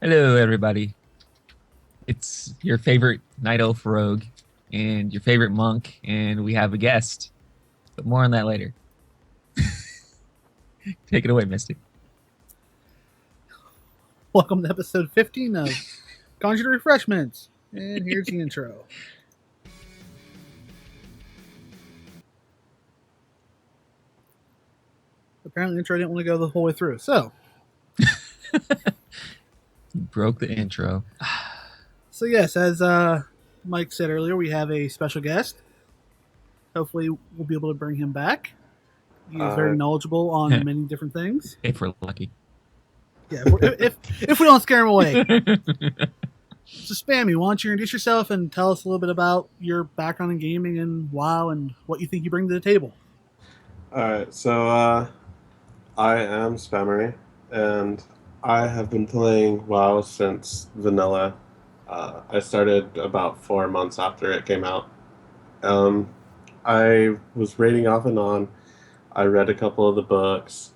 Hello, everybody. It's your favorite Night Elf Rogue and your favorite monk, and we have a guest. But more on that later. Take it away, Misty. Welcome to episode 15 of Conjured Refreshments. And here's the intro. Apparently, the intro didn't want to go the whole way through. So Broke the intro. yes, as Mike said earlier, we have a special guest. Hopefully, we'll be able to bring him back. He is very knowledgeable on many different things. If we're lucky. Yeah, if we don't scare him away. So, Spammy, why don't you introduce yourself and tell us a little bit about your background in gaming and WoW and what you think you bring to the table? Alright, I am Spammery, and I have been playing WoW since vanilla. I started about 4 months after it came out. I was raiding off and on. I read a couple of the books,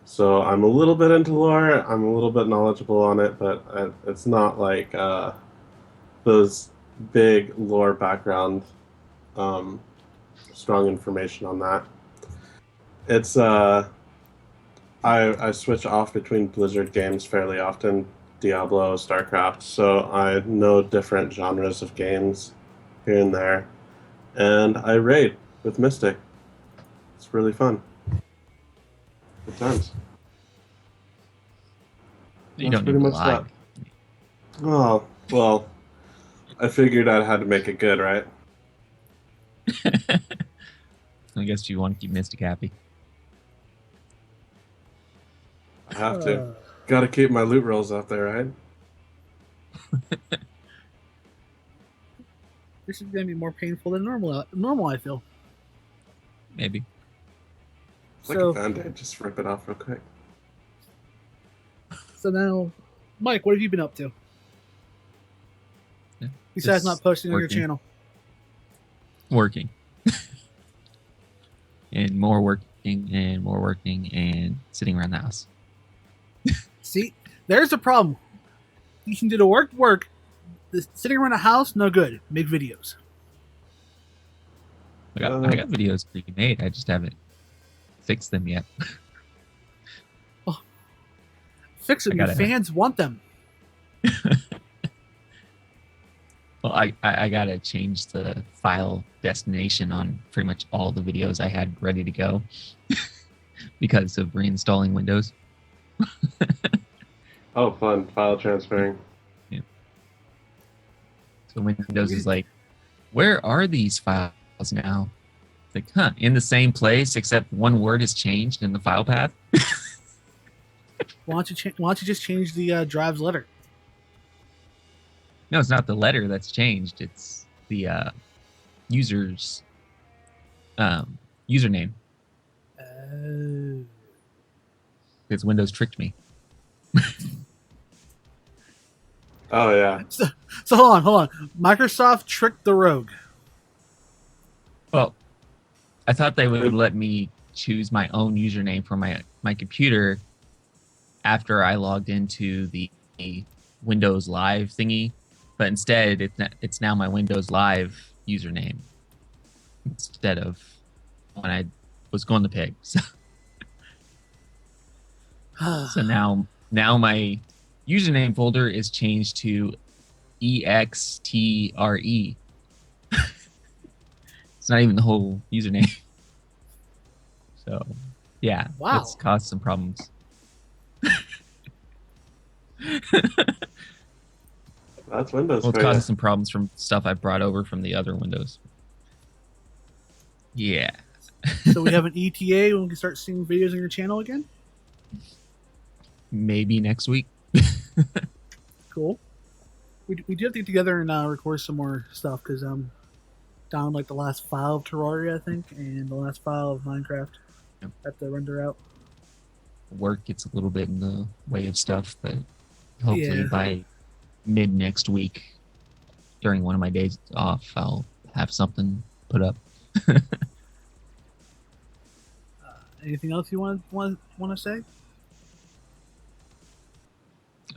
so I'm a little bit into lore. I'm a little bit knowledgeable on it, but it's not like those big lore background, um, strong information on that. It's I switch off between Blizzard games fairly often, Diablo, StarCraft, so I know different genres of games here and there. And I raid with Mystic. It's really fun. Good times. You That's don't pretty need to much lie. that. Oh, well, I figured I had to make it good, right? I guess you want to keep Mystic happy. I have to. Gotta keep my loot rolls up there, right? This is going to be more painful than normal, I feel. Maybe. It's like a Band-Aid. Just rip it off real quick. So now, Mike, what have you been up to? Yeah, Besides just not posting on your working. channel. Working. And more working and more working and sitting around the house. See, there's the problem. You can do the work. Sitting around a house, no good. Make videos. I got videos pre-made. I just haven't fixed them yet. Fix them. Your fans want them. Well, I gotta change the file destination on pretty much all the videos I had ready to go because of reinstalling Windows. Oh, fun. File transferring. Yeah. So Windows is like, where are these files now? It's like, in the same place, except one word has changed in the file path. Why don't you just change the drive's letter? No, it's not the letter that's changed. It's the user's username. Because Windows tricked me. Oh, yeah. So hold on. Microsoft tricked the rogue. Well, I thought they would let me choose my own username for my computer after I logged into the Windows Live thingy, but instead it's now my Windows Live username instead of when I was going to pig. So now my username folder is changed to EXTRE. It's not even the whole username. So, yeah, wow. That's caused some problems. That's Windows. Well, it's causing some problems from stuff I brought over from the other Windows. Yeah. So we have an ETA when we can start seeing videos on your channel again? Maybe next week. Cool. We do have to get together and record some more stuff because I'm down like the last file of Terraria, I think, and the last file of Minecraft. Yep. Have to render out. Work gets a little bit in the way of stuff, but hopefully by mid next week, during one of my days off, I'll have something put up. Anything else you want to say?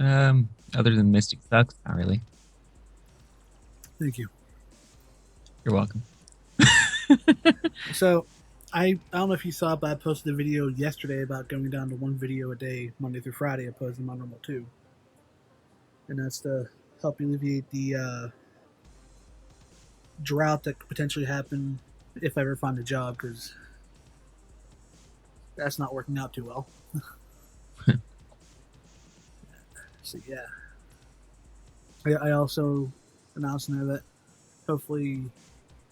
Other than Mystic sucks, not really. Thank you. You're welcome. So, I don't know if you saw, but I posted a video yesterday about going down to one video a day, Monday through Friday, opposed to my normal 2. And that's to help alleviate the drought that could potentially happen if I ever find a job, because that's not working out too well. So, yeah. I also announced now that hopefully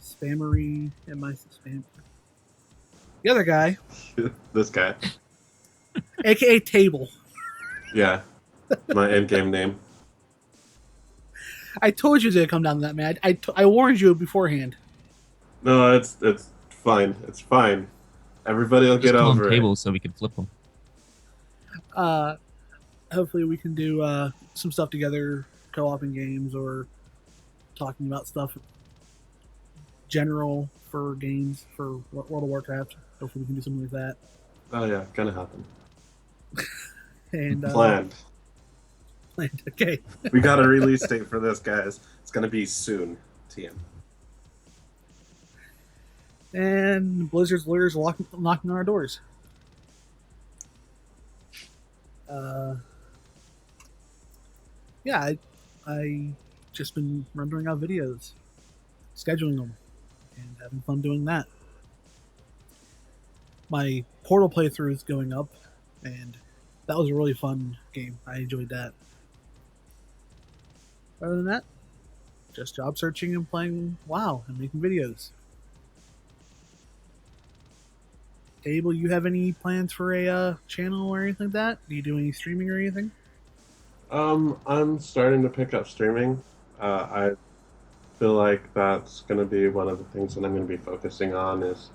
Spammery and my spam. The other guy, This guy. aka Table. Yeah. My in-game name. I told you to come down to that, man. I warned you beforehand. No, it's fine. It's fine. Everybody will Just get call them over it. tables so we can flip them. Hopefully we can do some stuff together, co-oping games or talking about stuff general for games for World of Warcraft. Hopefully we can do something like that. Oh yeah, gonna happen. And Planned. Okay. We got a release date for this, guys. It's gonna be soon. TM. And Blizzard's lawyers knocking on our doors. Yeah, I just been rendering out videos, scheduling them, and having fun doing that. My Portal playthrough is going up, and that was a really fun game. I enjoyed that. Other than that, just job searching and playing WoW and making videos. Abel, you have any plans for a channel or anything like that? Do you do any streaming or anything? I'm starting to pick up streaming. I feel like that's gonna be one of the things that I'm gonna be focusing on is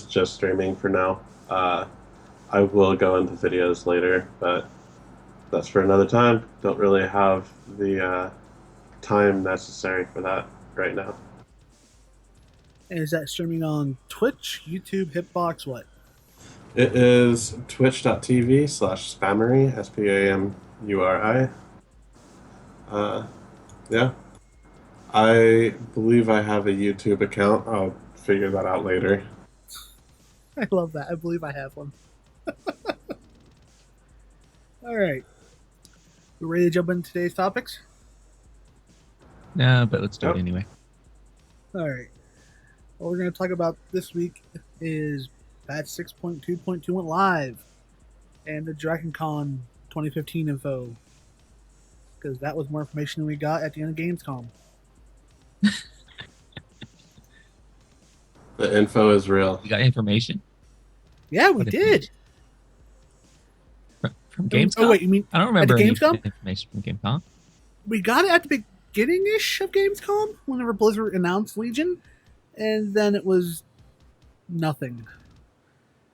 just streaming for now. I will go into videos later, but that's for another time. Don't really have the time necessary for that right now. And is that streaming on Twitch, YouTube, Hitbox, what? It is twitch.tv/spammery, SPAMURI. Yeah. I believe I have a YouTube account. I'll figure that out later. I love that. I believe I have one. All right. We ready to jump into today's topics? No, but let's do Yep. it anyway. All right. What we're going to talk about this week is patch 6.2.2 went live and the Dragoncon 2015 info, because that was more information than we got at the end of Gamescom. The info is real. You got information Yeah, we What did. from Gamescom? Oh, wait, you mean I don't remember at the any Gamescom? information from Gamescom. We got it at the beginning-ish of Gamescom whenever Blizzard announced Legion, and then it was nothing.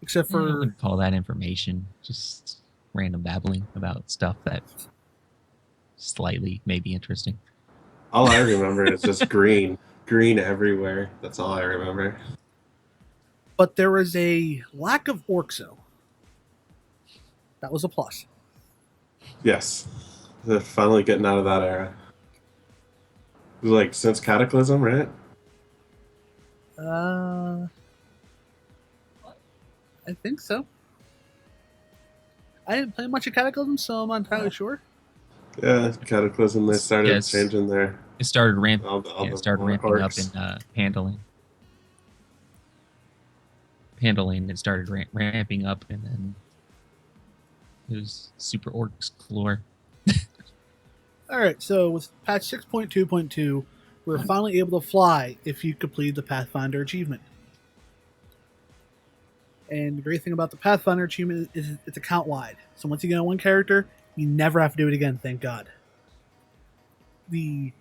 Except I for wouldn't call that information. Just random babbling about stuff that slightly may be interesting. All I remember is just green. Green everywhere. That's all I remember. but there was a lack of Orxo. That was a plus. Yes. They're finally getting out of that era. It was like since Cataclysm, right? I think so. I didn't play much of Cataclysm, so I'm not entirely sure. Yeah, Cataclysm. They started Yes. changing their It started ramping. all the It started ramping up orcs. in handling. Handling. It started ramping up, and then it was Super Orcs galore. All right, so with patch 6.2.2, we're finally able to fly if you complete the Pathfinder achievement. And the great thing about the Pathfinder achievement is it's account wide. So once you get on one character, you never have to do it again, thank God. The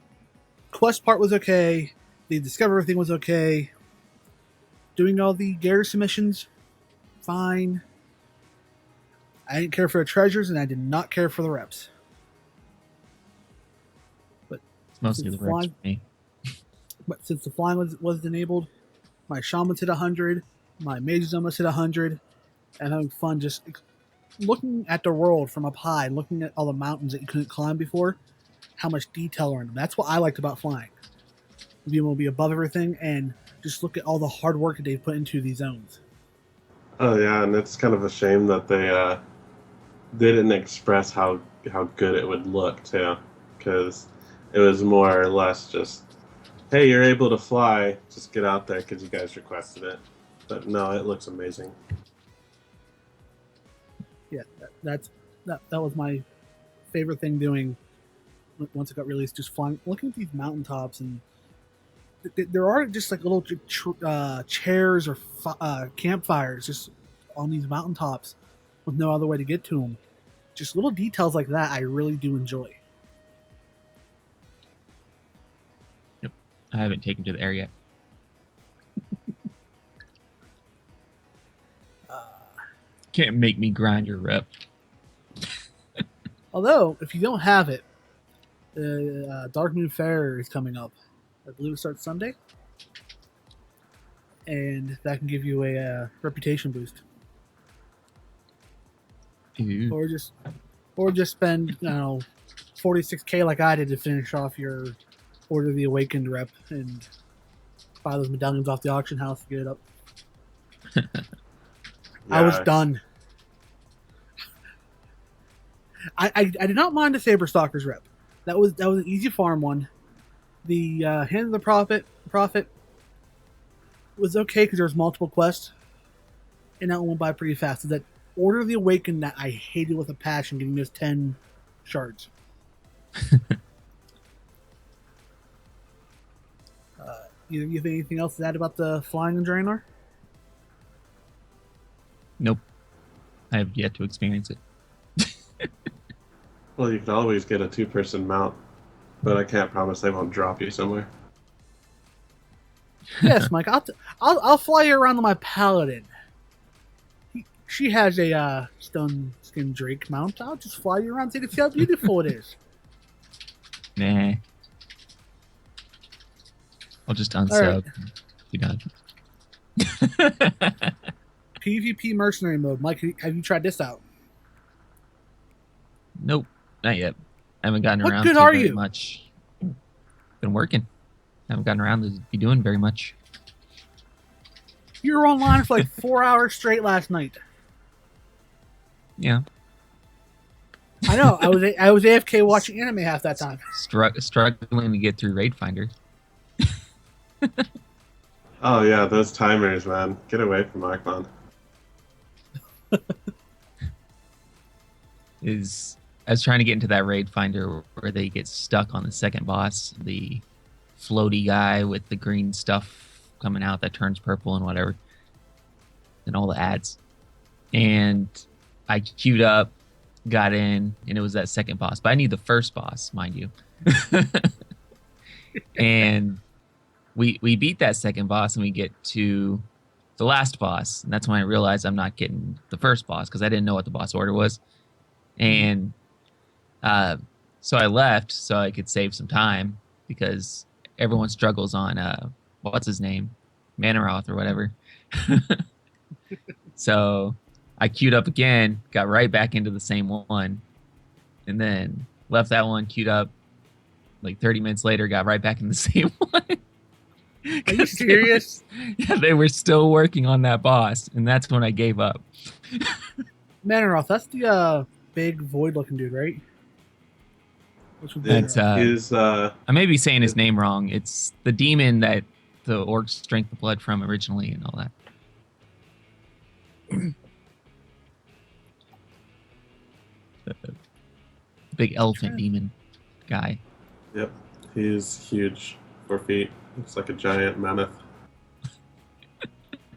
quest part was okay. The discovery thing was okay. Doing all the garrison missions, fine. I didn't care for the treasures, and I did not care for the reps. It's mostly the It's reps flying. for me. But since the flying was enabled, my shamans hit 100, my mages almost hit 100, and having fun just looking at the world from up high, looking at all the mountains that you couldn't climb before, how much detail are in them. That's what I liked about flying. Being able to be above everything and just look at all the hard work that they've put into these zones. Oh yeah, and it's kind of a shame that they didn't express how good it would look too, because it was more or less just, hey, you're able to fly, just get out there because you guys requested it. But no, it looks amazing. Yeah, that was my favorite thing doing once it got released. Just flying, looking at these mountaintops, and there are just like little chairs or campfires just on these mountaintops with no other way to get to them. Just little details like that I really do enjoy. Yep. I haven't taken to the air yet. Can't make me grind your rep. Although, if you don't have it, the Dark Moon Fair is coming up. I believe it starts Sunday. And that can give you a reputation boost. Ew. Or just spend, 46k like I did to finish off your Order of the Awakened rep and buy those medallions off the auction house to get it up. I was done. I did not mind the Saber Stalkers rep. That was an easy farm one. The Hand of the Prophet was okay because there was multiple quests, and that one went by pretty fast. So that Order of the Awakened that I hated with a passion, getting those 10 shards. You have anything else to add about the flying in Draenor? Nope. I have yet to experience it. Well, you can always get a 2-person mount, but I can't promise they won't drop you somewhere. Yes, Mike. I'll fly you around on my paladin. She has a stone skin drake mount. I'll just fly you around so you can see how beautiful it is. Nah. I'll just unsub. Be done. PvP mercenary mode. Mike, have you tried this out? Nope. Not yet. I haven't gotten What around good to are very you? much. Been working. Haven't gotten around to be doing very much. You were online for like 4 hours straight last night. Yeah. I know. I was AFK watching anime half that time. Struggling to get through Raid Finder. Oh yeah, those timers, man. Get away from Archon. I was trying to get into that Raid Finder where they get stuck on the second boss, the floaty guy with the green stuff coming out that turns purple and whatever, and all the ads. And I queued up, got in, and it was that second boss. But I need the first boss, mind you. And we beat that second boss, and we get to the last boss. And that's when I realized I'm not getting the first boss because I didn't know what the boss order was. And so I left so I could save some time because everyone struggles on what's his name, Manaroth or whatever. So I queued up again, got right back into the same one, and then left that one, queued up. Like 30 minutes later, got right back in the same one. Are you serious? They were still working on that boss, and that's when I gave up. Manaroth, that's the big void-looking dude, right? Which one's That's Manaroth? I may be saying his name wrong. It's the demon that the orcs drank the blood from originally, and all that. The big elephant demon guy. Yep, he's huge. 4 feet. Looks like a giant mammoth.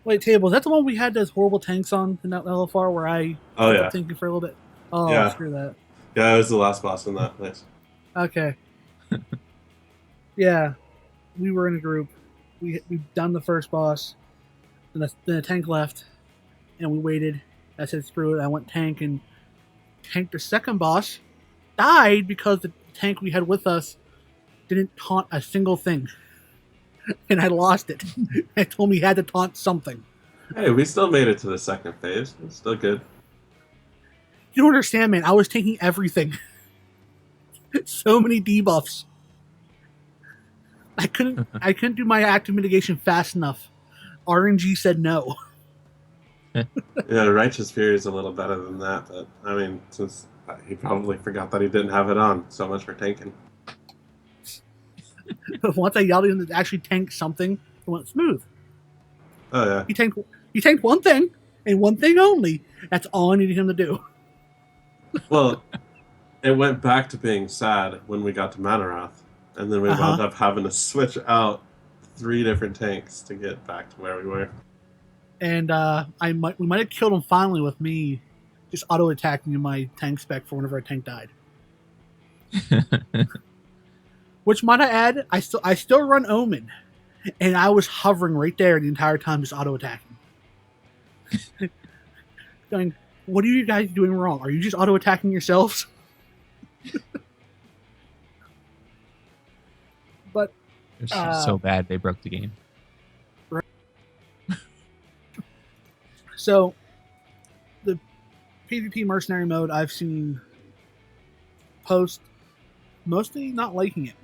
Wait, Table, is that the one we had those horrible tanks on in that LFR where I was thinking for a little bit? Oh, Yeah. Screw that. Yeah, I was the last boss in that place. Okay. Yeah, we were in a group. We done the first boss, and then the tank left, and we waited. I said, screw it. I went tank and tanked the second boss. Died because the tank we had with us didn't taunt a single thing. And I lost it. I told me he had to taunt something. Hey, we still made it to the second phase. It's still good. You don't understand, man. I was taking everything. So many debuffs. I couldn't do my active mitigation fast enough. RNG said no. Yeah, Righteous Fury is a little better than that, but I mean, since he probably forgot that he didn't have it on, so much for tanking. But once I yelled at him to actually tank something, it went smooth. Oh yeah. He tanked one thing, and one thing only. That's all I needed him to do. Well, it went back to being sad when we got to Manaroth, and then we wound up having to switch out 3 different tanks to get back to where we were. And we might have killed him finally with me just auto attacking in my tank spec for whenever a tank died. Which might I add, I still run Omen, and I was hovering right there the entire time, just auto attacking. Going, what are you guys doing wrong? Are you just auto attacking yourselves? But It's so bad they broke the game. So, the PvP mercenary mode I've seen post mostly not liking it.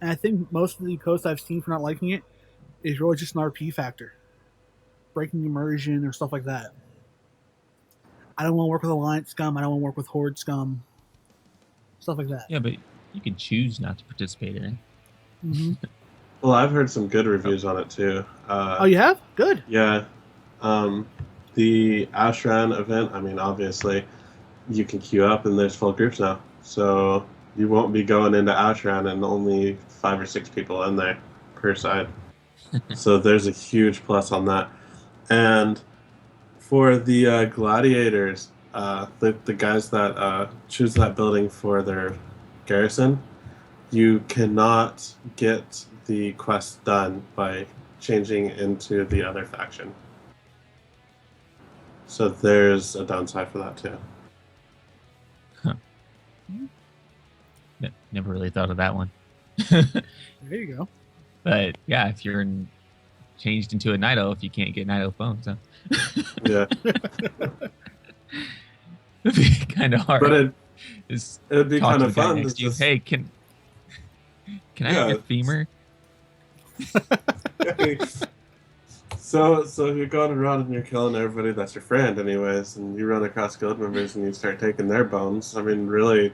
And I think most of the posts I've seen for not liking it is really just an RP factor. Breaking immersion or stuff like that. I don't want to work with Alliance scum. I don't want to work with Horde scum. Stuff like that. Yeah, but you can choose not to participate in it. Mm-hmm. Well, I've heard some good reviews on it too. Oh, you have? Good. Yeah. The Ashran event, I mean, obviously, you can queue up and there's full groups now. So you won't be going into Ashran and only 5 or 6 people in there per side. So there's a huge plus on that. And for the gladiators, the guys that choose that building for their garrison, you cannot get the quest done by changing into the other faction. So there's a downside for that too. Never really thought of that one. There you go. But yeah, if you're changed into a Nido, if you can't get Nido phones, huh? Yeah. It'd be kind of hard. But it'd be Talk kind to of the guy fun. next to you. Just, Hey, can I have your femur? So you're going around and you're killing everybody that's your friend anyways, and you run across guild members and you start taking their bones. I mean, really,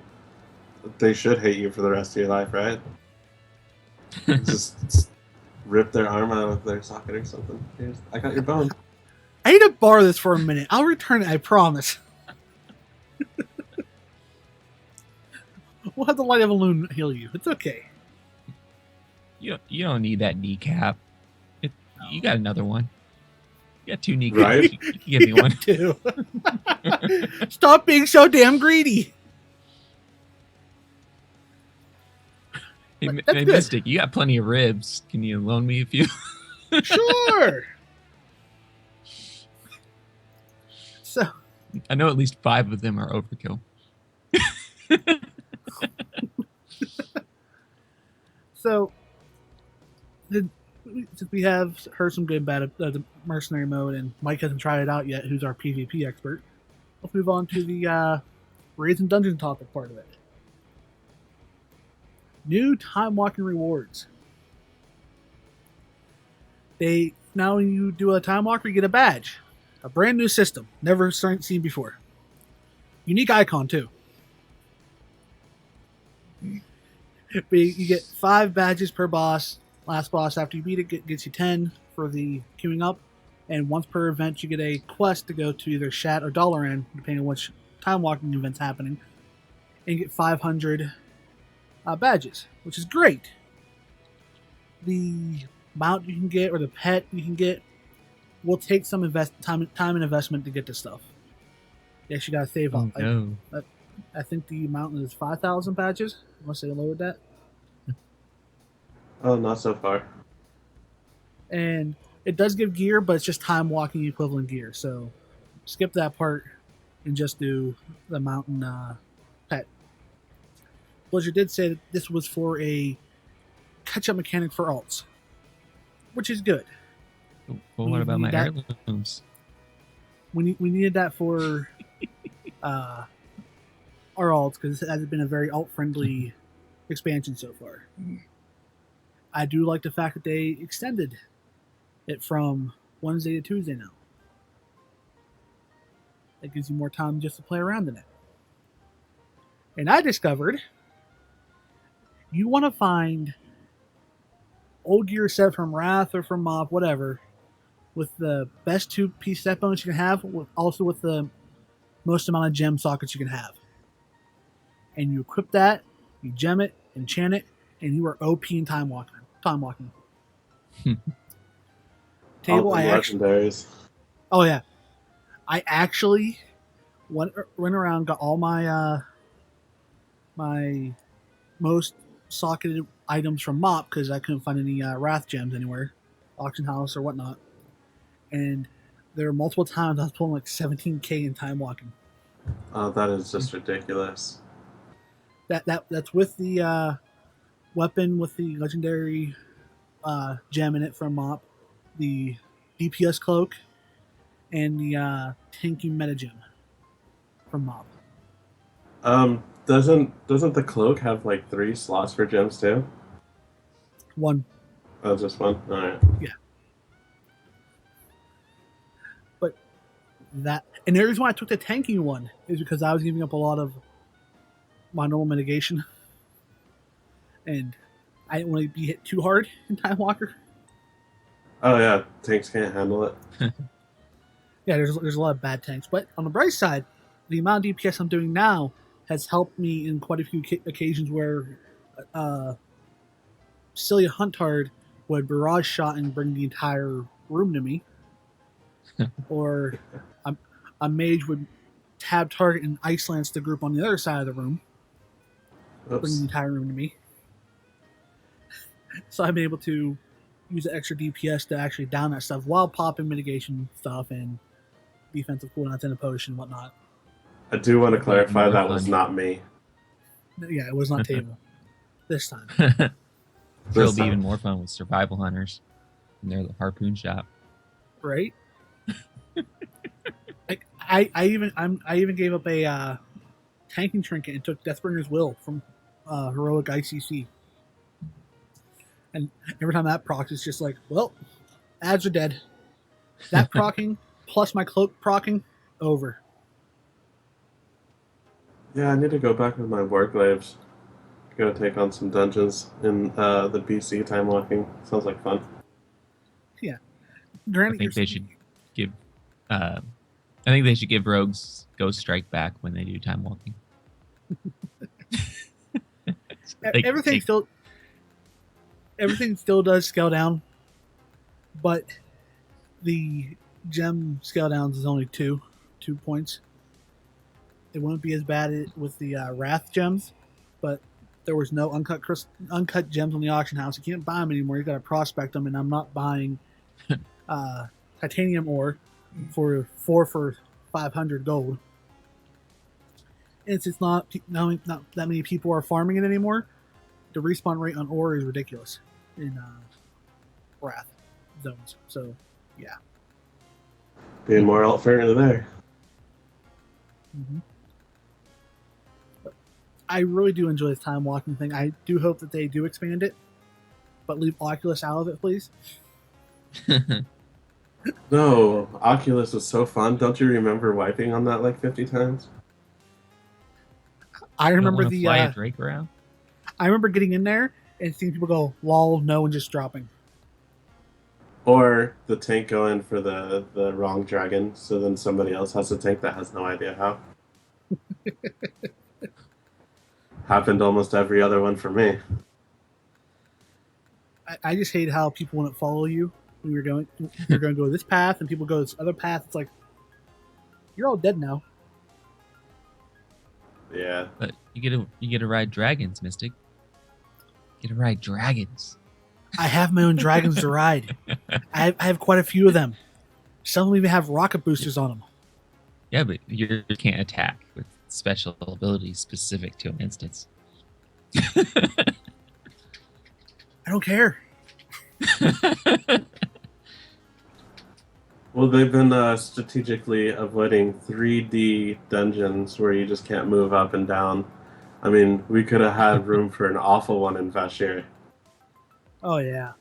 they should hate you for the rest of your life, right? just rip their arm out of their socket or something. I got your bone. I need to borrow this for a minute. I'll return it, I promise. We'll have the light of a loon heal you. It's okay. You don't need that kneecap. You got another one. You got 2 kneecaps. Right? You can give me one. Too. Stop being so damn greedy. Hey, That's good. Mystic, you got plenty of ribs. Can you loan me a few? Sure. So I know at least 5 of them are overkill. So, since we have heard some good about the mercenary mode, and Mike hasn't tried it out yet, who's our PvP expert, let's move on to the raids and dungeon topic part of it. New time walking rewards. Now when you do a time walk, you get a badge, a brand new system, never seen before. Unique icon too. You get 5 badges per boss. Last boss after you beat it gets you 10 for the queuing up, and once per event you get a quest to go to either Shat or Dalaran, depending on which time walking event's happening, and you get 500 badges, which is great. The mount you can get or the pet you can get will take some time and investment to get this stuff. You actually got to save up. No. I think the mountain is 5,000 badges. Unless they lowered that. Oh, not so far. And it does give gear, but it's just time walking equivalent gear. So skip that part and just do the mountain pet. Blizzard did say that this was for a catch-up mechanic for alts, which is good. Well, what about my heirlooms? We needed that for uh, our alts because it has been a very alt friendly expansion so far. I do like the fact that they extended it from Wednesday to Tuesday now. That gives you more time just to play around in it. And I discovered you want to find old gear set from Wrath or from Mob, whatever, with the best 2-piece set bonus you can have, also with the most amount of gem sockets you can have. And you equip that, you gem it, enchant it, and you are OP in time walking. Table, All the legendaries. Oh yeah, I actually went around, got all my my most socketed items from Mop because I couldn't find any Wrath gems anywhere, auction house or whatnot. And there were multiple times I was pulling like 17k in time walking. Oh, that is just ridiculous. That's with the weapon with the legendary gem in it from Mop, the DPS cloak, and the tanking meta gem from Mop. Doesn't the cloak have like 3 slots for gems too? One. Oh, just one? Alright. Yeah. But that, and the reason why I took the tanking one is because I was giving up a lot of my normal mitigation. And I didn't want to be hit too hard in Time Walker. Oh yeah, tanks can't handle it. Yeah, there's a lot of bad tanks. But on the bright side, the amount of DPS I'm doing now has helped me in quite a few occasions where Celia Huntard would barrage shot and bring the entire room to me. Or a mage would tab target and ice lance the group on the other side of the room. Oops. Bring the entire room to me. So I've been able to use the extra DPS to actually down that stuff while popping mitigation stuff and defensive cooldowns and a potion and whatnot. I do want to clarify that was not me. Yeah, it was not table this time. It'll be even more fun with survival hunters and they're the harpoon shop. Right? I even gave up a tanking trinket and took Deathbringer's Will from Heroic ICC. And every time that procs, it's just like, well, ads are dead. That procking plus my cloak procking, over. Yeah, I need to go back with my Warglaives. Go take on some dungeons in the BC time walking. Sounds like fun. Yeah. I think they should give rogues Ghost Strike back when they do time walking. Everything still does scale down, but the gem scale downs is only 2 points. It wouldn't be as bad with the Wrath gems, but there was no uncut gems on the auction house. You can't buy them anymore. You got to prospect them, and I'm not buying titanium ore for 500 gold. And it's not that many people are farming it anymore. The respawn rate on ore is ridiculous in Wrath zones. So, yeah. Being more alt friendly there. Mm-hmm. I really do enjoy this time walking thing. I do hope that they do expand it, but leave Oculus out of it, please. No, Oculus was so fun. Don't you remember wiping on that like 50 times? I remember the fly a Drake around. I remember getting in there and seeing people go lol, no, and just dropping. Or the tank going for the wrong dragon, so then somebody else has a tank that has no idea how. Happened almost every other one for me. I just hate how people wouldn't follow you when you're going to go this path and people go this other path. It's like, you're all dead now. Yeah. But you get to ride dragons, Mystic. You get to ride dragons. I have my own dragons to ride. I have quite a few of them. Some of them even have rocket boosters on them. Yeah, but you can't attack with special abilities specific to an instance. I don't care. Well, they've been strategically avoiding 3D dungeons where you just can't move up and down. I mean, we could have had room for an awful one in Vashir. Oh yeah.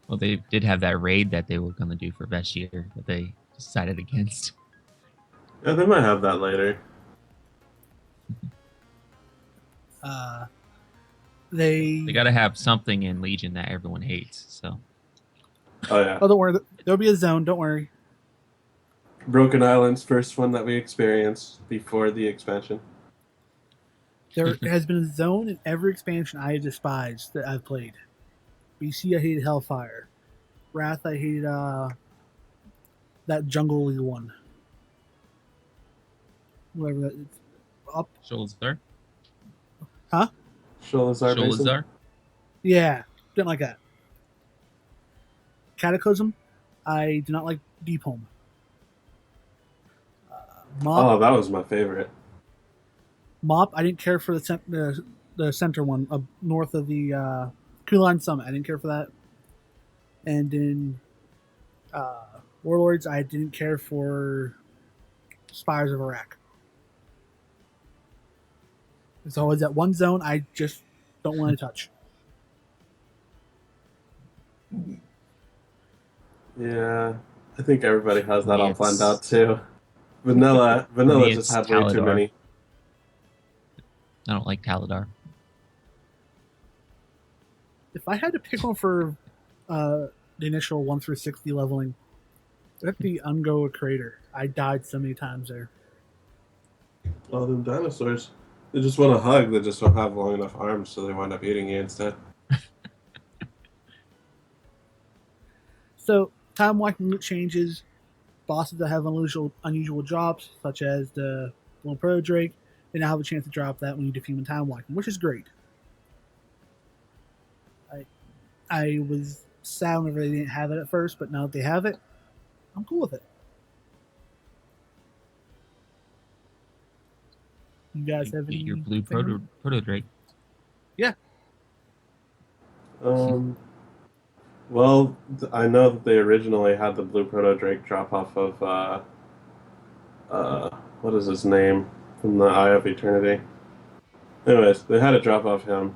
Well, they did have that raid that they were going to do for Vashir that they decided against. Yeah, they might have that later. Uh, They they. got to have something in Legion that everyone hates. So Oh yeah, Oh, don't worry. There'll be a zone. Don't worry. Broken Island's first one that we experienced before the expansion. There has been a zone in every expansion I despised that I've played. BC, I hated Hellfire. Wrath, I hated that jungle one. Whatever that is. Up. Sholazar? Huh? Sholazar Basin. Sholazar? Yeah. Didn't like that. Cataclysm, I do not like Deep Home. Mop, Oh, that was my favorite. I didn't care for the center one up north of the Kulan Summit. I didn't care for that. And in Warlords, I didn't care for Spires of Iraq. There's always that one zone I just don't want to touch. Yeah, I think everybody has that Me, all planned it's- out too. Vanilla me, just it's had way too Taladar. many. I don't like Taladar. If I had to pick one for the initial 1 through 60 leveling, it'd be Ungo Crater. I died so many times there. All them dinosaurs. They just want a hug. They just don't have long enough arms, so they wind up eating you instead. So, time walking route changes. Bosses that have unusual drops, such as the Lone Proto Drake, they now have a chance to drop that when you defeat in time walking, which is great. I was sad whenever they didn't have it at first, but now that they have it, I'm cool with it. You guys have Get any your blue proto Drake. Yeah. Well, I know that they originally had the Blue Proto Drake drop off of what is his name from the Eye of Eternity. Anyways, they had it drop off him,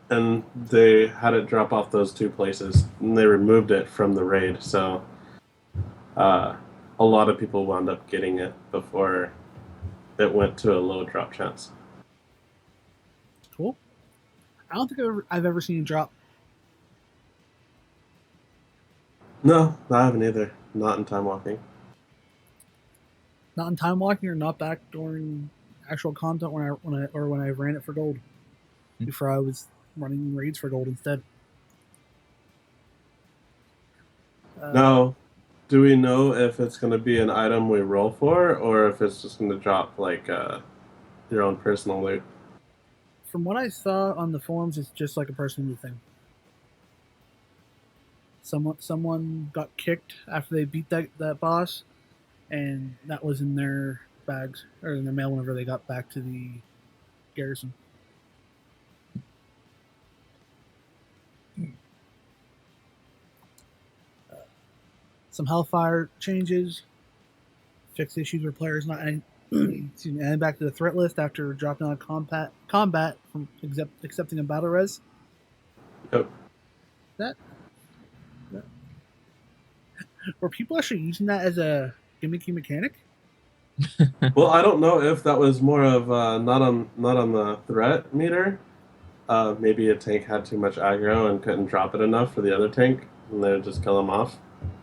and they had it drop off those two places, and they removed it from the raid. So, a lot of people wound up getting it before it went to a low drop chance. Cool. I don't think I've ever seen a drop. No, I haven't either. Not in time walking. Not in time walking or not back during actual content when I ran it for gold. Before I was running raids for gold instead. Now, do we know if it's going to be an item we roll for, or if it's just going to drop like your own personal loot? From what I saw on the forums, it's just like a personal loot thing. Someone got kicked after they beat that boss, and that was in their bags or in their mail whenever they got back to the garrison. Some Hellfire changes, fix issues where players not excuse me, adding back to the threat list after dropping out of combat from accepting a battle res. Yep. That were people actually using that as a gimmicky mechanic? Well, I don't know if that was more of not on the threat meter. Maybe a tank had too much aggro and couldn't drop it enough for the other tank, and they would just kill him off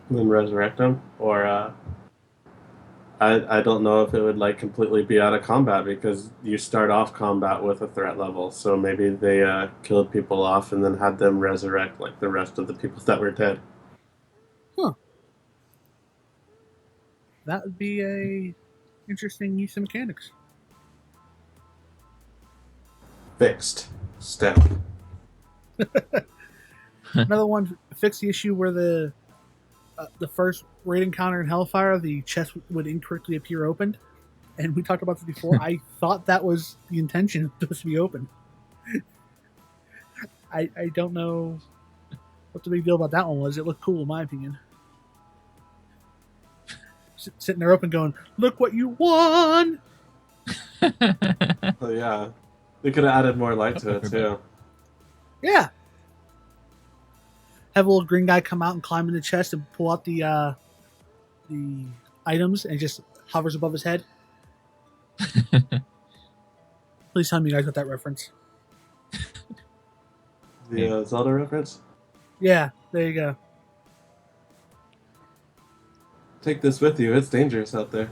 and then resurrect him. Or I don't know if it would like completely be out of combat because you start off combat with a threat level. So maybe they killed people off and then had them resurrect like the rest of the people that were dead. Huh. That would be a interesting use of mechanics. Fixed. Step. Another one, fix the issue where the first raid encounter in Hellfire, the chest would incorrectly appear opened. And we talked about this before. I thought that was the intention, supposed to be open. I don't know what the big deal about that one was. It looked cool in my opinion. sitting there open going, look what you won! Oh yeah, they could have added more light to it too. Yeah. Have a little green guy come out and climb in the chest and pull out the items and just hovers above his head. Please tell me you guys got that reference. The Zelda reference. Yeah, there you go. Take this with you. It's dangerous out there.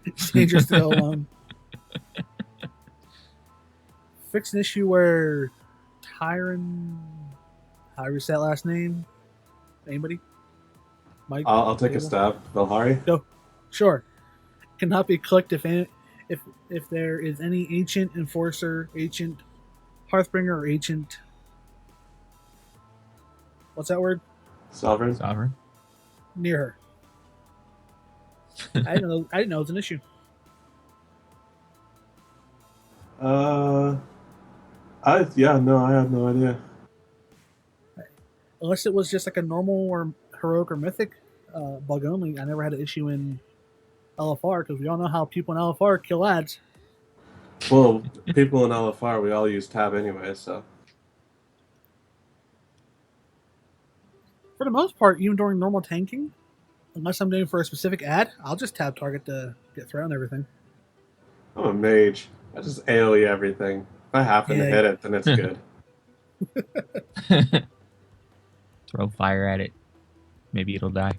It's dangerous to go alone. Fix an issue where Tyron... How do you say that last name? Anybody? Mike? I'll take a stab. Valhari? Go. Sure. Cannot be clicked if there is any ancient enforcer, ancient hearthbringer, or ancient... What's that word? Sovereign. Near her. I didn't know it was an issue. I had no idea. Unless it was just like a normal or heroic or mythic bug only. I never had an issue in LFR because we all know how people in LFR kill ads. Well, people in LFR, we all use tab anyway, so. For the most part, even during normal tanking, unless I'm doing for a specific ad, I'll just tab target to get thrown and everything. I'm a mage. I just AoE everything. If I happen to hit it, then it's good. Throw fire at it. Maybe it'll die.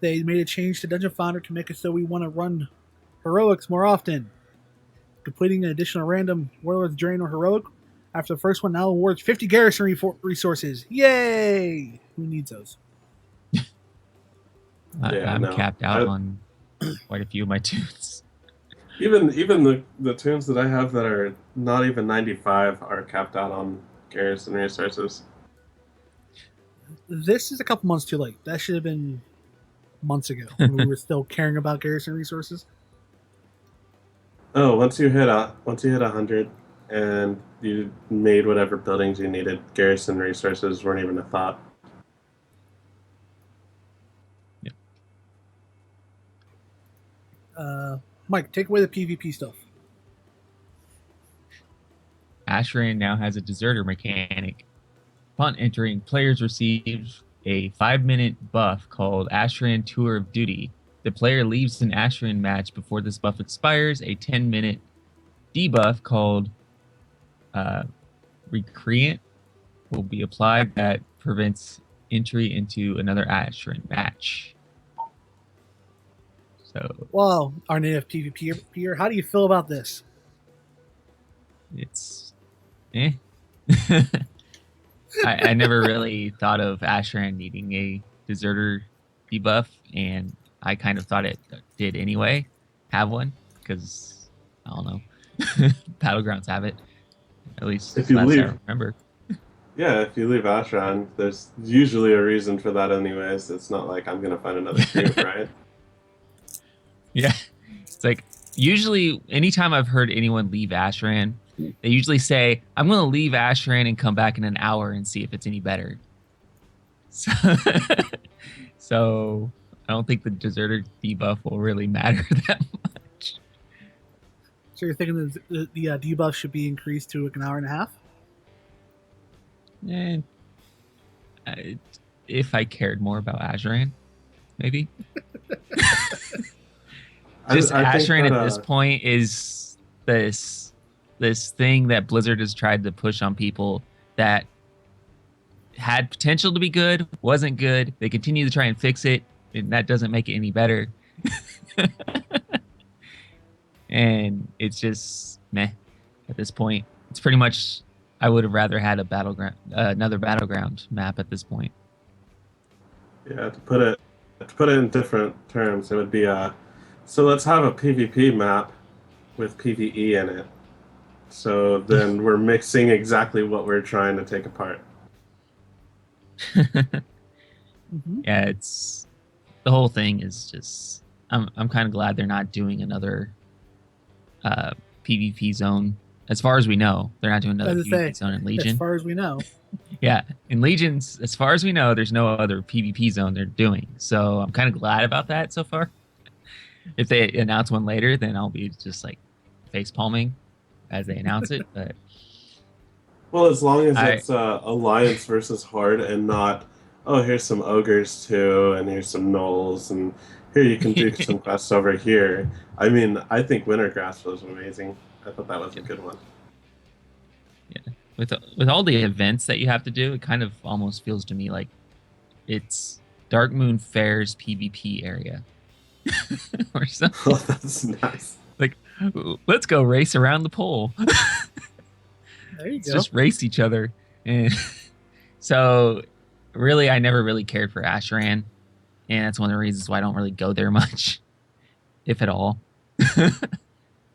They made a change to Dungeon Finder to make it so we want to run heroics more often. Completing an additional random Warlord's Drain or heroic after the first one now awards 50 garrison resources. Yay! Who needs those? I'm capped out on quite a few of my tunes. Even the tunes that I have that are not even 95 are capped out on garrison resources. This is a couple months too late. That should have been months ago when we were still caring about garrison resources. Oh, once you hit 100 and you made whatever buildings you needed, garrison resources weren't even a thought. Yep. Mike, take away the PvP stuff. Ashran now has a deserter mechanic. Upon entering, players receive a 5-minute buff called Ashran Tour of Duty. The player leaves an Ashran match before this buff expires. A 10-minute debuff called Recreant will be applied that prevents entry into another Ashran match. So, Well, our native PvP, how do you feel about this? it's I never really thought of Ashran needing a deserter debuff, and I kind of thought it did anyway have one because I don't know. Battlegrounds have it, at least If you last leave- I remember. Yeah, if you leave Ashran, there's usually a reason for that anyways. It's not like I'm going to find another group, right? Yeah, it's like usually anytime I've heard anyone leave Ashran, they usually say, I'm going to leave Ashran and come back in an hour and see if it's any better. So I don't think the deserter debuff will really matter that much. So you're thinking the debuff should be increased to like an hour and a half? And if I cared more about Ashran, maybe. Just I think Ashran that, at this point is this thing that Blizzard has tried to push on people that had potential to be good, wasn't good. They continue to try and fix it, and that doesn't make it any better. And it's just meh at this point. It's pretty much I would have rather had another battleground map at this point. Yeah, to put it in different terms, it would be so let's have a PvP map with PvE in it. So then we're mixing exactly what we're trying to take apart. Mm-hmm. Yeah, it's the whole thing is just I'm kind of glad they're not doing another PvP zone as far as we know, they're not doing another As I PvP say, zone in as Legion. far as we know, Yeah, in Legions, as far as we know, there's no other PvP zone they're doing. So I'm kind of glad about that so far. If they announce one later, then I'll be just like face palming as they announce it. But Well, as long as I, it's alliance versus horde and not, oh, here's some ogres too, and here's some gnolls, and here you can do some quests over here. I mean, I think Wintergrass was amazing. I thought that was a good one. yeah, with all the events that you have to do, it kind of almost feels to me like it's Dark Moon Fair's PvP area or something. Oh, that's nice. Like, let's go race around the pole. there you Let's go. just race each other. And so, really, I never really cared for Ashran, and that's one of the reasons why I don't really go there much, if at all.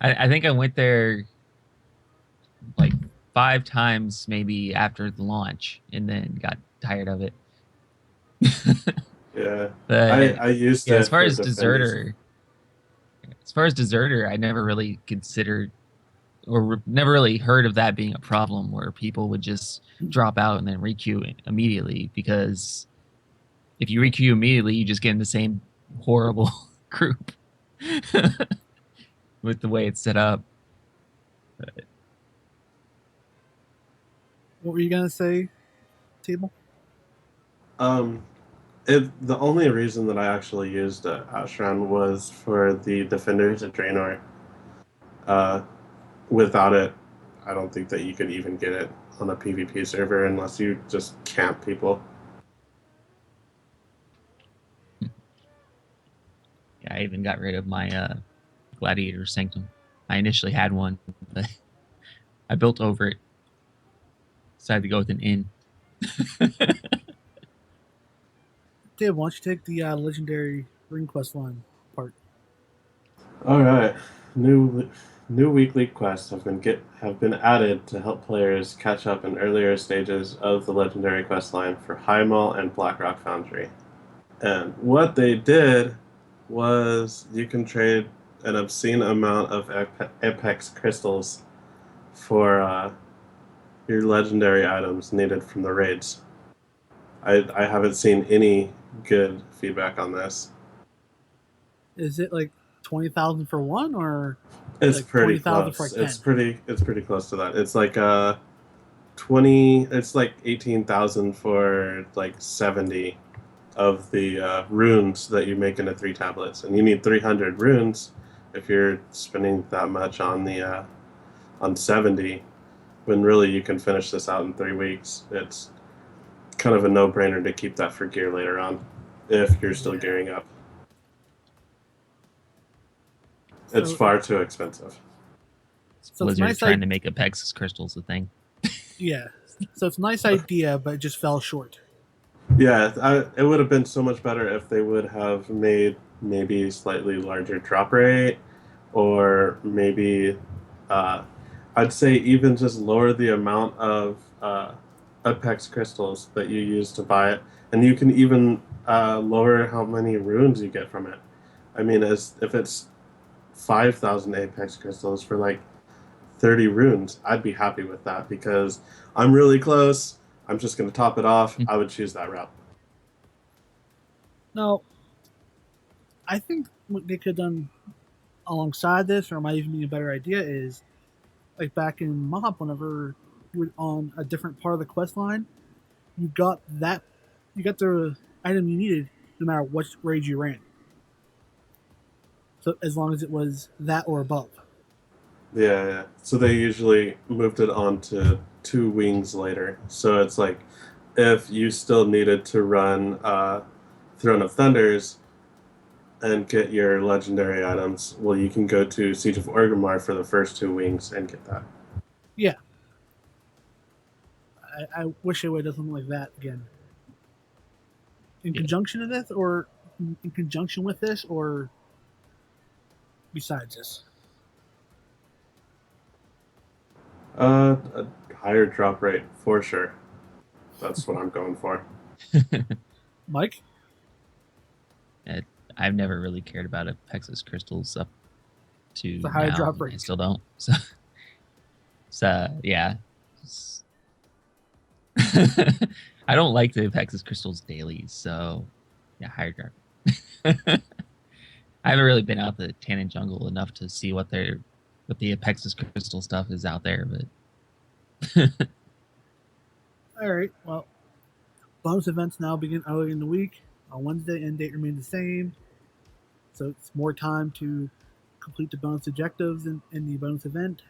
I think I went there like 5 times maybe after the launch, and then got tired of it. Yeah, But I used yeah, it for defenders. As far as deserter, I never really considered or never really heard of that being a problem where people would just drop out and then requeue immediately, because if you requeue immediately, you just get in the same horrible group with the way it's set up. What were you gonna say, Table? Um, the only reason that I actually used Ashran was for the defenders at Draenor. Uh, Without it, I don't think that you could even get it on a PvP server unless you just camp people. Yeah, I even got rid of my gladiator sanctum. I initially had one, but I built over it. Decided to go with an inn. Dave, why don't you take the legendary ring quest line part? All right, new new weekly quests have been added to help players catch up in earlier stages of the legendary quest line for Highmaul and Blackrock Foundry. And what they did was you can trade an obscene amount of Apex crystals for your legendary items needed from the raids. I haven't seen any good feedback on this. Is it like 20,000 for one, or It's like pretty 20,000 for close. like 10? It's pretty close to that. It's like 20. It's like 18,000 for like 70 of the runes that you make into 3 tablets, and you need 300 runes if you're spending that much on the on 70. When really you can finish this out in 3 weeks. It's kind of a no-brainer to keep that for gear later on, if you're still Yeah. gearing up. It's So, far too expensive. so it's Blizzard nice. trying to make Apex's crystals a thing. Yeah. So it's a nice idea, but it just fell short. Yeah, it would have been so much better if they would have made maybe slightly larger drop rate, or maybe uh, I'd say even just lower the amount of Apex crystals that you use to buy it, and you can even lower how many runes you get from it. I mean, as if it's 5,000 Apex crystals for like 30 runes, I'd be happy with that because I'm really close. I'm just going to top it off. I would choose that route. Now, I think what they could have done alongside this, or might even be a better idea, is like back in Mob, whenever you were on a different part of the quest line, you got the item you needed no matter what raid you ran. So as long as it was that or above. Yeah, yeah. So they usually moved it on to 2 wings later. So it's like if you still needed to run Throne of Thunders and get your legendary items, well, you can go to Siege of Orgrimmar for the first 2 wings and get that. Yeah, I wish I would have done something like that again. In Yeah. conjunction with this, or in conjunction with this, or besides this. A higher drop rate for sure. That's what I'm going for. Mike? I've never really cared about Apex's crystals up to The higher now. drop And I rate. still don't. So So yeah. I don't like the Apexis crystals daily, so yeah, higher guard. I haven't really been out the Tannin jungle enough to see what the Apexis crystal stuff is out there, but All right. Well, bonus events now begin early in the week. On Wednesday, end date remains the same, so it's more time to complete the bonus objectives in the bonus event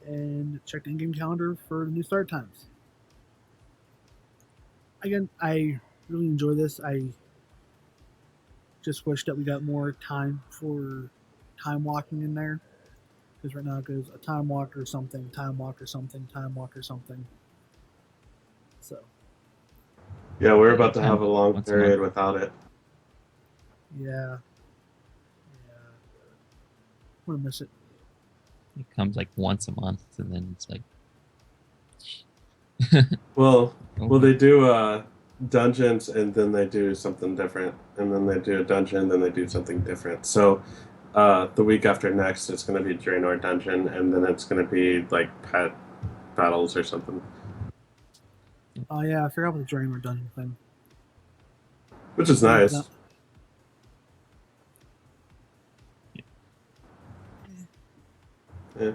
and check the in-game calendar for the new start times. Again, I really enjoy this. I just wish that we got more time for time walking in there, because right now it goes a time walk or something, time walk or something, time walk or something. So Yeah, we're yeah, about to have time a long once a month. period without it. yeah, yeah, I'm gonna miss it. It comes like once a month, and then it's like, Well, oh, they do dungeons, and then they do something different, and then they do a dungeon, then they do something different. So the week after next, it's going to be Draenor dungeon, and then it's going to be like pet battles or something, Oh yeah, I forgot about the Draenor dungeon thing. which is I did not. nice. Yeah.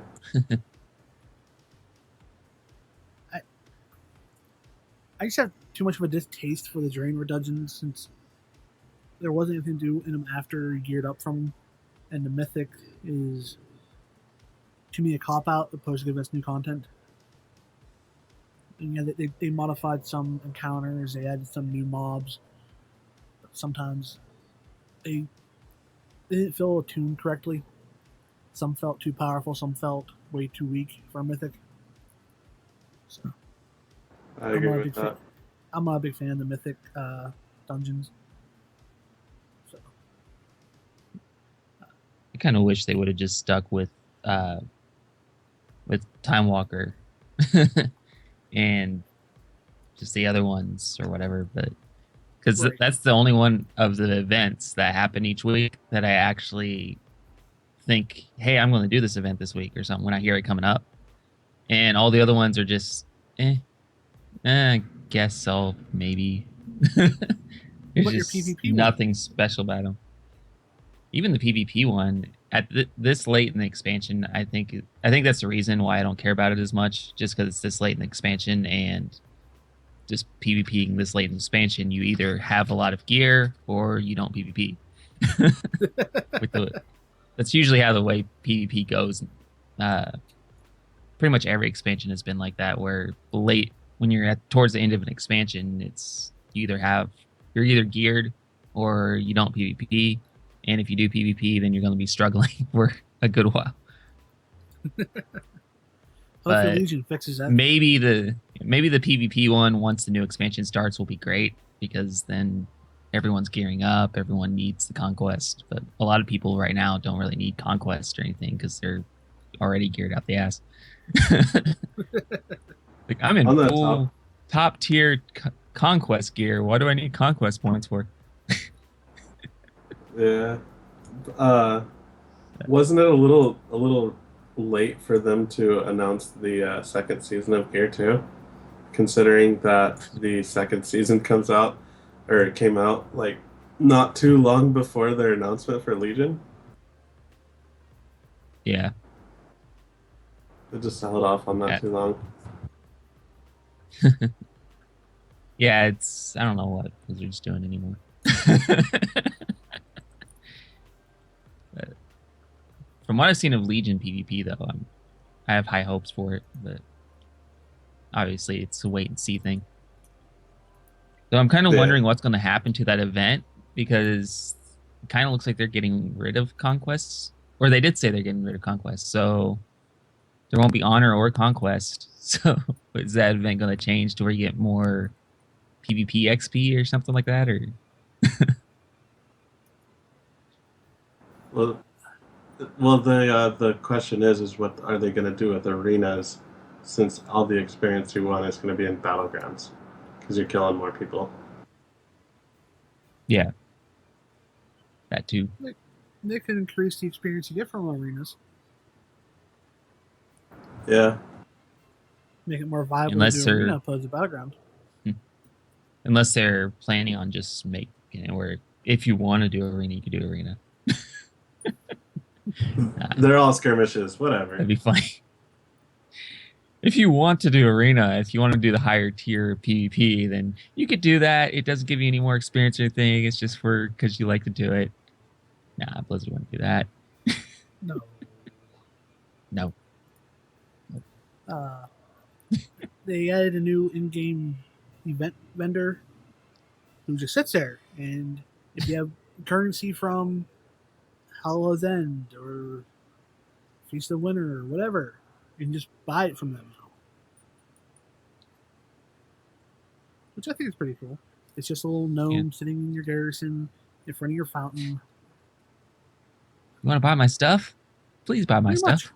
I, I just have too much of a distaste for the Draenor dungeons, since there wasn't anything to do in them after you geared up from them, and the mythic is to me a cop out opposed to giving us new content. And yeah, they modified some encounters, they added some new mobs. But sometimes they they didn't feel attuned correctly. Some felt too powerful, some felt way too weak for a mythic. So I I'm agree not a with big fan. that. I'm not a big fan of the mythic dungeons. So I kind of wish they would have just stuck with Time Walker and just the other ones or whatever, but because right, that's the only one of the events that happen each week that I actually think, hey, I'm going to do this event this week or something when I hear it coming up. And all the other ones are just, eh, I guess so, maybe. There's but your just PvP one. nothing special about them. Even the PvP one at this late in the expansion, I think that's the reason why I don't care about it as much, just because it's this late in the expansion and just PvPing this late in the expansion, you either have a lot of gear or you don't PvP. With the That's usually how the way PvP goes. Uh, Pretty much every expansion has been like that, where late when you're at towards the end of an expansion, it's you're either geared or you don't PvP, and if you do PvP, then you're going to be struggling for a good while. Hopefully But Legion fixes that. maybe the PvP one once the new expansion starts will be great because then everyone's gearing up, everyone needs the conquest, but a lot of people right now don't really need conquest or anything because they're already geared out the ass. Like I'm in On that top, full top tier conquest gear. What do I need conquest points for? yeah. Uh, wasn't it a little late for them to announce the second season of Gear 2? Considering that the second season comes out, or it came out like not too long before their announcement for Legion. Yeah, They just held off on that yeah, too long. yeah. It's I don't know what Blizzard's doing anymore. But from what I've seen of Legion PvP, though, I have high hopes for it. But obviously, it's a wait and see thing. So I'm kind of Yeah. wondering what's going to happen to that event because it kind of looks like they're getting rid of conquests, or they did say they're getting rid of conquests. So there won't be honor or conquest. So is that event going to change to where you get more PvP XP or something like that? Or Well, the question is what are they going to do with arenas, since all the experience you want is going to be in battlegrounds, because you're killing more people. yeah, that too. They could increase the experience you get from arenas. Yeah, Make it more viable to unless do they're arena opposed to battleground. unless they're planning on just making it where if you want to do arena, you could do arena. They're all skirmishes, whatever. That'd be funny. If you want to do arena, if you want to do the higher tier PvP, then you could do that. It doesn't give you any more experience or anything. It's just for because you like to do it. Nah, Blizzard wouldn't do that. No. No. They added a new in-game event vendor who just sits there, and if you have currency from Hallow's End or Feast of Winter or whatever, you can just buy it from them now. Which I think is pretty cool. It's just a little gnome sitting in your garrison in front of your fountain. You want to buy my stuff? Please buy my Pretty stuff.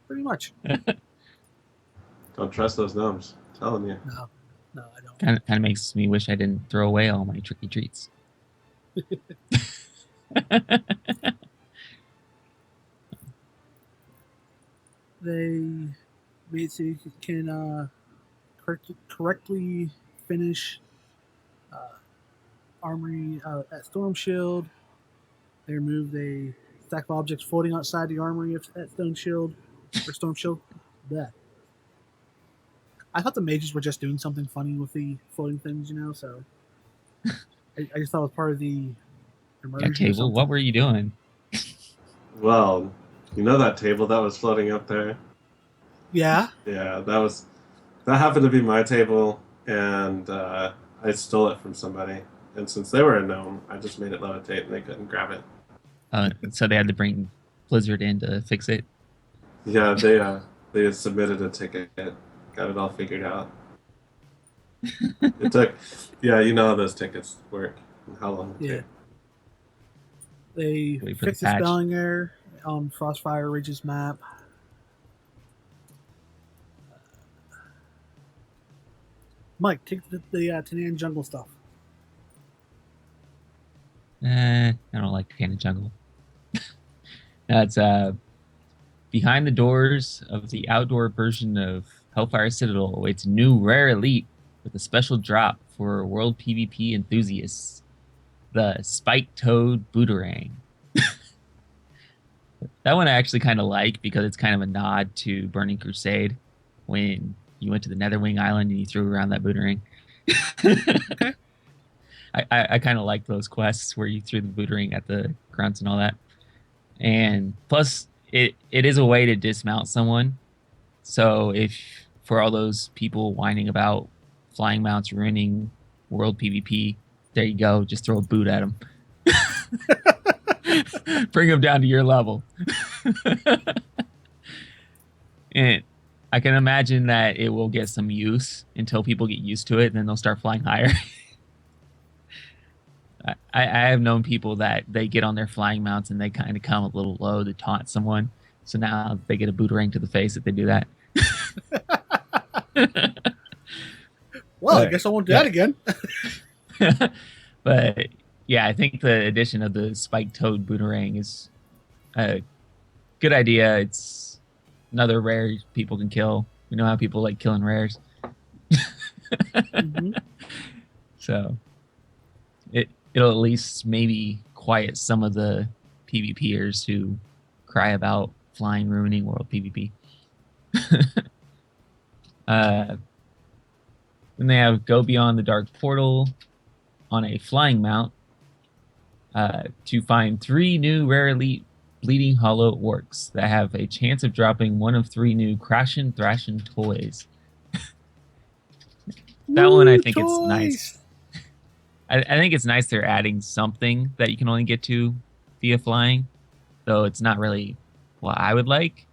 Pretty much. Don't trust those gnomes. I'm telling you. No, I don't. Kind of makes me wish I didn't throw away all my tricky treats. They made so you can correctly finish armory at Storm Shield. They removed a stack of objects floating outside the armory at Stone Shield or Storm Shield. Yeah. I thought the mages were just doing something funny with the floating things, so I just thought it was part of the immersion. Table, what were you doing? Well, you know that table that was floating up there? Yeah. Yeah, that happened to be my table, and I stole it from somebody. And since they were a gnome, I just made it levitate, and they couldn't grab it. So they had to bring Blizzard in to fix it. Yeah, they had submitted a ticket, got it all figured out. It took, you know how those tickets work and how long it took. They fixed the spelling error on Frostfire Ridge's map. Mike, take the Tanan jungle stuff. I don't like Tanan jungle. That's behind the doors of the outdoor version of Hellfire Citadel awaits a new rare elite with a special drop for world PvP enthusiasts. The Spike Toad Booterang. That one I actually kind of like because it's kind of a nod to Burning Crusade when you went to the Netherwing Island and you threw around that Booterang. Okay. I kind of like those quests where you threw the Booterang at the grunts and all that. And plus, it is a way to dismount someone. So if for all those people whining about flying mounts ruining world PvP, there you go. Just throw a boot at them. Bring them down to your level. And I can imagine that it will get some use until people get used to it, and then they'll start flying higher. I have known people that they get on their flying mounts and they kind of come a little low to taunt someone. So now they get a booterang to the face if they do that. Well, I guess I won't do that again. But yeah, I think the addition of the Spike Toad Booterang is a good idea. It's another rare people can kill. You know how people like killing rares. Mm-hmm. So it'll at least maybe quiet some of the PvPers who cry about flying ruining world PvP. Then they have Go Beyond the Dark Portal on a flying mount to find 3 new rare elite Bleeding Hollow orcs that have a chance of dropping one of 3 new Crashin' Thrashin' toys. That one I think it's nice. I think it's nice they're adding something that you can only get to via flying, though it's not really what I would like.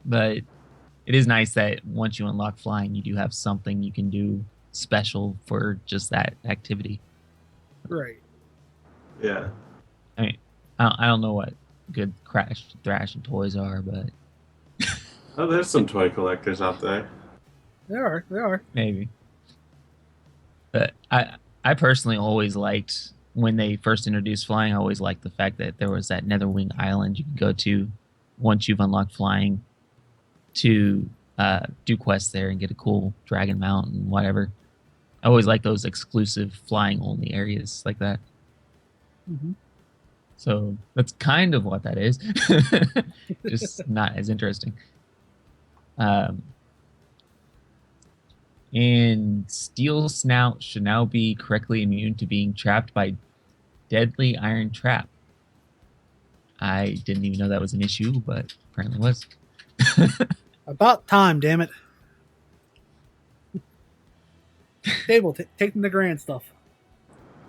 But it is nice that once you unlock flying, you do have something you can do special for just that activity. Right. Yeah. I mean, I don't know what good Crash Thrashing toys are, but Oh, there's some toy collectors out there. There are. maybe. But I personally always liked when they first introduced flying. I always liked the fact that there was that Netherwing Island you could go to once you've unlocked flying. to do quests there and get a cool dragon mount and whatever. I always like those exclusive flying only areas like that. Mm-hmm. So that's kind of what that is, just not as interesting. Um, and Steel Snout should now be correctly immune to being trapped by deadly iron trap. I didn't even know that was an issue, but apparently was. About time, damn it. Table, taking the grand stuff.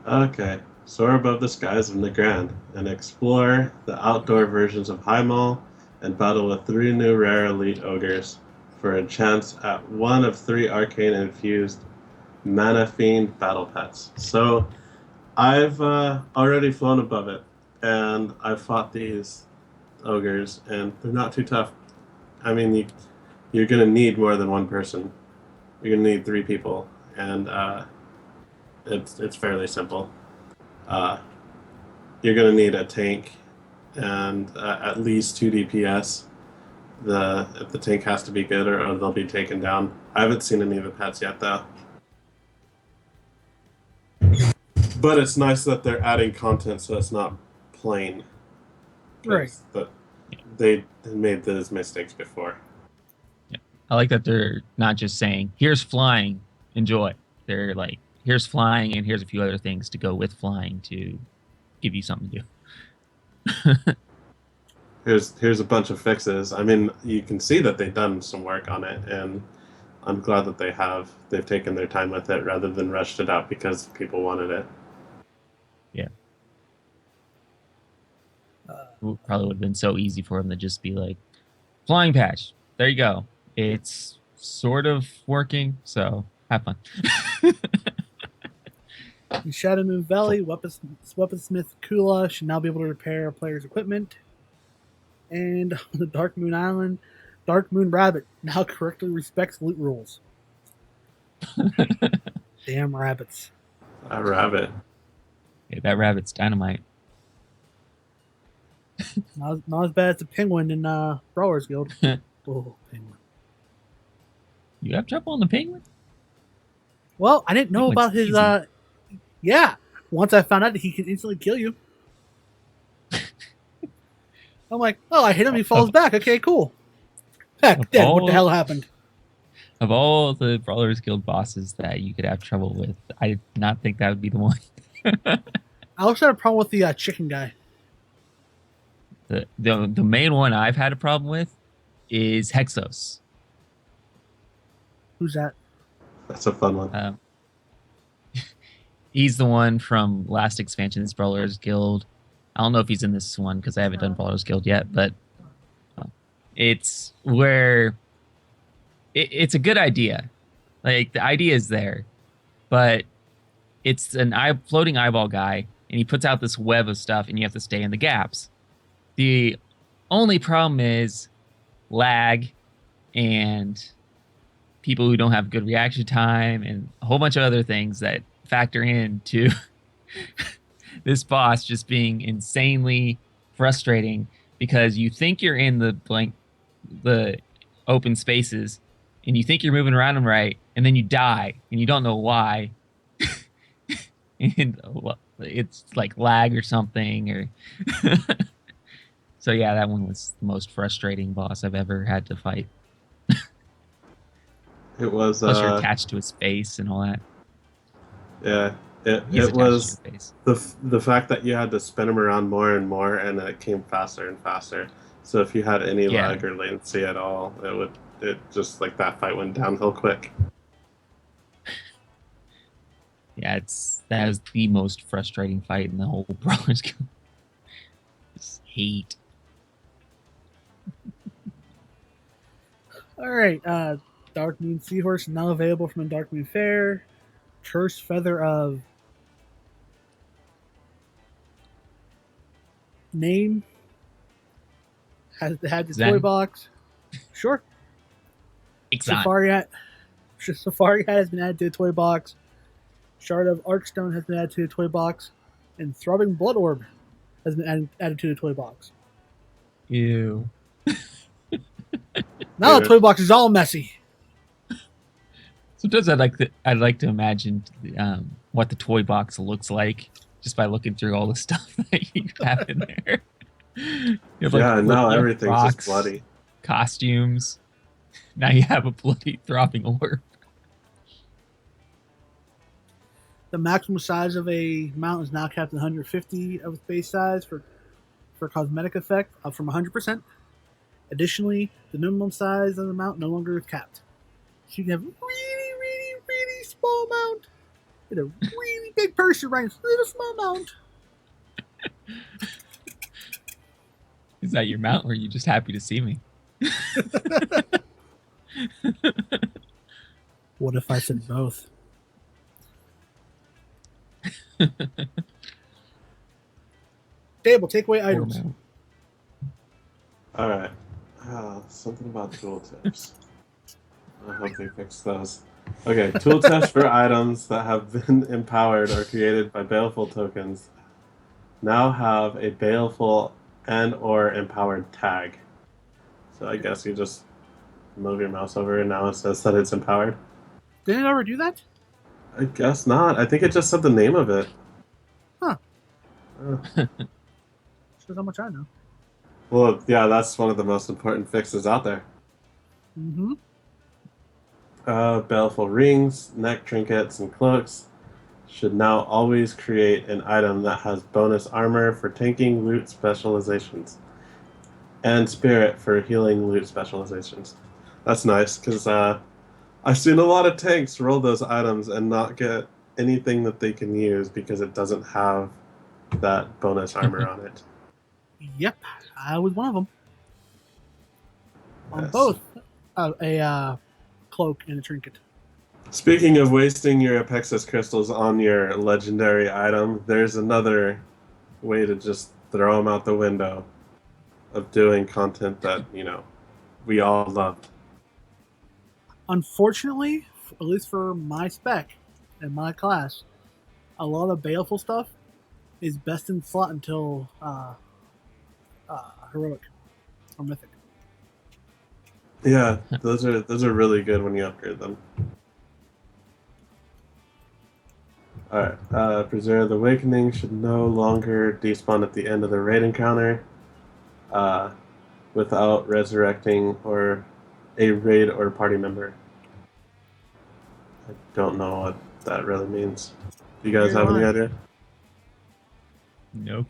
Okay, soar above the skies of Nagrand and explore the outdoor versions of Highmall and battle with 3 new rare elite ogres for a chance at one of 3 arcane infused mana fiend battle pets. So I've already flown above it, and I've fought these ogres, and they're not too tough. I mean, you're gonna need more than one person. You're gonna need 3 people, and it's fairly simple. Uh, you're going to need a tank and at least 2 DPS. If the tank has to be good, or they'll be taken down. I haven't seen any of the pets yet, though. But it's nice that they're adding content so it's not plain. Right. But they made those mistakes before. Yeah. I like that they're not just saying, here's flying, enjoy. They're like, here's flying and here's a few other things to go with flying to give you something to do. Here's a bunch of fixes. I mean, you can see that they've done some work on it, and I'm glad that they've taken their time with it rather than rushed it out because people wanted it. Yeah. It probably would have been so easy for them to just be like, flying patch, there you go. It's sort of working, so have fun. In Shadow Moon Valley, Weaponsmith Kula should now be able to repair a player's equipment. And on the Dark Moon Island, Dark Moon Rabbit now correctly respects loot rules. Damn rabbits. A rabbit. Yeah, that rabbit's dynamite. Not as bad as the penguin in Brawlers Guild. Oh, penguin. You have trouble on the penguin? Well, I didn't know about his. Easy. Yeah, once I found out that he can instantly kill you. I'm like, oh, I hit him, he falls back. Okay, cool. Heck, dead. What the hell happened? Of all the Brawlers Guild bosses that you could have trouble with, I did not think that would be the one. I also had a problem with the chicken guy. The main one I've had a problem with is Hexos. Who's that? That's a fun one. He's the one from last expansion's Brawlers Guild. I don't know if he's in this one because I haven't done Brawlers Guild yet, but it's where it's a good idea. Like, the idea is there, but it's an floating eyeball guy, and he puts out this web of stuff, and you have to stay in the gaps. The only problem is lag and people who don't have good reaction time and a whole bunch of other things that factor into this boss just being insanely frustrating because you think you're in the open spaces and you think you're moving around them right, and then you die and you don't know why. And it's like lag or something, or so yeah, that one was the most frustrating boss I've ever had to fight. It was Plus you're attached to his face and all that. Yeah, it was the fact that you had to spin him around more and more, and it came faster and faster. So if you had any lag or latency at all, it just like that fight went downhill quick. Yeah, that was the most frustrating fight in the whole Brawlers Guild. Just hate. All right, Dark Moon Seahorse now available from the Dark Moon Fair. Curse Feather of Name had the toy box. Sure. Safari Hat has been added to the toy box. Shard of Arkstone has been added to the toy box, and Throbbing Blood Orb has been added to the toy box. Ew. Now the Dude. toy box is all messy. Sometimes I'd like to imagine what the toy box looks like just by looking through all the stuff that you have in there. You have Yeah, now you have everything's just rocks, bloody. costumes. Now you have a bloody throbbing orb. The maximum size of a mount is now capped at 150 of its base size for cosmetic effect, up from 100%. Additionally, the minimum size of the mount no longer is capped. So you can have really, really, really small mount and a really big person riding a little small mount. Is that your mount, or are you just happy to see me? What if I said both? Table, take away items. All right. Something about tooltips. I hope they fix those. Okay, tooltips for items that have been empowered or created by baleful tokens now have a baleful and/or empowered tag. So I guess you just move your mouse over and now it says that it's empowered. Didn't it ever do that? I guess not. I think it just said the name of it. Huh. Uh, Shows how much I know. well, yeah, that's one of the most important fixes out there. Mm-hmm. Baleful rings, neck trinkets, and cloaks should now always create an item that has bonus armor for tanking loot specializations and spirit for healing loot specializations. That's nice because I've seen a lot of tanks roll those items and not get anything that they can use because it doesn't have that bonus armor on it. Yep, I was one of them. On Yes. both a cloak and a trinket. Speaking of wasting your Apexis crystals on your legendary item, there's another way to just throw them out the window of doing content that, we all love. Unfortunately, at least for my spec and my class, a lot of baleful stuff is best in slot until heroic or mythic. Yeah, those are really good when you upgrade them. Alright, Preserve the Awakening should no longer despawn at the end of the raid encounter without resurrecting or a raid or party member. I don't know what that really means. Do you guys have any idea? Nope.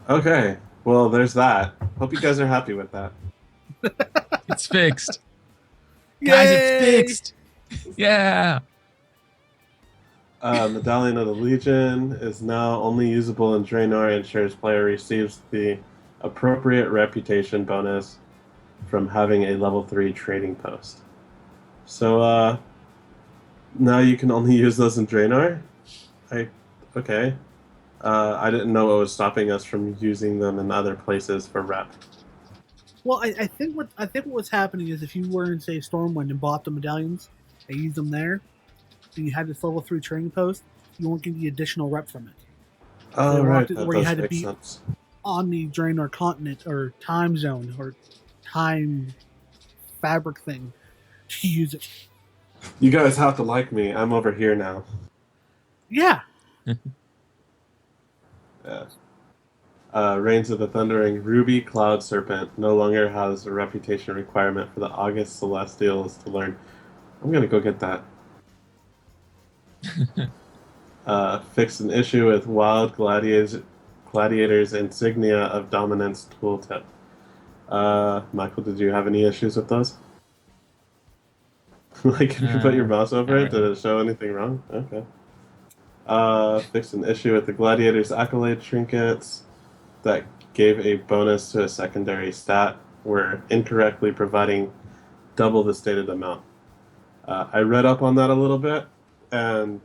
Okay, well, there's that. Hope you guys are happy with that. It's fixed. Yay! Guys, it's fixed. Yeah. Medallion of the Legion is now only usable in Draenor and ensures player receives the appropriate reputation bonus from having a level 3 trading post. So, now you can only use those in Draenor? Okay. I didn't know what was stopping us from using them in other places for rep. Well, I think what was happening is if you were in, say, Stormwind and bought the medallions and used them there, and you had this level 3 training post, you won't get the additional rep from it. Oh, right. Where That you does had to make be sense. on the Draenor continent or time zone or time fabric thing to use it. You guys have to like me. I'm over here now. Yeah. Yeah. Reigns of the Thundering Ruby Cloud Serpent no longer has a reputation requirement for the August Celestials to learn. I'm gonna go get that. Fixed an issue with Wild Gladiator's Insignia of Dominance tooltip. Michael, did you have any issues with those? Like, if you put your mouse over it, did it show anything wrong? Okay. Fixed an issue with the Gladiator's Accolade trinkets that gave a bonus to a secondary stat were incorrectly providing double the stated amount. I read up on that a little bit, and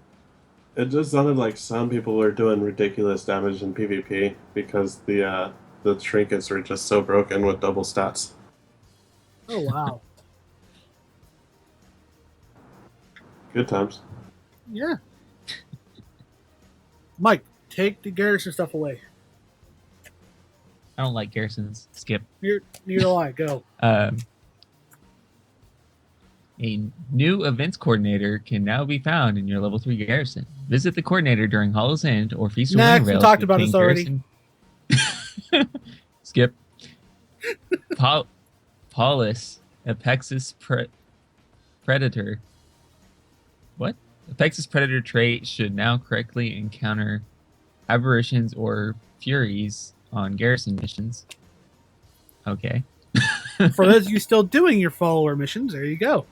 it just sounded like some people were doing ridiculous damage in PvP because the trinkets were just so broken with double stats. Oh, wow. Good times. Yeah. Mike, take the Garrison stuff away. I don't like Garrison's. Skip. Neither do I. Go. A new events coordinator can now be found in your level 3 garrison. Visit the coordinator during Hollow's End or Feast of Next, we Wintervale talked to about obtain this already. garrison. Skip. Paulus, Apexis Predator. What? Apexis Predator trait should now correctly encounter aberrations or furies on garrison missions. Okay. For those of you still doing your follower missions, there you go.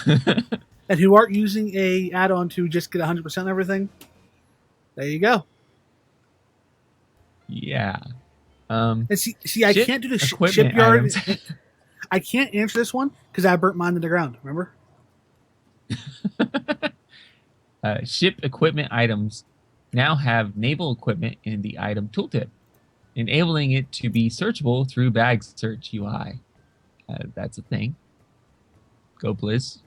And who aren't using a add-on to just get 100% everything, there you go. Yeah. And see, I can't do the shipyard. I can't answer this one because I burnt mine to the ground. Remember? Ship equipment items now have naval equipment in the item tooltip, enabling it to be searchable through bag search UI. That's a thing. Go Blizz.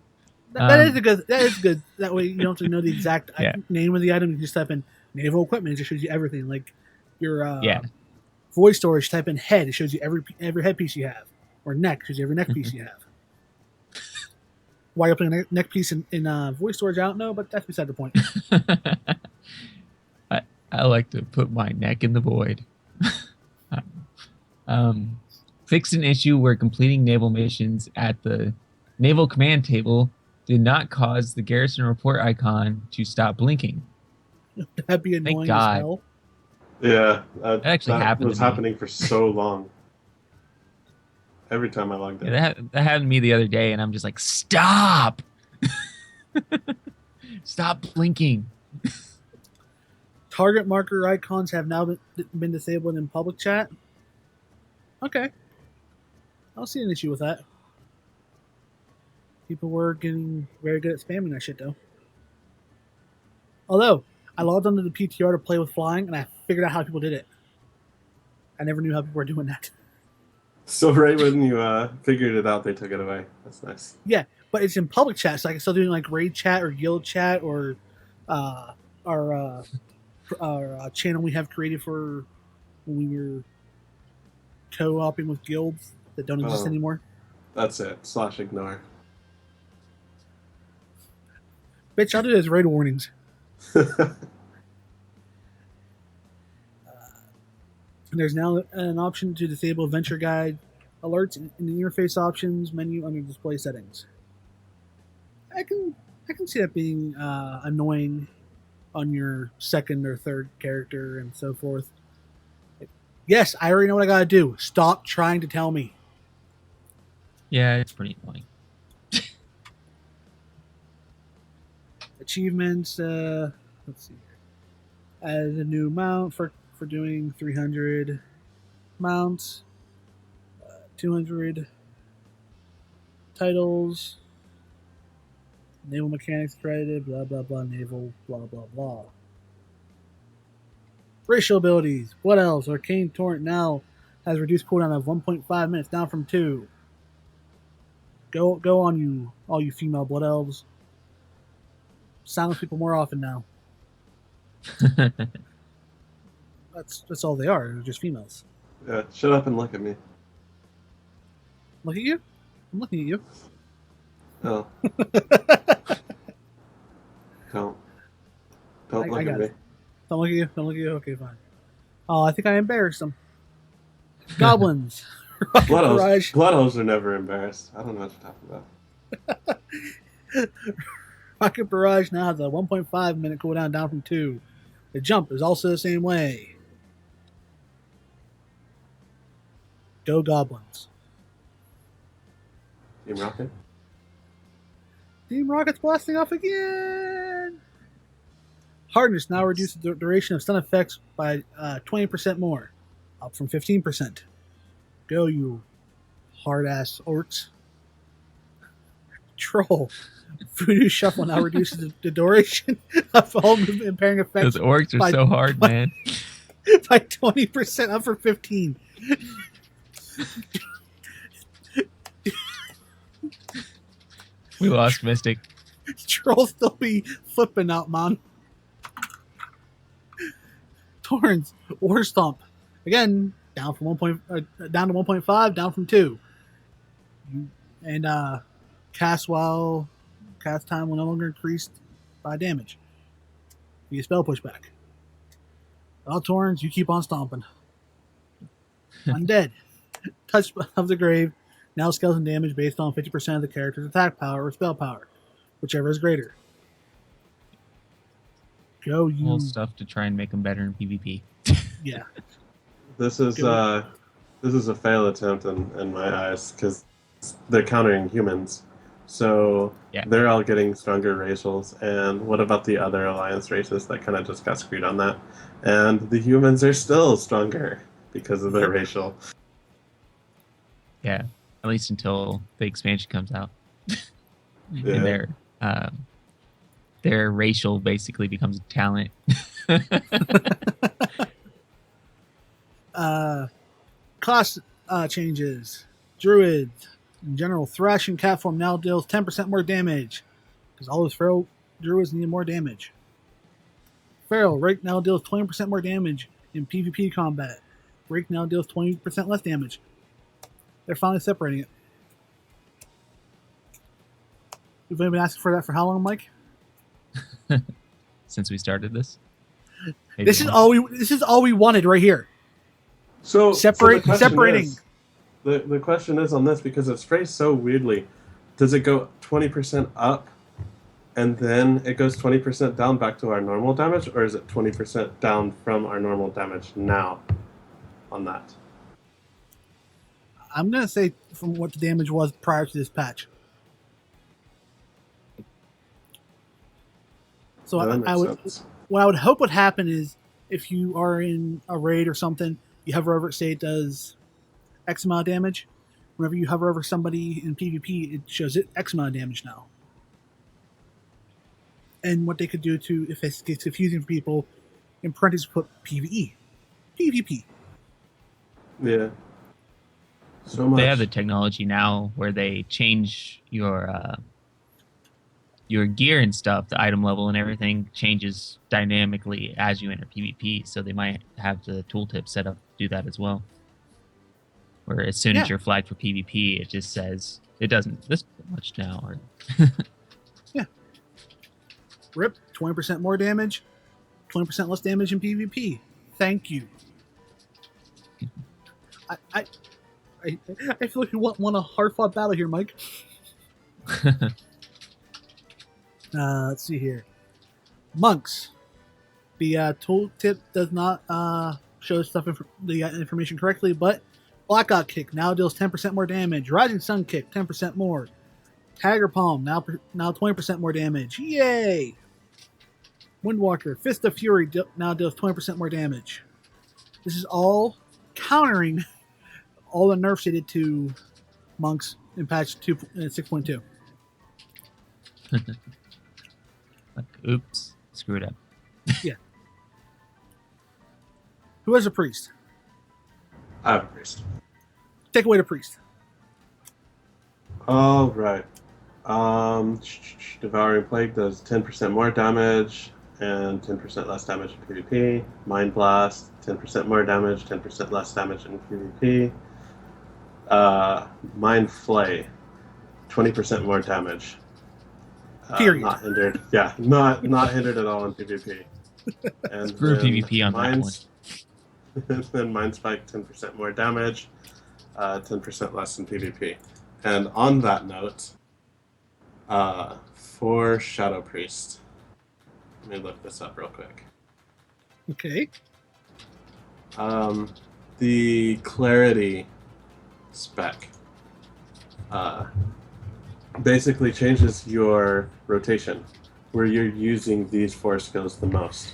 That is good. That is good. That way you don't have to know the exact Yeah. name of the item. You just type in naval equipment. It just shows you everything. Like your Yeah. voice storage, type in head. It shows you every headpiece you have. Or neck, shows you every neck piece you have. Why you're putting a neck piece in voice storage, I don't know, but that's beside the point. I like to put my neck in the void. Fixed an issue where completing naval missions at the naval command table did not cause the garrison report icon to stop blinking. That'd be annoying as God. hell. Yeah, That happened. Was to me. happening for so long. Every time I logged in. Yeah, that happened to me the other day, and I'm just like, stop! Stop blinking. Target marker icons have now been disabled in public chat. Okay. I don't see an issue with that. People were getting very good at spamming that shit, though. Although, I logged onto the PTR to play with flying, and I figured out how people did it. I never knew how people were doing that. So right when you figured it out, they took it away. That's nice. Yeah, but it's in public chat, so I can still do like raid chat or guild chat or our channel we have created for when we were co-oping with guilds that don't exist anymore. That's it. /ignore. Bitch, I'll do those raid warnings. There's now an option to disable adventure guide alerts in the interface options menu under display settings. I can see that being annoying on your second or third character and so forth. Yes, I already know what I gotta do. Stop trying to tell me. Yeah, it's pretty annoying. Achievements. Let's see. Add a new mount for doing 300 mounts, 200 titles, naval mechanics credited, blah blah blah, naval, blah blah blah. Racial abilities. What else? Arcane Torrent now has reduced cooldown of 1.5 minutes, down from 2. Go on, you all you female blood elves. Silence people more often now. That's all they are. They're just females. Yeah, shut up and look at me. Look at you. I'm looking at you. No. Don't look at me. Don't look at you. Don't look at you. Okay, fine. Oh, I think I embarrassed them. Goblins. Blood elves are never embarrassed. I don't know what you're talking about. Rocket Barrage now has a 1.5 minute cooldown, down from 2. The jump is also the same way. Go Goblins. Team Rocket? Team Rocket's blasting off again! Hardness now reduces the duration of stun effects by 20% more, up from 15%. Go, you hard-ass orcs. Troll. Voodoo Shuffle now reduces the duration of all movement impairing effects. Those orcs are so hard, man. By 20%, up from 15%. We lost Mystic. Troll still be flipping out, man. Torrens, War Stomp. Again, down to 1.5, down from 2. And Cast time will no longer increase by damage. You get spell pushback. Altorns, you keep on stomping. Undead. Touch of the Grave. Now skeleton damage based on 50% of the character's attack power or spell power, whichever is greater. Go you. Whole stuff to try and make them better in PvP. Yeah. This is a fail attempt in my eyes because they're countering humans, so Yeah. they're all getting stronger racials. And what about the other alliance races that kind of just got screwed on that? And the humans are still stronger because of their racial. Yeah, at least until the expansion comes out. Yeah. And their racial basically becomes talent. Class changes. Druid. In general, Thresh and Cat form now deals 10% more damage. Because all those feral druids need more damage. Feral, Rake now deals 20% more damage in PvP combat. Rake now deals 20% less damage. They're finally separating it. You've been asking for that for how long, Mike? Since we started this. Maybe This is all we wanted right here. So Separating. The question is on this because it's phrased so weirdly. Does it go 20% up and then it goes 20% down back to our normal damage, or is it 20% down from our normal damage now on that? I'm going to say from what the damage was prior to this patch. So what I would hope would happen is if you are in a raid or something, you hover over it, say it does X amount of damage. Whenever you hover over somebody in PvP, it shows it X amount of damage now. And what they could do to, if it gets confusing for people, in parentheses put PvE. PvP. Yeah. So much. They have the technology now where they change your gear and stuff, the item level and everything changes dynamically as you enter PvP. So they might have the tooltip set up to do that as well. Where as soon as you're flagged for PvP, it just says it doesn't this much now. Or yeah. Rip, 20% more damage, 20% less damage in PvP. Thank you. I feel like you won a hard-fought battle here, Mike. Let's see here. Monks. The tooltip does not show the information correctly, but Blackout Kick now deals 10% more damage. Rising Sun Kick, 10% more. Tiger Palm, now 20% more damage. Yay! Windwalker, Fist of Fury now deals 20% more damage. This is all countering all the nerfs they did to monks in patch 6.2. like, oops, screwed up. Yeah. Who has a priest? I have a priest. Take away the priest. All right. Devouring Plague does 10% more damage and 10% less damage in PvP. Mind Blast, 10% more damage, 10% less damage in PvP. Mind Flay, 20% more damage. Period. Not hindered. Yeah, not hindered at all in PvP. And Screw PvP on that one. And then Mind Spike, 10% more damage, 10% less in PvP. And on that note, for Shadow Priest, let me look this up real quick. Okay. The Clarity spec basically changes your rotation, where you're using these 4 skills the most.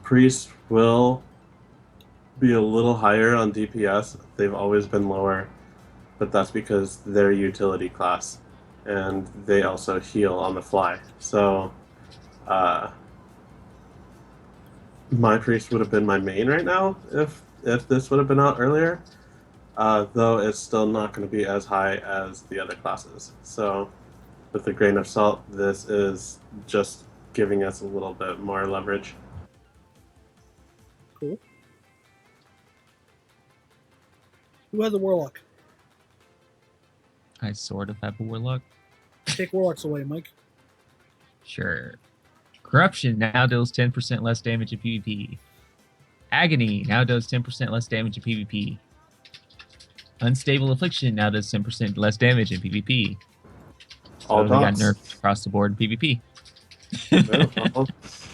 Priest will be a little higher on DPS. They've always been lower, but that's because they're utility class, and they also heal on the fly. So, my priest would have been my main right now if this would have been out earlier. Though it's still not going to be as high as the other classes. So, with a grain of salt, this is just giving us a little bit more leverage. Cool. Who has a warlock? I I sort of have a warlock. Take warlocks away, Mike. Sure. Corruption now deals 10% less damage in PvP. Agony now does 10% less damage in PvP. Unstable Affliction now does 10% less damage in PvP. All So they got dots. nerfed across the board in PvP. No,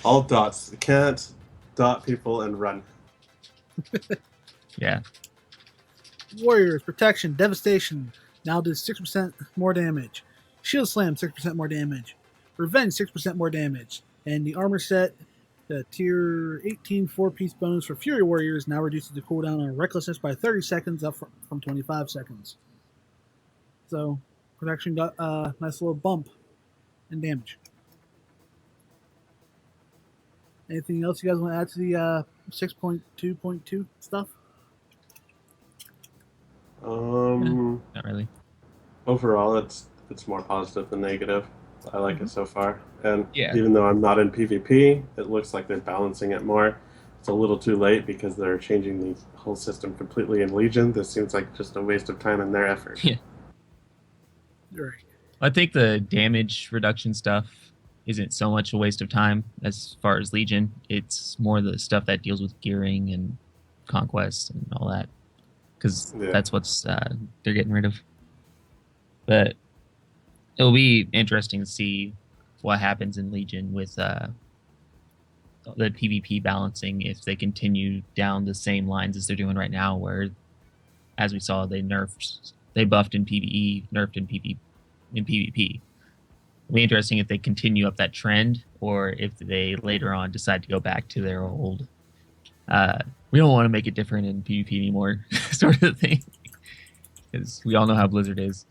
all dots. You can't dot people and run. Yeah. Warriors, Protection, Devastation now does 6% more damage. Shield Slam, 6% more damage. Revenge, 6% more damage. And the armor set, the tier 18 4-piece bonus for Fury Warriors now reduces the cooldown on Recklessness by 30 seconds, up from 25 seconds. So, Protection got a nice little bump in damage. Anything else you guys want to add to the 6.2.2 stuff? Not really. Overall, it's more positive than negative. I like it so far, and Yeah. even though I'm not in PvP, it looks like they're balancing it more. It's a little too late because they're changing the whole system completely in Legion. This seems like just a waste of time and their effort. Yeah. Right. I think the damage reduction stuff isn't so much a waste of time as far as Legion. It's more the stuff that deals with gearing and conquest and all that, because that's what's they're getting rid of. But it'll be interesting to see what happens in Legion with the PvP balancing if they continue down the same lines as they're doing right now, where, as we saw, they buffed in PvE, nerfed in PvP. It'll be interesting if they continue up that trend, or if they later on decide to go back to their old we don't want to make it different in PvP anymore sort of thing, because we all know how Blizzard is.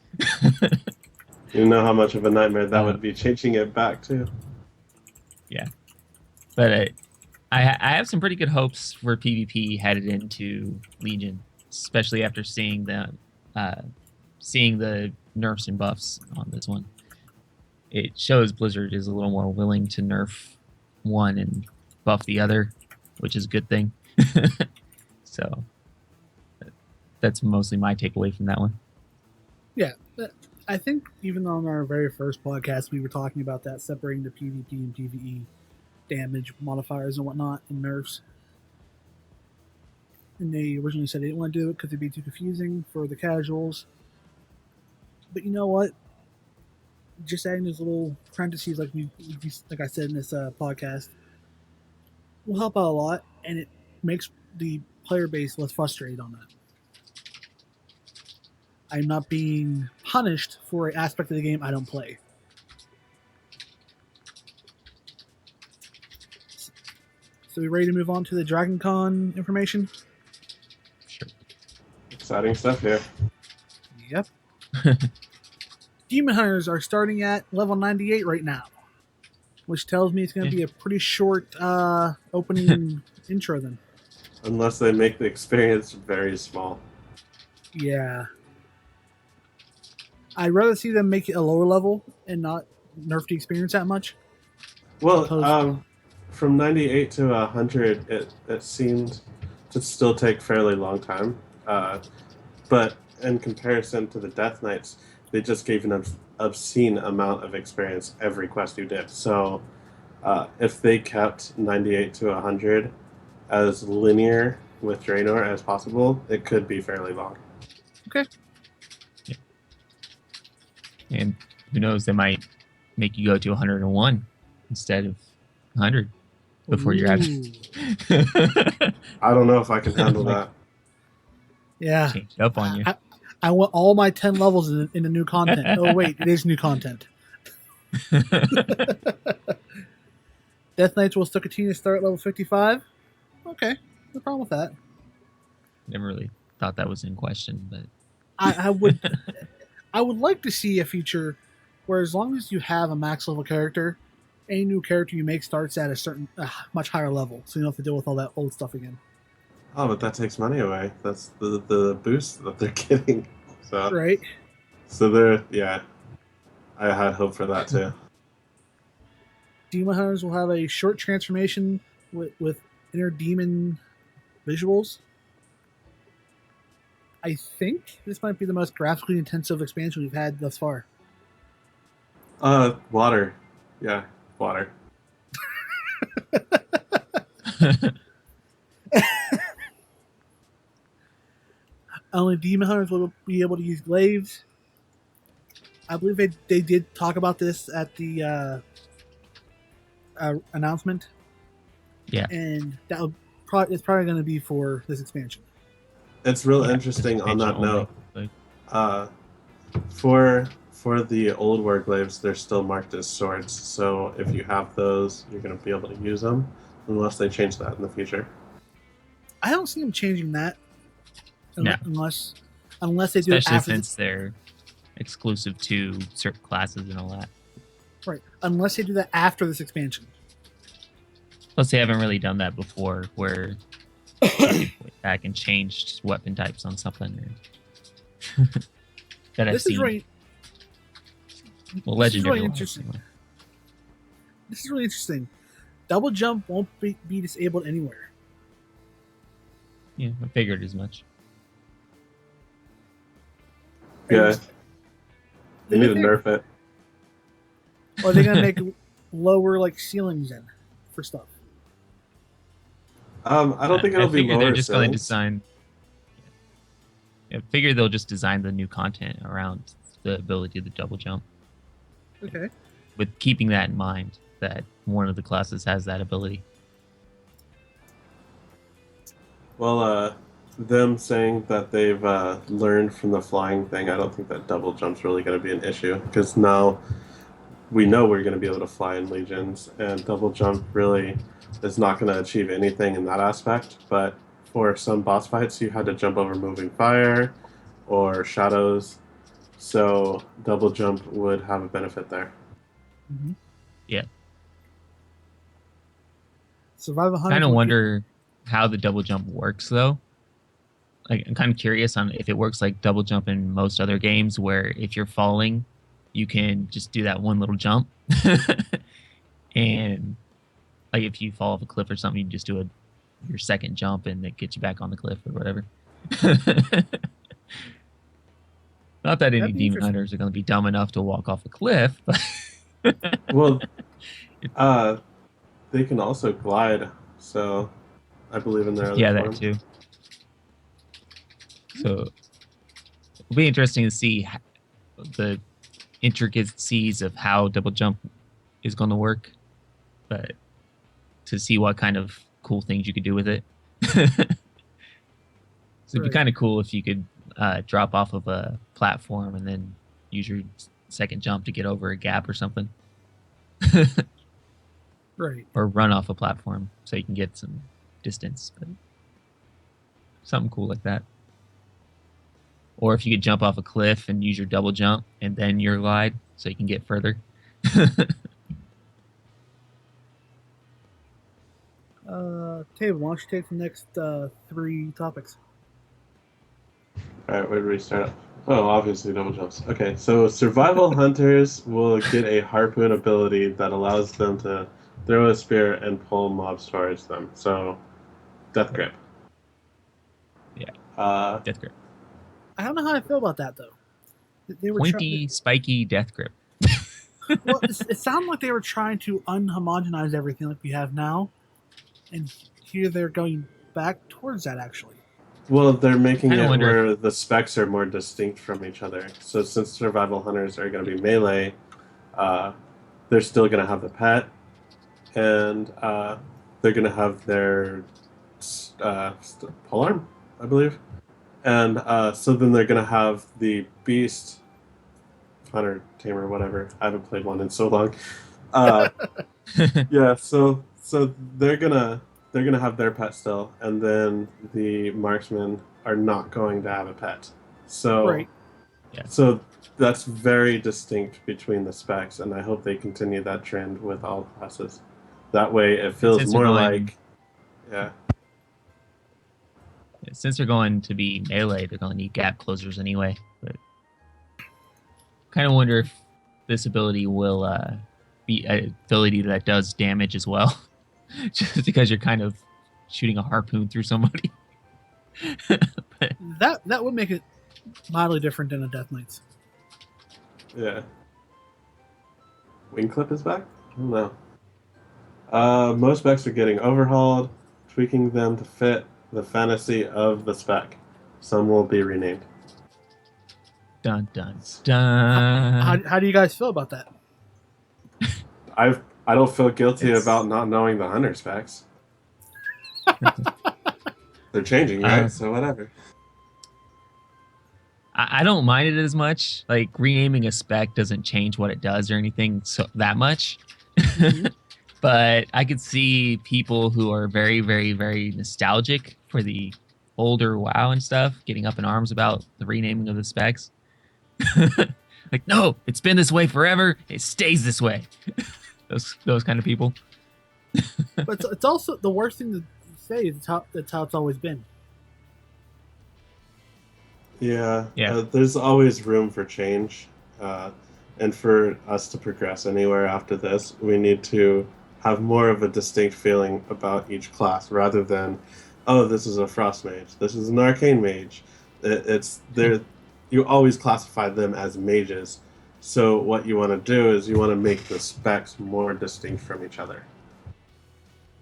You know how much of a nightmare that would be, changing it back too. Yeah, but I have some pretty good hopes for PvP headed into Legion, especially after seeing the nerfs and buffs on this one. It shows Blizzard is a little more willing to nerf one and buff the other, which is a good thing. So that's mostly my takeaway from that one. Yeah, I think even on our very first podcast, we were talking about that, separating the PvP and PvE damage modifiers and whatnot and nerfs. And they originally said they didn't want to do it because it'd be too confusing for the casuals. But you know what? Just adding those little parentheses, like I said in this podcast, will help out a lot, and it makes the player base less frustrated on that. I'm not being punished for an aspect of the game I don't play. So we ready to move on to the Dragoncon information? Sure. Exciting stuff here. Yep. Demon Hunters are starting at level 98 right now, which tells me it's going to be a pretty short opening intro then. Unless they make the experience very small. Yeah. I'd rather see them make it a lower level and not nerf the experience that much. Well, from 98 to 100, it seemed to still take fairly long time. But in comparison to the Death Knights, they just gave an obscene amount of experience every quest you did. So if they kept 98 to 100 as linear with Draenor as possible, it could be fairly long. Okay. Yeah. And who knows, they might make you go to 101 instead of 100 before you're out. I don't know if I can handle that. Yeah. Change it up on you. I want all my 10 levels in the new content. Oh, wait, it is new content. Death Knights will still continue to start at level 55. Okay, no problem with that. Never really thought that was in question, but I would like to see a feature where, as long as you have a max level character, any new character you make starts at a certain much higher level, so you don't have to deal with all that old stuff again. Oh, but that takes money away. That's the boost that they're getting. So, Right. So I had hope for that too. Demon Hunters will have a short transformation with inner demon visuals. I think this might be the most graphically intensive expansion we've had thus far. Water. Yeah, water. Only demon hunters will be able to use glaives. I believe they did talk about this at the announcement, Yeah. and it's probably going to be for this expansion. It's real Yeah, interesting on expansion that note. only. Uh, for the old warglaives, they're still marked as swords. So if you have those, you're going to be able to use them, unless they change that in the future. I don't see them changing that No. unless they do it Especially after since they're exclusive to certain classes and all that. right. Unless they do that after this expansion. Plus, they haven't really done that before, where they went back and changed weapon types on something. Or that I've This is seen. really Well, this is legendary. really ones, interesting. anyway. This is really interesting. Double jump won't be disabled anywhere. Yeah, I figured as much. Yeah, they need to nerf it. Or are they going to make lower like ceilings in for stuff? I don't think it'll be figure lower. they're just going to ceilings. design. I figure they'll just design the new content around the ability to double jump, Okay. with keeping that in mind that one of the classes has that ability. Well, them saying that they've learned from the flying thing, I don't think that double jump's really going to be an issue, because now we know we're going to be able to fly in Legions, and double jump really is not going to achieve anything in that aspect. But for some boss fights, you had to jump over moving fire or shadows, so double jump would have a benefit there. Mm-hmm. Yeah. Survival Hunter. Kind of wonder how the double jump works, though. Like, I'm kind of curious on if it works like double jump in most other games, where if you're falling, you can just do that one little jump, and like if you fall off a cliff or something, you just do your second jump, and it gets you back on the cliff or whatever. Not that any That'd be demon interesting. hunters are going to be dumb enough to walk off a cliff, but Well, they can also glide, so I believe in their other yeah, form. that too. So it'll be interesting to see the intricacies of how double jump is going to work, but to see what kind of cool things you could do with it. So it'd be kind of cool if you could drop off of a platform and then use your second jump to get over a gap or something. Right. Or run off a platform so you can get some distance. But something cool like that. Or if you could jump off a cliff and use your double jump and then your glide so you can get further. Taven, why don't you take the next 3 topics? Alright, where do we start? Oh, obviously double jumps. Okay, so survival hunters will get a harpoon ability that allows them to throw a spear and pull mobs towards them. So, death grip. Yeah. Death grip. I don't know how I feel about that though. They were Pointy, spiky death grip. well, it sounded like they were trying to unhomogenize everything like we have now, and here they're going back towards that actually. Well, they're making Kinda it wonder- where the specs are more distinct from each other. So since survival hunters are going to be melee, they're still going to have the pet, and they're going to have their polearm, I believe. And so then they're going to have the beast, hunter, tamer, whatever. I haven't played one in so long. Yeah, so they're gonna have their pet still, and then the marksmen are not going to have a pet. So, Right. Yeah. So that's very distinct between the specs, and I hope they continue that trend with all classes. That way, it feels Since more they're going- like, yeah. Since they're going to be melee, they're going to need gap closers anyway. But kind of wonder if this ability will be an ability that does damage as well, just because you're kind of shooting a harpoon through somebody. But, That would make it mildly different than a Death Knight's. Yeah. Wing Clip is back? No. Most specs are getting overhauled, tweaking them to fit the fantasy of the spec. Some will be renamed. dun dun How, dun. how do you guys feel about that? I don't feel guilty It's- about not knowing the hunter specs. They're changing, right? So whatever. I don't mind it as much. Like renaming a spec doesn't change what it does or anything so that much. But I could see people who are very, very, very nostalgic for the older WoW and stuff getting up in arms about the renaming of the specs. Like, no, it's been this way forever. It stays this way. Those kind of people. But it's also the worst thing to say is that's how it's always been. Yeah. Yeah. There's always room for change. And for us to progress anywhere after this, we need to have more of a distinct feeling about each class rather than, oh, this is a frost mage, this is an arcane mage. It's there. You always classify them as mages. So what you want to do is you want to make the specs more distinct from each other.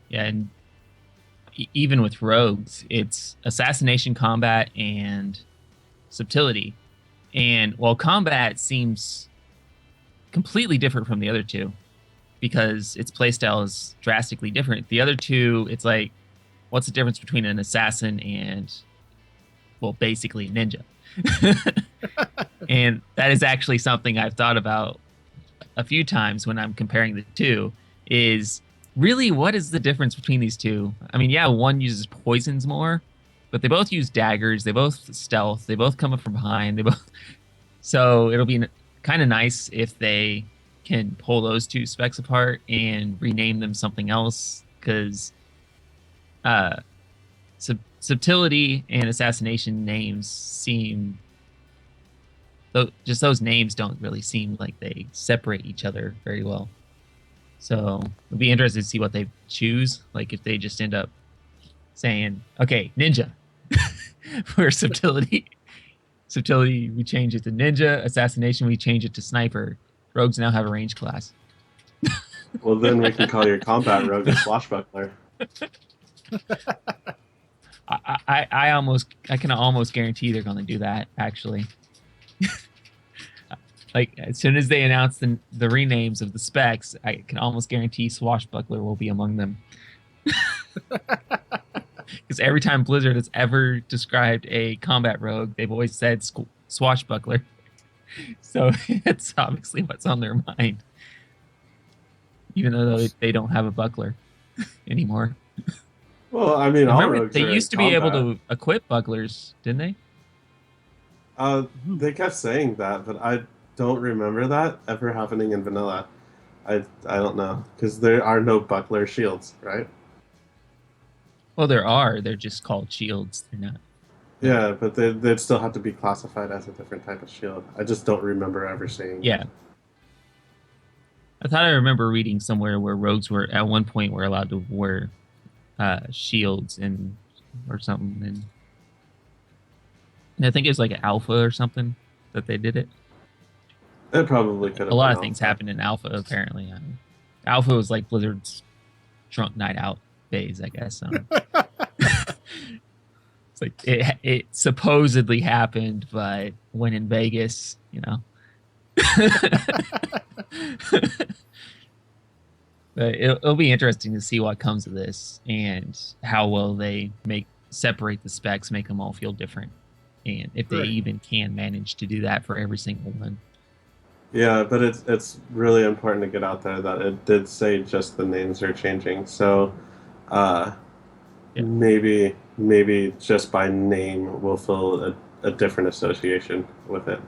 Yeah, and even with rogues, it's assassination, combat, and subtlety. And while combat seems completely different from the other two because its playstyle is drastically different, the other two, it's like, what's the difference between an assassin and, well, basically a ninja? And that is actually something I've thought about a few times when I'm comparing the two, is really what is the difference between these two? I mean, yeah, one uses poisons more, but they both use daggers, they both stealth, they both come up from behind, they both. So it'll be kind of nice if they can pull those two specs apart and rename them something else, because subtlety and assassination names seem, just those names don't really seem like they separate each other very well. So it'll be interesting to see what they choose. Like if they just end up saying, okay, ninja for subtlety. Subtlety, we change it to ninja. Assassination, we change it to sniper. Rogues now have a range class. Well, then we can call your combat rogue a swashbuckler. I can almost guarantee they're going to do that, actually. Like as soon as they announce the renames of the specs, I can almost guarantee swashbuckler will be among them. Because every time Blizzard has ever described a combat rogue, they've always said swashbuckler. So it's obviously what's on their mind, even though they don't have a buckler anymore. Well, I mean, all Remember, rogues they are used to in be able combat. to equip bucklers, didn't they? They kept saying that, but I don't remember that ever happening in vanilla. I don't know, because there are no buckler shields, right? Well, there are. They're just called shields. They're not. Yeah, but they'd still have to be classified as a different type of shield. I just don't remember ever seeing. Yeah. I thought I remember reading somewhere where rogues were at one point were allowed to wear shields and or something, and I think it was like an alpha or something that they did it. It probably could have A lot been of things alpha. happened in alpha apparently. Alpha was like Blizzard's drunk night out phase, I guess. It's like it supposedly happened, but when in Vegas, you know. But it'll be interesting to see what comes of this and how well they separate the specs, make them all feel different, and if they Right. even can manage to do that for every single one. Yeah, but it's really important to get out there that it did say just the names are changing. So Yeah. maybe just by name we'll feel a different association with it.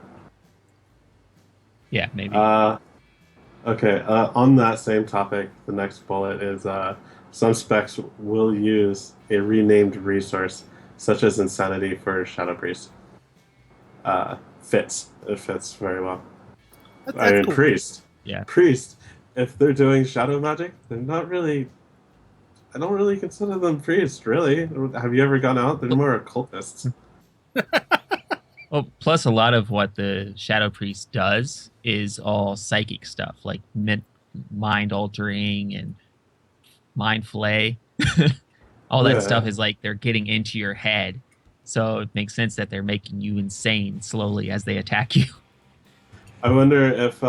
Yeah, maybe. Okay, on that same topic, the next bullet is some specs will use a renamed resource, such as Insanity for Shadow Priest. It fits very well. That's cool. Priest. Yeah. Priest, if they're doing shadow magic, they're not really I don't really consider them priests, really. Have you ever gone out? They're more occultists. Well, plus a lot of what the Shadow Priest does is all psychic stuff, like mind altering and mind flay. All that stuff Yeah. is like they're getting into your head. So it makes sense that they're making you insane slowly as they attack you. I wonder if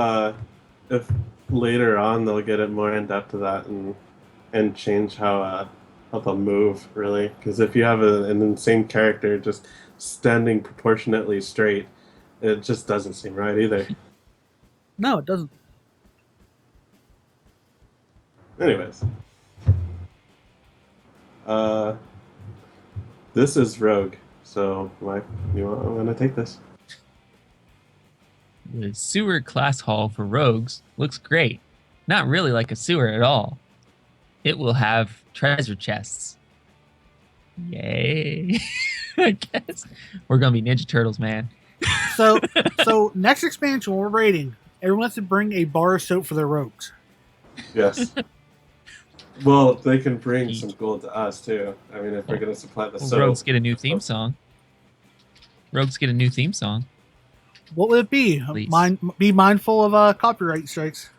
later on they'll get it more in depth to that and change how they'll move really. Because if you have an insane character just standing proportionately straight, it just doesn't seem right either. No, it doesn't. Anyways, uh, this is Rogue. So I'm gonna take this. The sewer class hall for rogues looks great. Not really like a sewer at all. It will have treasure chests. Yay. I guess we're gonna be Ninja Turtles, man. So, so next expansion we're raiding. Everyone has to bring a bar of soap for their rogues. Yes. Well, they can bring Eat. some gold to us too. I mean, if we're gonna supply the Well, soap. rogues get a new theme song. Rogues get a new theme song. What would it be? Please. Be mindful of copyright strikes.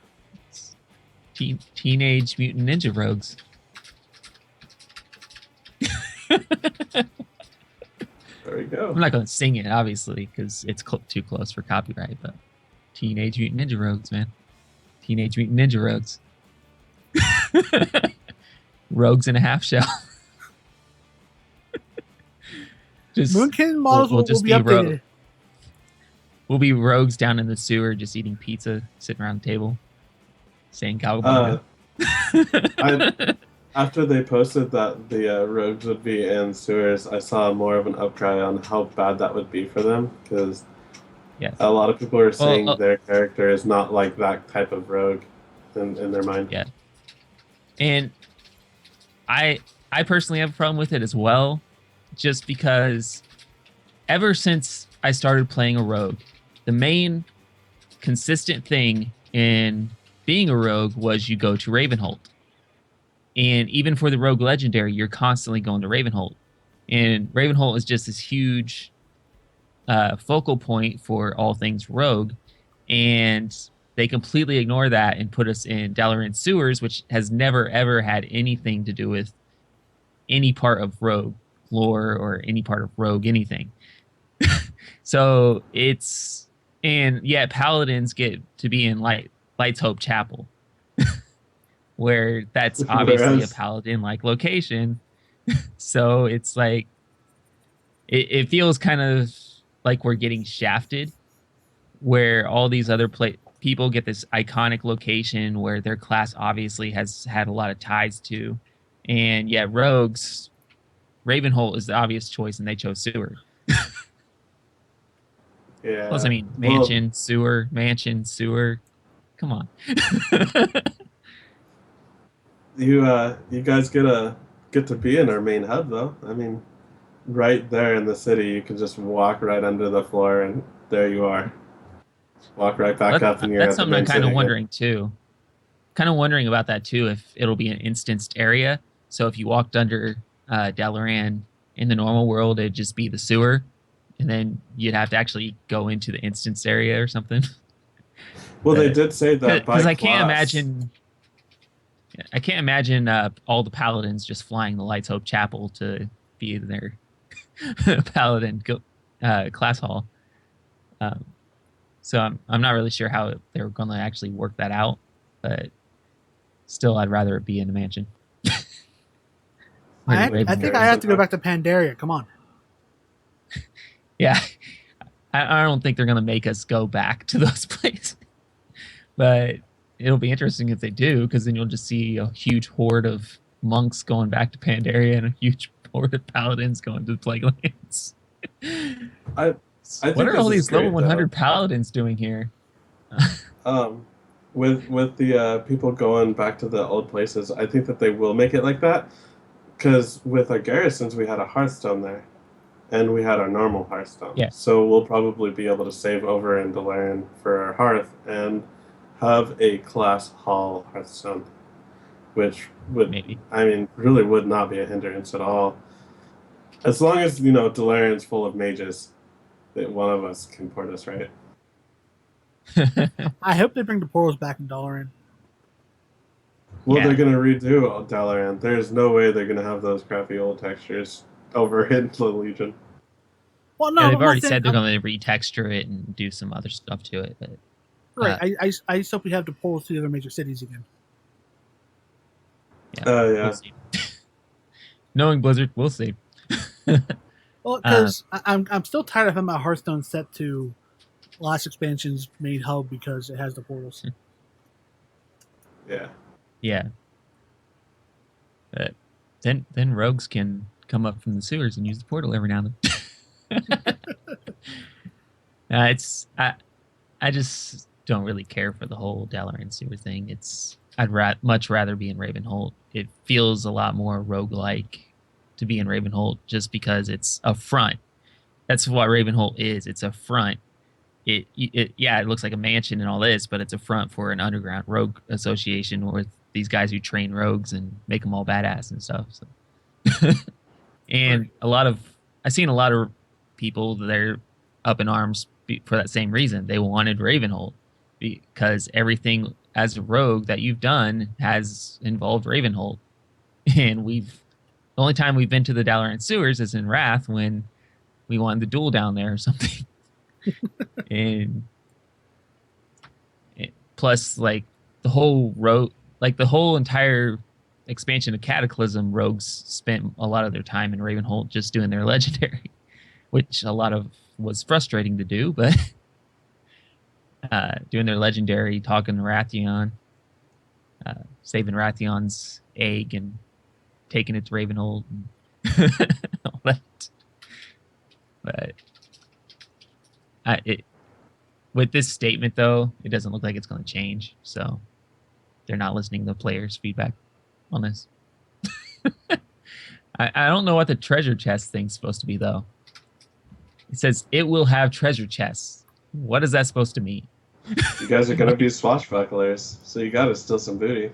Teenage Mutant Ninja Rogues. There we go. I'm not going to sing it, obviously, because it's too close for copyright, but Teenage Mutant Ninja Rogues, man. Teenage Mutant Ninja Rogues. Rogues in a half shell. Just, Moonkin models we'll will just be be updated. we'll be rogues down in the sewer just eating pizza, sitting around the table, saying Uh, cowabunga. After they posted that the rogues would be in sewers, I saw more of an outcry on how bad that would be for them because Yes. a lot of people are saying Well, their character is not like that type of rogue in their mind. yeah. And I personally have a problem with it as well, just because ever since I started playing a rogue, the main consistent thing in being a rogue was you go to Ravenhold. And even for the rogue legendary, you're constantly going to Ravenhold. And Ravenhold is just this huge focal point for all things rogue. And they completely ignore that and put us in Dalaran sewers, which has never ever had anything to do with any part of rogue lore or any part of rogue anything. So it's, and yeah, paladins get to be in Light's Hope Chapel, where that's obviously a paladin like location. So it's like it feels kind of like we're getting shafted, where all these other people get this iconic location where their class obviously has had a lot of ties to, and yet rogues, Ravenhold is the obvious choice, and they chose sewer. Yeah. Plus, I mean, mansion, sewer. Come on. You guys get to be in our main hub though. I mean, right there in the city, you can just walk right under the floor, and there you are. Walk right back up, and you're That's at the something I'm main kind city of again. wondering too. Kind of wondering about that too, if it'll be an instanced area. So if you walked under Dalaran in the normal world, it'd just be the sewer, and then you'd have to actually go into the instanced area or something. Well, they did say that by Because I class. can't imagine all the paladins just flying the Light's Hope Chapel to be in their paladin class hall. So I'm not really sure how they're going to actually work that out, but still, I'd rather it be in a mansion. I think I have to go back to Pandaria. Come on. Yeah, I don't think they're going to make us go back to those places, but it'll be interesting if they do, because then you'll just see a huge horde of monks going back to Pandaria and a huge horde of paladins going to the Plaguelands. I think What are all these level 100 though. paladins doing here? With the people going back to the old places, I think that they will make it like that. Because with our garrisons, we had a Hearthstone there, and we had our normal Hearthstone. Yeah. So we'll probably be able to save over in Dalaran for our Hearth and have a class hall Hearthstone. which would, maybe. I mean, really would not be a hindrance at all. As long as, Delarian's full of mages, that one of us can port us, right? I hope they bring the portals back in Dalaran. Well, Yeah. they're going to redo Dalaran. There's no way they're going to have those crappy old textures over in the Legion. Well, Yeah, no, they've I'm not already saying. said they're going to retexture it and do some other stuff to it, but Right. I just hope we have the portals to the other major cities again. yeah, we'll Yeah. see. Knowing Blizzard, we'll see. Well, uh, because I'm still tired of having my Hearthstone set to last expansion's made hub because it has the portals. Yeah. yeah, but then rogues can come up from the sewers and use the portal every now and then. It's I just don't really care for the whole Dalaran sewer thing. Much rather be in Ravenhold. It feels a lot more roguelike to be in Ravenhold just because it's a front. That's what Ravenhold is. It's a front. It looks like a mansion and all this, but it's a front for an underground rogue association with these guys who train rogues and make them all badass and stuff. So. And Right. I've seen a lot of people they're up in arms for that same reason. They wanted Ravenhold because everything as a rogue that you've done has involved Ravenhold. And the only time we've been to the Dalaran sewers is in Wrath when we wanted the duel down there or something. And plus, like the whole entire expansion of Cataclysm, rogues spent a lot of their time in Ravenhold just doing their legendary, which a lot of was frustrating to do, but doing their legendary, talking to Rathion, saving Rathion's egg and taking it to Ravenhold and all that. But with this statement, though, it doesn't look like it's going to change. So they're not listening to players' feedback on this. I don't know what the treasure chest thing's supposed to be, though. It says it will have treasure chests. What is that supposed to mean? You guys are going to be swashbucklers, so you got to steal some booty.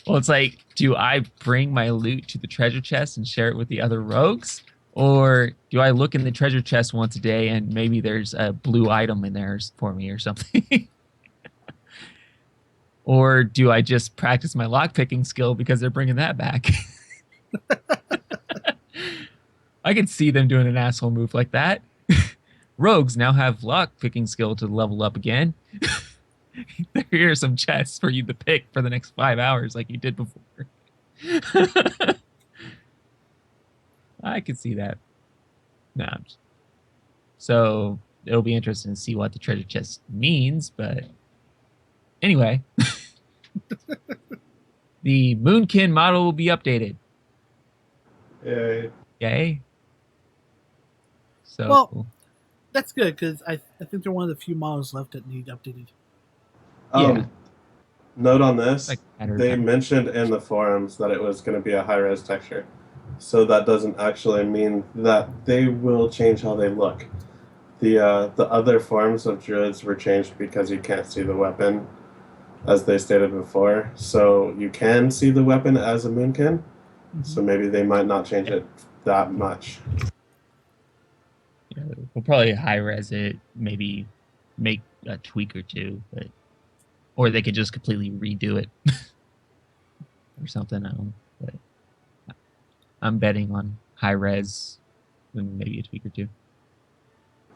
Well, it's like, do I bring my loot to the treasure chest and share it with the other rogues? Or do I look in the treasure chest once a day and maybe there's a blue item in there for me or something? Or do I just practice my lockpicking skill because they're bringing that back? I could see them doing an asshole move like that. Rogues now have lockpicking skill to level up again. Here are some chests for you to pick for the next 5 hours like you did before. I could see that. Nah. So it'll be interesting to see what the treasure chest means, but anyway. The Moonkin model will be updated. Yay. Yay. So Well, that's good because I think they're one of the few models left that need updated. Yeah. Note on this, like they mentioned in the forums that it was going to be a high-res texture. So that doesn't actually mean that they will change how they look. The other forms of druids were changed because you can't see the weapon, as they stated before. So you can see the weapon as a moonkin, so maybe they might not change it that much. Yeah, we'll probably high res it, maybe make a tweak or two, or they could just completely redo it or something. I don't know, but I'm betting on high res and maybe a tweak or two.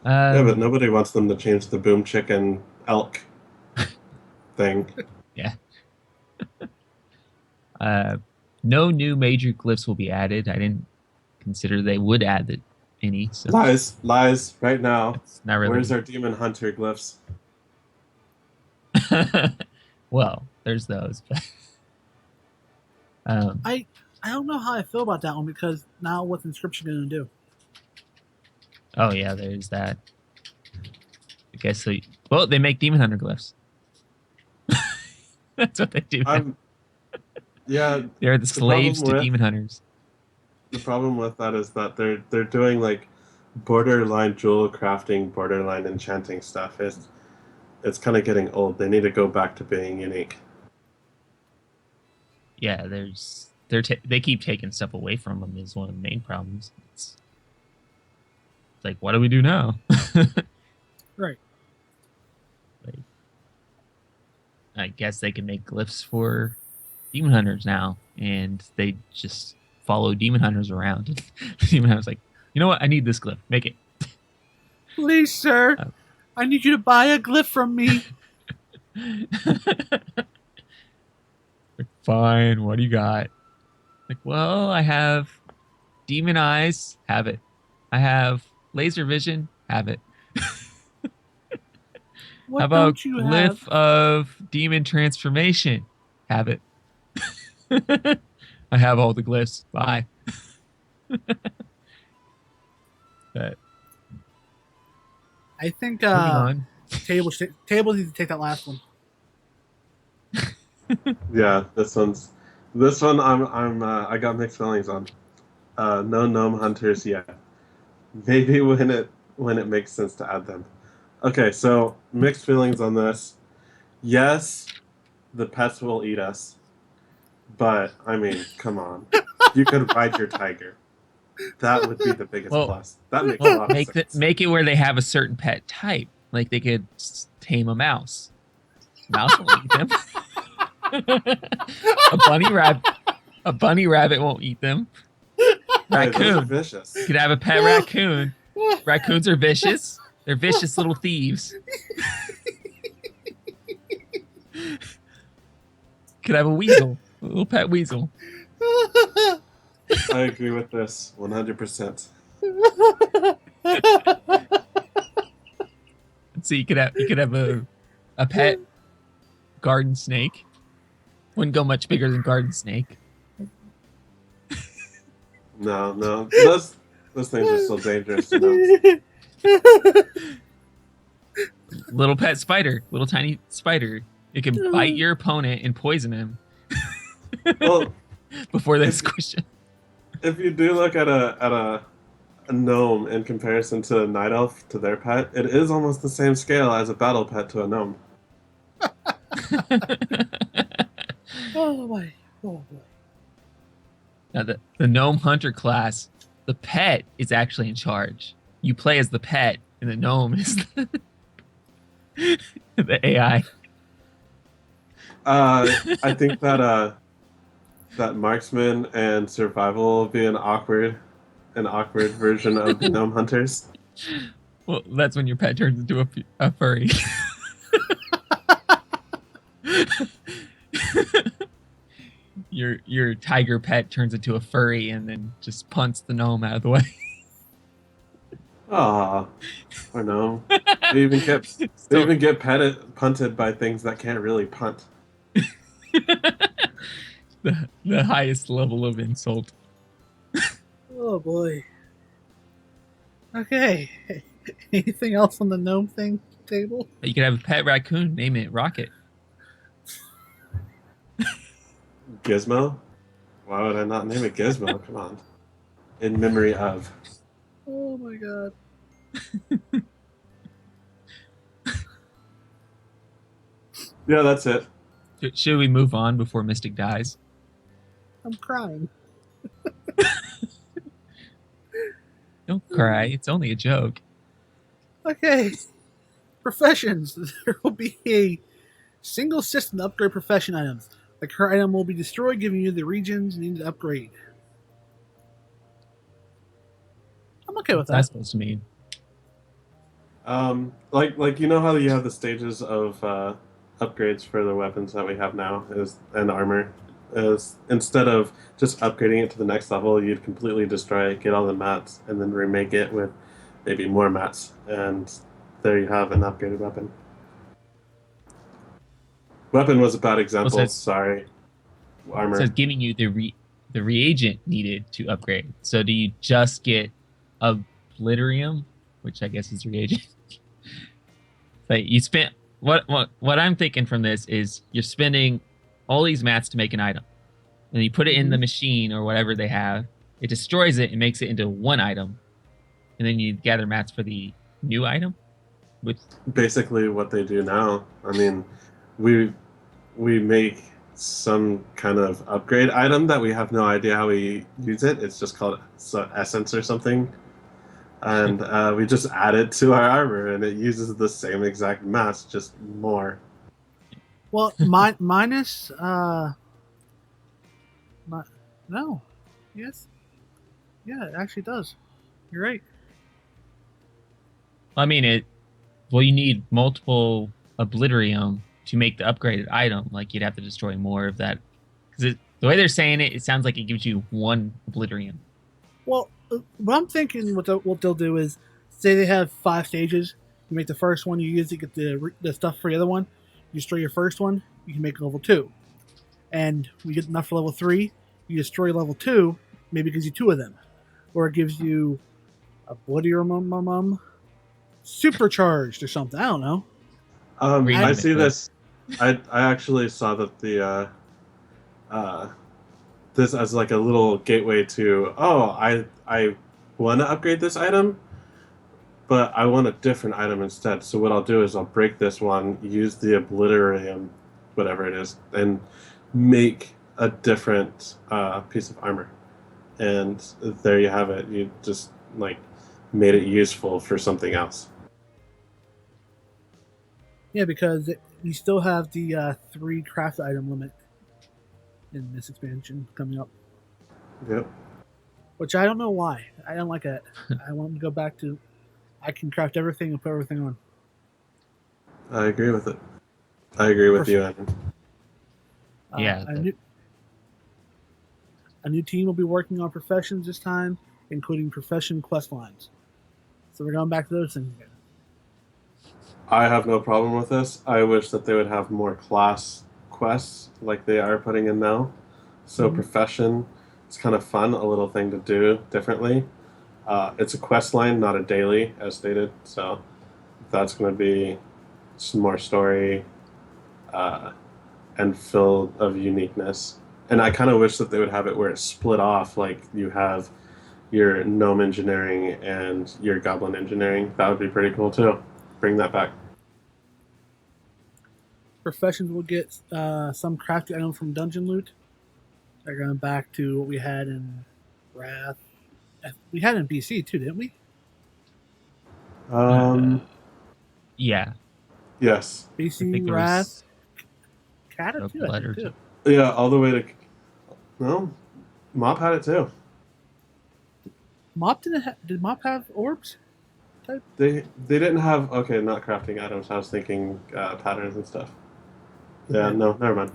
Yeah, but nobody wants them to change the boom chicken elk thing. Yeah. No new major glyphs will be added. I didn't consider they would add any. So Lies. Right now. it's not really. Where's our demon hunter glyphs? Well, there's those. But, I don't know how I feel about that one because now what's Inscription going to do? oh yeah, there's that. I guess so. Well, they make demon hunter glyphs. That's what they do. Yeah, they're the slaves to with, demon hunters. The problem with that is that they're doing like borderline jewel crafting, borderline enchanting stuff. It's kind of getting old. They need to go back to being unique. yeah, they keep taking stuff away from them is one of the main problems. It's like, what do we do now? Right. Like, I guess they can make glyphs for demon hunters now, and they just follow demon hunters around. The demon hunter's like, you know what? I need this glyph. Make it. Please, sir. Uh, I need you to buy a glyph from me. Like, fine. What do you got? Like, well, I have demon eyes. Have it. I have laser vision. Have it. How What about don't you have? glyph of demon transformation? Have it. I have all the glyphs. Bye. But I think moving on. tables need to take that last one. Yeah, this one I got mixed feelings on. No gnome hunters yet. Maybe when it makes sense to add them. Okay, so mixed feelings on this. Yes, the pets will eat us, but I mean, come on. You could ride your tiger. That would be the biggest Well, plus. That makes a lot of sense. make it where they have a certain pet type. Like they could tame a mouse. Mouse will eat them. A bunny rabbit won't eat them. Hey, those are Raccoon. vicious. You could have a pet raccoon. Raccoons are vicious. They're vicious little thieves. Could have a weasel. A little pet weasel. I agree with this 100%. So you could have a pet garden snake. Wouldn't go much bigger than garden snake. No, those things are still dangerous. You know? Little pet spider, little tiny spider. It can bite your opponent and poison him Well, before they squish him. if you do look at a gnome in comparison to a night elf to their pet, it is almost the same scale as a battle pet to a gnome. Oh boy. Now the gnome hunter class, the pet is actually in charge. You play as the pet, and the gnome is the AI. I think that that marksman and survival will be an awkward version of the gnome hunters. Well, that's when your pet turns into a furry. Your tiger pet turns into a furry and then just punts the gnome out of the way. Aw, or no. They even get punted by things that can't really punt. the highest level of insult. Oh boy. Okay. Anything else on the gnome thing table? You could have a pet raccoon, name it Rocket. Gizmo? Why would I not name it Gizmo? Come on. In memory of. Oh my god. Yeah, that's it. Should we move on before Mystic dies? I'm crying. Don't cry. It's only a joke. Okay. Professions. There will be a single system to upgrade profession items. The current item will be destroyed, giving you the regions you need to upgrade. I'm okay with What's that that. supposed to mean? Like you know how you have the stages of upgrades for the weapons that we have now and armor. Is instead of just upgrading it to the next level, you'd completely destroy it, get all the mats, and then remake it with maybe more mats, and there you have an upgraded weapon. Weapon was a bad example. Well, it says- Sorry. Armor. It says giving you the reagent needed to upgrade. So do you just get obliterium, which I guess is reagent? But you spent what I'm thinking from this is you're spending all these mats to make an item, and you put it in the machine or whatever they have. It destroys it and makes it into one item, and then you gather mats for the new item. Which Basically what they do now. I mean, we make some kind of upgrade item that we have no idea how we use it. It's just called essence or something, and we just add it to our armor, and it uses the same exact mass, just more. Well, minus no, yes, yeah, it actually does. You're right. I mean, you need multiple obliteraum to make the upgraded item. Like you'd have to destroy more of that because the way they're saying it, it sounds like it gives you one obliteraum. Well, what I'm thinking, what they'll do is, say they have 5 stages. You make the first one, you use it, get the stuff for the other one. You destroy your first one, you can make level 2, and we get enough for level 3. You destroy level 2, maybe it gives you 2 of them, or it gives you a bloody supercharged or something. I don't know. I see this. I actually saw that the this as like a little gateway to, oh, I want to upgrade this item, but I want a different item instead. So what I'll do is I'll break this one, use the obliteraum, whatever it is, and make a different piece of armor. And there you have it. You just like made it useful for something else. Yeah, because you still have the 3 craft item limit in this expansion coming up. Yep. Which I don't know why. I don't like it. I want to go back to, I can craft everything and put everything on. I agree with it. I agree with you, Adam. Yeah. A new team will be working on professions this time, including profession quest lines. So we're going back to those things again. I have no problem with this. I wish that they would have more class quests like they are putting in now. So profession, it's kind of fun, a little thing to do differently. It's a quest line, not a daily, as stated. So that's going to be some more story and filled of uniqueness. And I kind of wish that they would have it where it's split off, like you have your gnome engineering and your goblin engineering. That would be pretty cool too. Bring that back. Professions will get some crafty item from dungeon loot. They're going back to what we had in Wrath. We had it in BC too, didn't we? Yeah. Yes. BC, Wrath, Cata too, I think, too. Yeah, all the way to... No, Mop had it too. Mop did Mop have orbs? They didn't have... Okay, not crafting items. I was thinking patterns and stuff. Yeah, no, never mind.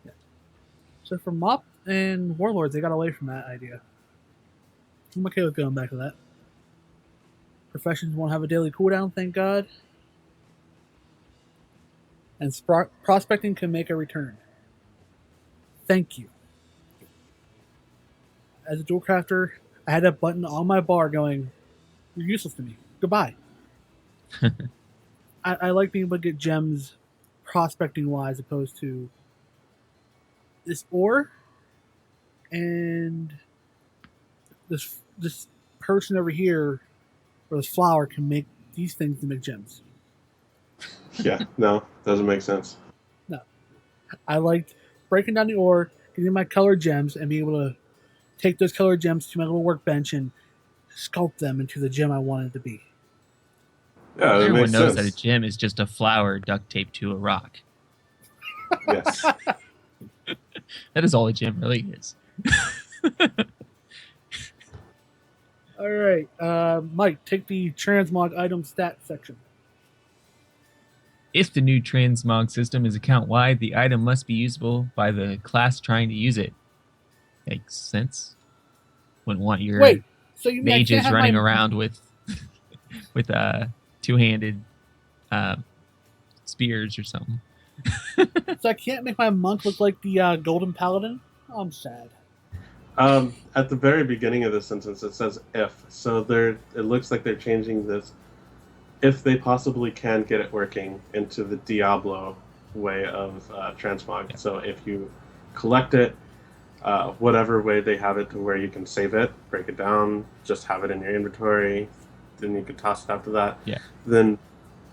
Yeah. So for Mop and Warlords, they got away from that idea. I'm okay with going back to that. Professions won't have a daily cooldown, thank God. And prospecting can make a return. Thank you. As a dual crafter, I had a button on my bar going, "You're useless to me. Goodbye." I like being able to get gems prospecting wise, opposed to this ore and this person over here, or this flower, can make these things to make gems. Yeah, no, doesn't make sense. No. I liked breaking down the ore, getting my colored gems, and being able to take those colored gems to my little workbench and sculpt them into the gem I wanted to be. Yeah, everyone knows that a gem is just a flower duct taped to a rock. Yes. That is all a gem really is. All right, Mike, take the transmog item stat section. If the new transmog system is account-wide, the item must be usable by the class trying to use it. Makes sense. Wouldn't want your mages running around with two-handed spears or something. So I can't make my monk look like the golden paladin? Oh, I'm sad. At the very beginning of this sentence, it says if. So it looks like they're changing this, if they possibly can get it working, into the Diablo way of transmog. Yeah. So if you collect it, whatever way they have it to where you can save it, break it down, just have it in your inventory, then you can toss it after that. Yeah. Then,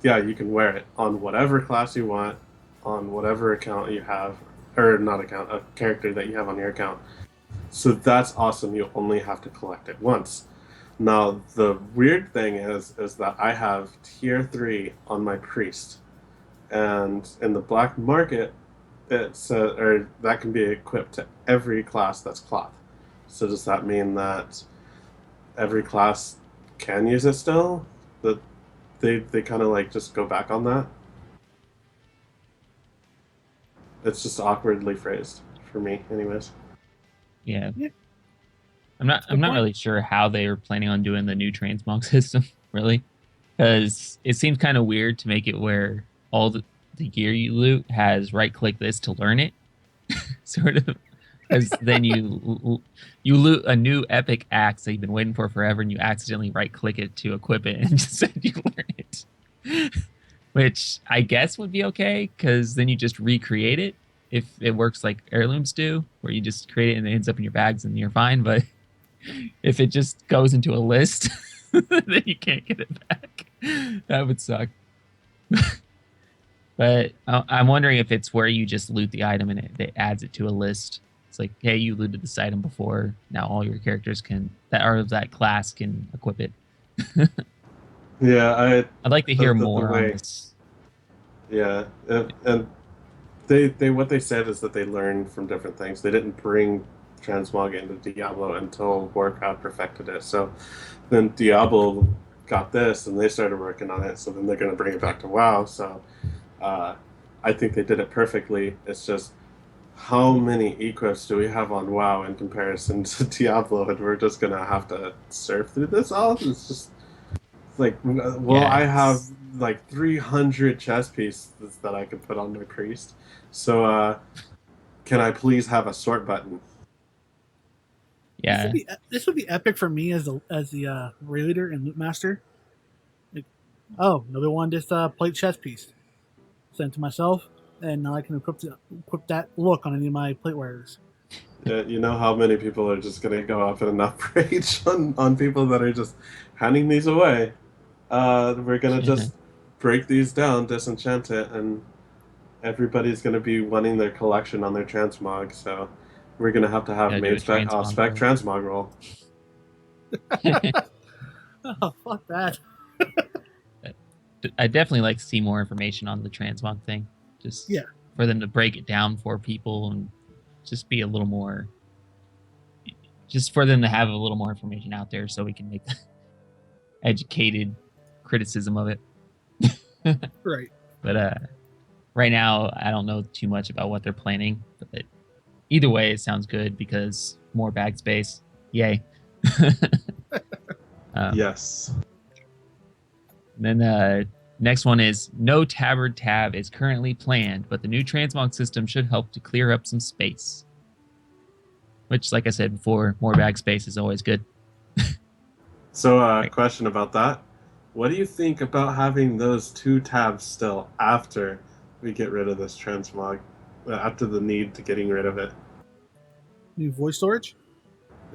yeah, you can wear it on whatever class you want, on whatever account you have, or not account, a character that you have on your account. So that's awesome. You only have to collect it once. Now the weird thing is that I have tier 3 on my priest, and in the black market, or that can be equipped to every class that's cloth. So does that mean that every class can use it still? That they kind of like just go back on that? It's just awkwardly phrased for me, anyways. Yeah. Yeah, I'm not. that's a I'm good not point. really sure how they are planning on doing the new transmog system, really, because it seems kind of weird to make it where all the gear you loot has right click this to learn it, sort of. Because then you loot a new epic axe that you've been waiting for forever, and you accidentally right click it to equip it, and just said you learn it. Which I guess would be okay, because then you just recreate it if it works like heirlooms do, where you just create it and it ends up in your bags and you're fine. But if it just goes into a list, then you can't get it back. That would suck. But I'm wondering if it's where you just loot the item and it adds it to a list. It's like, hey, you looted this item before. Now all your characters that are of that class can equip it. Yeah, I'd like to hear the more on way, this. yeah, and they what they said is that they learned from different things. They didn't bring transmog into Diablo until Warcraft perfected it. So then Diablo got this, and they started working on it. So then they're going to bring it back to WoW. So uh, I think they did it perfectly. It's just how many equips do we have on WoW in comparison to Diablo, and we're just gonna have to surf through this all. It's just like, well, Yeah, I have it's like 300 chess pieces that I could put on my priest. So, can I please have a sort button? This would yeah, be this would be epic for me as the raid leader and loot master. Like, oh, nobody wanted this plate chess piece. Send it to myself, and now I can equip that look on any of my plate wearers. You know how many people are just gonna go up in an outrage on people that are just handing these away. We're gonna just break these down, disenchant it, and everybody's gonna be wanting their collection on their transmog. So we're gonna have gotta do main a spec, off transmog spec roll. transmog roll. Oh, fuck that. I definitely like to see more information on the transmog thing, Yeah, just for them to break it down for people and just be a little more, just for them to have a little more information out there so we can make educated criticism of it. right. But right now, I don't know too much about what they're planning. But either way, it sounds good because more bag space. Yay. Yes. Then next one is no tabard tab is currently planned, but the new transmog system should help to clear up some space. Which, like I said before, more bag space is always good. So, Right. question about that. What do you think about having those two tabs still after we get rid of this transmog? After the need to getting rid of it? New voice storage.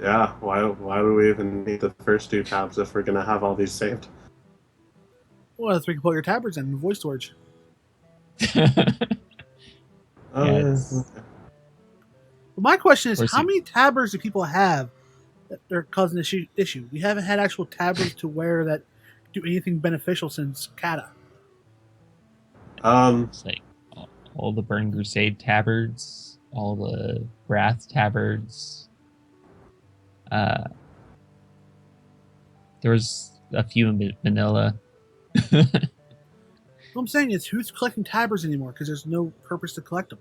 Yeah, why do we even need the first two tabs if we're gonna have all these saved? Well, that's where you can put your tabards in the voice storage. Yeah, Oh yeah. it's Okay. But my question of is, course how many tabards do people have that are causing issue? We haven't had actual tabards to wear that do anything beneficial since Kata. Um, it's like all the Burn Crusade tabards, all the Wrath tabards. Uh, there was a few in vanilla. What I'm saying is, who's collecting tabards anymore? Because there's no purpose to collect them.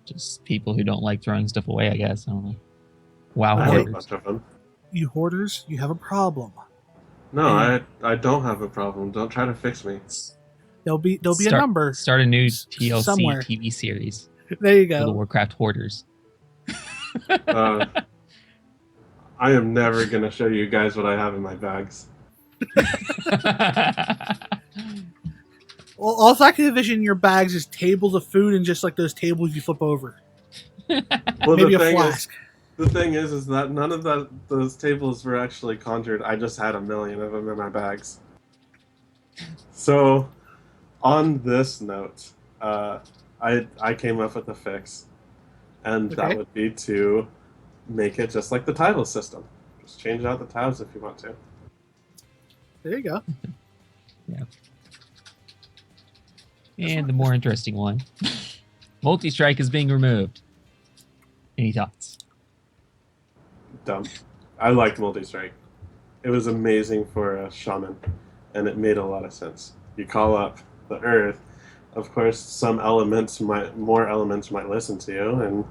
Just people who don't like throwing stuff away, I guess. I don't know. Wow, I have Okay, a hoarders. bunch of them. you hoarders, you have a problem. No, And I don't have a problem. Don't try to fix me. there'll be a Start number start a new TLC somewhere. TV series There you for the go. Warcraft hoarders. Uh, I am never gonna show you guys what I have in my bags. Well, all I can envision in your bags is tables of food and just like those tables you flip over. Well, Maybe a flask. the thing is that none of those tables were actually conjured. I just had a million of them in my bags. So, on this note, I came up with a fix, and that Okay, would be to make it just like the title system. Just change out the tabs if you want to. there you go. Yeah. That's And not, the more interesting one, multi-strike is being removed. Any thoughts? Dumb. I liked multi-strike. It was amazing for a shaman, and it made a lot of sense. You call up the earth. Of course, more elements might listen to you, and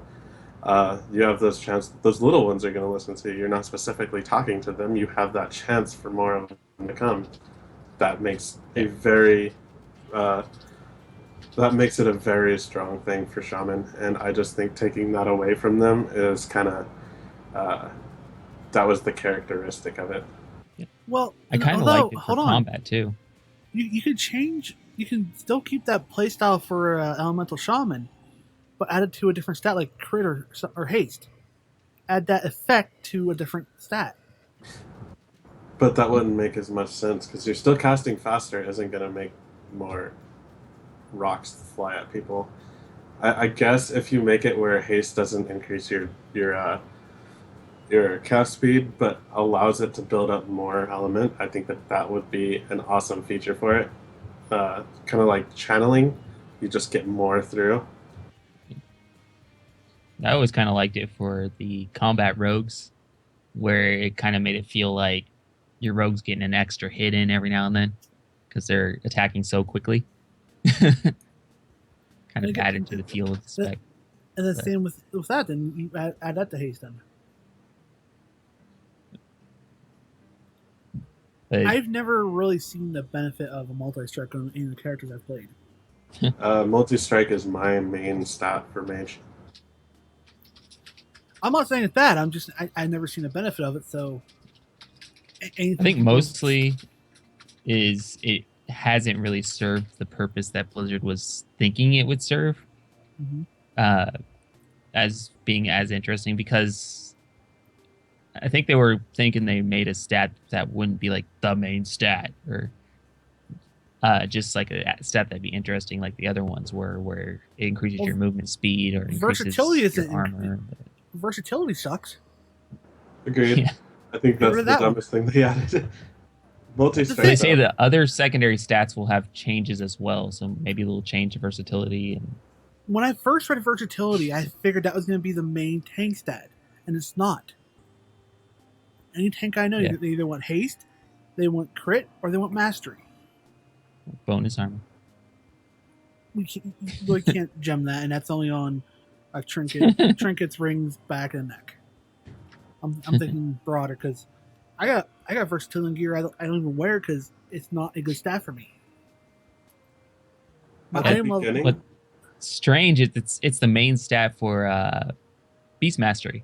you have those chance. Those little ones are going to listen to you. You're not specifically talking to them. You have that chance for more of them to come. That makes a Yeah. very uh, that makes it a very strong thing for shaman, and I just think taking that away from them is kind of uh, that was the characteristic of it. Yeah. well, I kind of although liked it for hold on, combat too. you could change. You can still keep that playstyle for elemental shaman, but add it to a different stat like crit or haste. Add that effect to a different stat. But that wouldn't make as much sense because you're still casting faster isn't going to make more rocks fly at people. I guess if you make it where haste doesn't increase your cast speed, but allows it to build up more element, I think that would be an awesome feature for it. Kind of like channeling, you just get more through. I always kind of liked it for the combat rogues, where it kind of made it feel like your rogue's getting an extra hit in every now and then because they're attacking so quickly. Kind And, of added to again, the feel of the spec. and the But, same with that. Then you add that to haste. Then but I've never really seen the benefit of a multi-strike in the characters I've played. Multi strike is my main stat for mage. I'm not saying it's bad. I'm just I've never seen the benefit of it. So I anything think people mostly is it hasn't really served the purpose that Blizzard was thinking it would serve, Mhm. uh, as being as interesting, because I think they were thinking they made a stat that wouldn't be like the main stat, or just like a stat that'd be interesting like the other ones were, where it increases Well, your movement speed or versatility increases your isn't. armor. Versatility sucks. Agreed. Yeah. I think Get rid that's of the that one. dumbest thing they added. Multi The So they strike thing, say though. that other secondary stats will have changes as well, so maybe a little change to versatility. And when I first read versatility, I figured that was going to be the main tank stat, and it's not. Any tank I know, yeah, they either want haste, they want crit, or they want mastery. bonus armor. You really can't gem that, and that's only on a trinkets, rings, back, and neck. I'm thinking broader because I got versatility gear I don't even wear because it's not a good stat for me. My At the item level. What's beginning, strange is it's the main stat for beast mastery.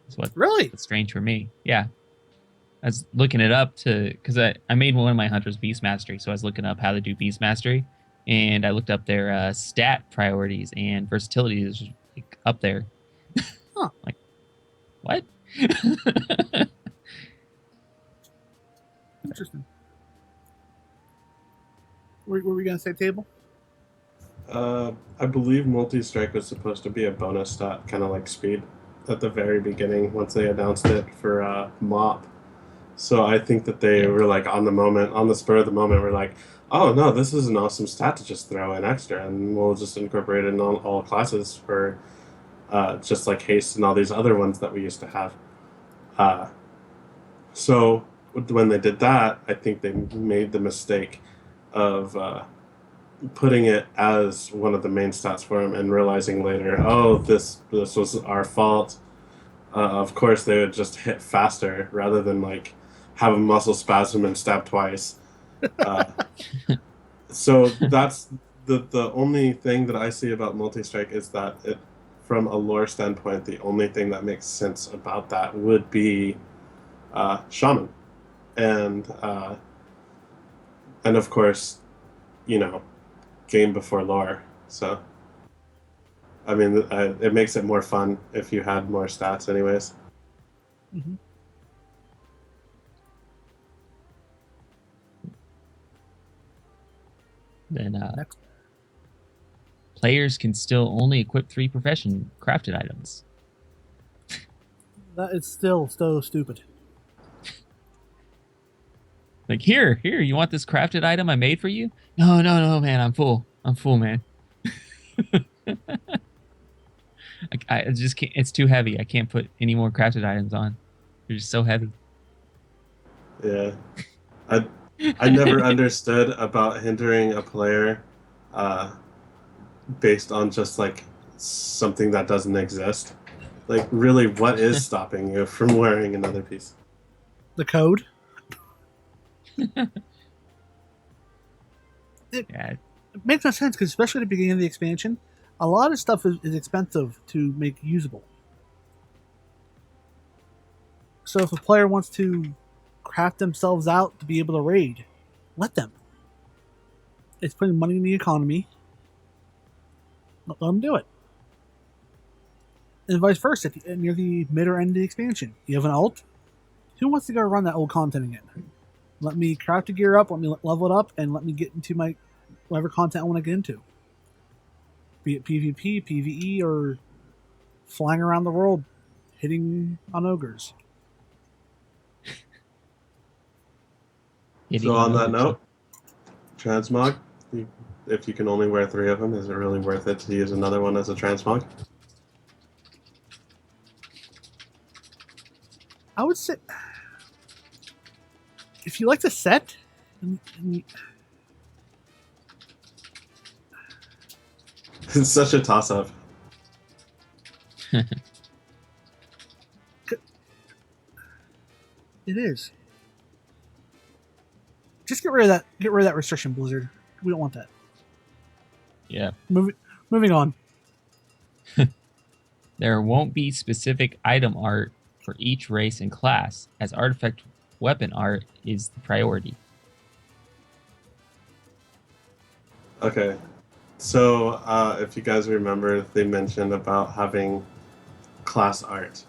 Is Really? what's strange for me. Yeah, I was looking it up to because I made one of my hunters beast mastery, so I was looking up how to do beast mastery, and I looked up their stat priorities, and versatility is like up there. Huh. Like what? Interesting. Were we gonna say table? I believe multi strike was supposed to be a bonus stat, kind of like speed, at the very beginning once they announced it for mop. So I think that they Yeah. were like on the moment, on the spur of the moment, we're like, oh no, this is an awesome stat to just throw in extra, and we'll just incorporate it in all classes for just like haste and all these other ones that we used to have. Uh, so when they did that, I think they made the mistake of putting it as one of the main stats for him and realizing later, oh, this was our fault. Of course, they would just hit faster rather than like have a muscle spasm and stab twice. Uh, so that's the only thing that I see about multi strike is that it, from a lore standpoint, the only thing that makes sense about that would be shaman, and uh, and of course, you know, game before lore. So I mean, it makes it more fun if you had more stats, anyways. Mm-hmm. Then Next. players can still only equip 3 profession crafted items. That is still so stupid. Like, here, you want this crafted item I made for you? No, no, no, man, I'm full. I'm full, man. I just can't. It's too heavy. I can't put any more crafted items on. They're just so heavy. Yeah, I never understood about hindering a player uh, based on just like something that doesn't exist. Like, really, what is stopping you from wearing another piece? The code. Yeah, It makes no sense because, especially at the beginning of the expansion, a lot of stuff is expensive to make usable. So if a player wants to craft themselves out to be able to raid, let them. It's putting money in the economy. Let them do it. And vice versa, near the mid or end of the expansion, you have an alt. Who wants to go run that old content again? Let me craft a gear up, let me level it up, and let me get into my whatever content I want to get into. Be it PvP, PvE, or flying around the world hitting on ogres. So on that note, transmog, if you can only wear 3 of them, is it really worth it to use another one as a transmog? I would say, if you like the set, It's such a toss-up. it is. Just get rid of that. Get rid of that restriction, Blizzard. We don't want that. yeah. Moving on. There won't be specific item art for each race and class, as artifact weapon art is the priority. Okay. So, if you guys remember, they mentioned about having class art.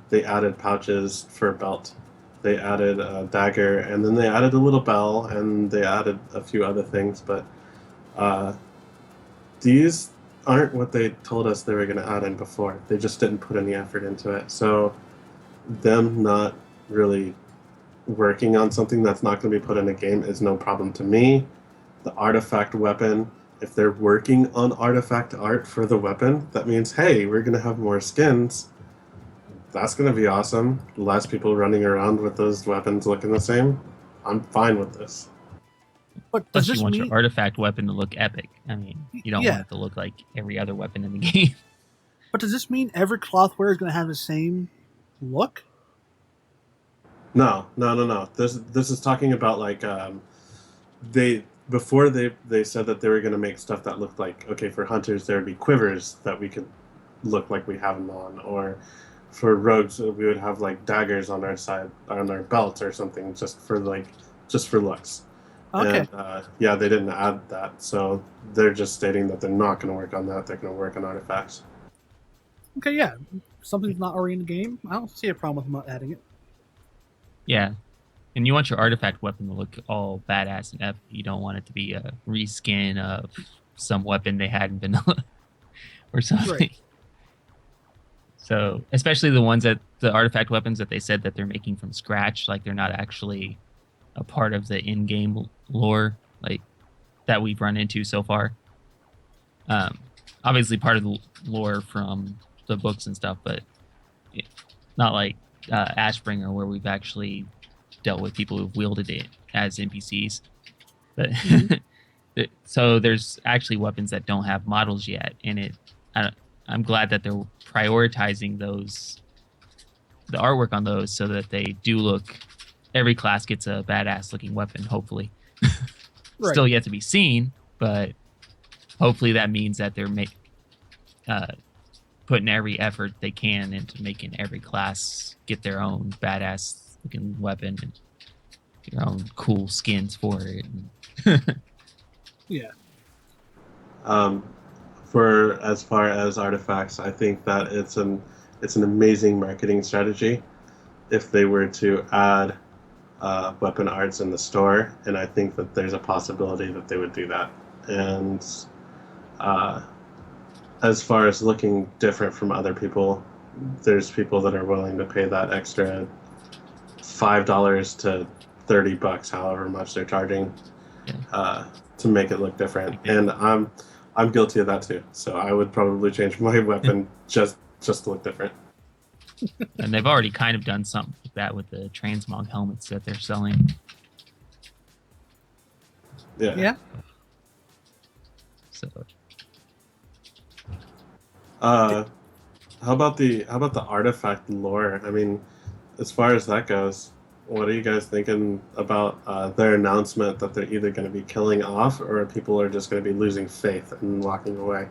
They added pouches for a belt. They added a dagger, and then they added a little bell, and they added a few other things. But these aren't what they told us they were going to add in before. They just didn't put any effort into it. So, them not really working on something that's not going to be put in a game is no problem to me. The artifact weapon, if they're working on artifact art for the weapon, that means, hey, we're going to have more skins. That's going to be awesome. Less people running around with those weapons looking the same. I'm fine with this. But Plus, does you this want mean? your artifact weapon to look epic. I mean, you don't Yeah. want it to look like every other weapon in the game. But does this mean every cloth wearer is going to have the same look? No. This is talking about like before they said that they were going to make stuff that looked like, okay, for hunters there would be quivers that we could look like we have them on, or for rogues we would have like daggers on our side on our belts or something just for looks. Okay. And yeah, they didn't add that, so they're just stating that they're not going to work on that. They're going to work on artifacts. Okay. Yeah. Something's not already in the game. I don't see a problem with them not adding it. Yeah. And you want your artifact weapon to look all badass and epic. You don't want it to be a reskin of some weapon they had in vanilla or something. Right. So, especially the artifact weapons that they said that they're making from scratch, like they're not actually a part of the in-game lore, like that we've run into so far. Obviously part of the lore from the books and stuff, but not like Ashbringer, where we've actually dealt with people who've wielded it as NPCs. But so there's actually weapons that don't have models yet, and I'm glad that they're prioritizing the artwork on those, so that they do look. Every class gets a badass looking weapon, hopefully. Right. Still yet to be seen, but hopefully that means that they're putting every effort they can into making every class get their own badass looking weapon and their own cool skins for it. Yeah. For as far as artifacts, I think that it's an amazing marketing strategy if they were to add weapon arts in the store, and I think that there's a possibility that they would do that. And Uh, as far as looking different from other people, there's people that are willing to pay that extra $5 to $30, however much they're charging, Yeah. to make it look different. Yeah. And I'm guilty of that too. So I would probably change my weapon just to look different. And they've already kind of done something like that with the transmog helmets that they're selling. Yeah. So How about the artifact lore? I mean, as far as that goes, what are you guys thinking about their announcement that they're either going to be killing off or people are just going to be losing faith and walking away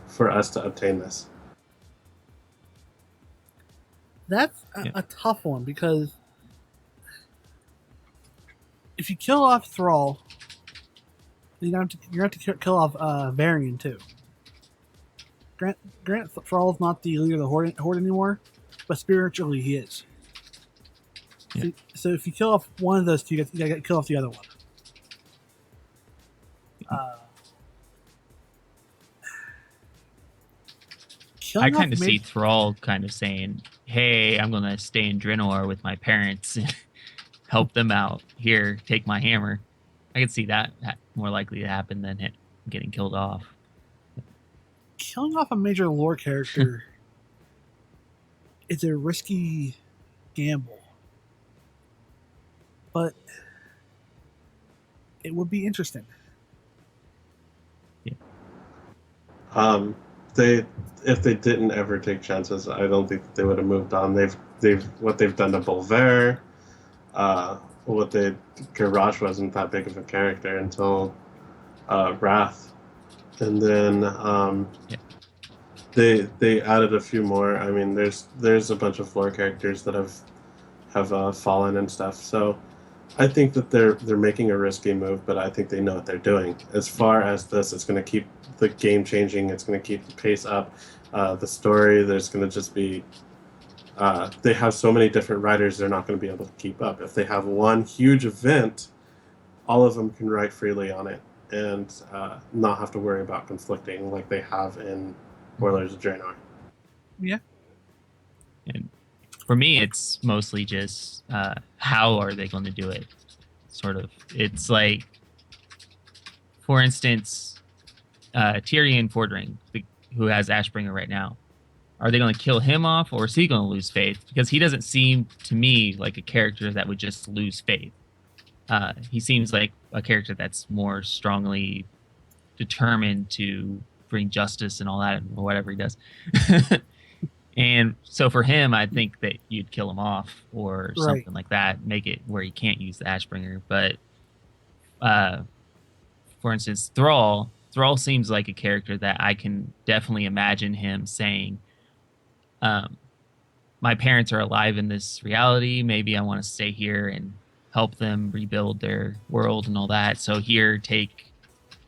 for us to obtain this? That's a tough one because if you kill off Thrall, you're going to have to kill off Varian too. Grant Thrall's not the leader of the Horde anymore, but spiritually he is. Yeah. So if you kill off one of those two, you got to kill off the other one. I kind of see Thrall kind of saying, "Hey, I'm going to stay in Draenor with my parents and help them out. Here, take my hammer." I could see that more likely to happen than him getting killed off. Killing off a major lore character is a risky gamble, but it would be interesting. Yeah. If they didn't ever take chances, I don't think that they would have moved on. What they've done to Bolver, Garrosh wasn't that big of a character until Wrath, and then they added a few more. I mean, there's a bunch of floor characters that have fallen and stuff. So I think that they're making a risky move, but I think they know what they're doing. As far as this, it's going to keep the game changing. It's going to keep the pace up. The story, there's going to just be. They have so many different writers, they're not going to be able to keep up. If they have one huge event, all of them can write freely on it and not have to worry about conflicting like they have in Warlords of Draenor. Yeah. And for me, it's mostly just how are they going to do it? Sort of. It's like, for instance, Tyrion Fordring, who has Ashbringer right now. Are they going to kill him off, or is he going to lose faith? Because he doesn't seem to me like a character that would just lose faith. He seems like a character that's more strongly determined to bring justice and all that, or whatever he does. And so for him, I think that you'd kill him off or something like that, make it where he can't use the Ashbringer. But for instance, Thrall seems like a character that I can definitely imagine him saying, my parents are alive in this reality. Maybe I want to stay here and help them rebuild their world and all that. So here, take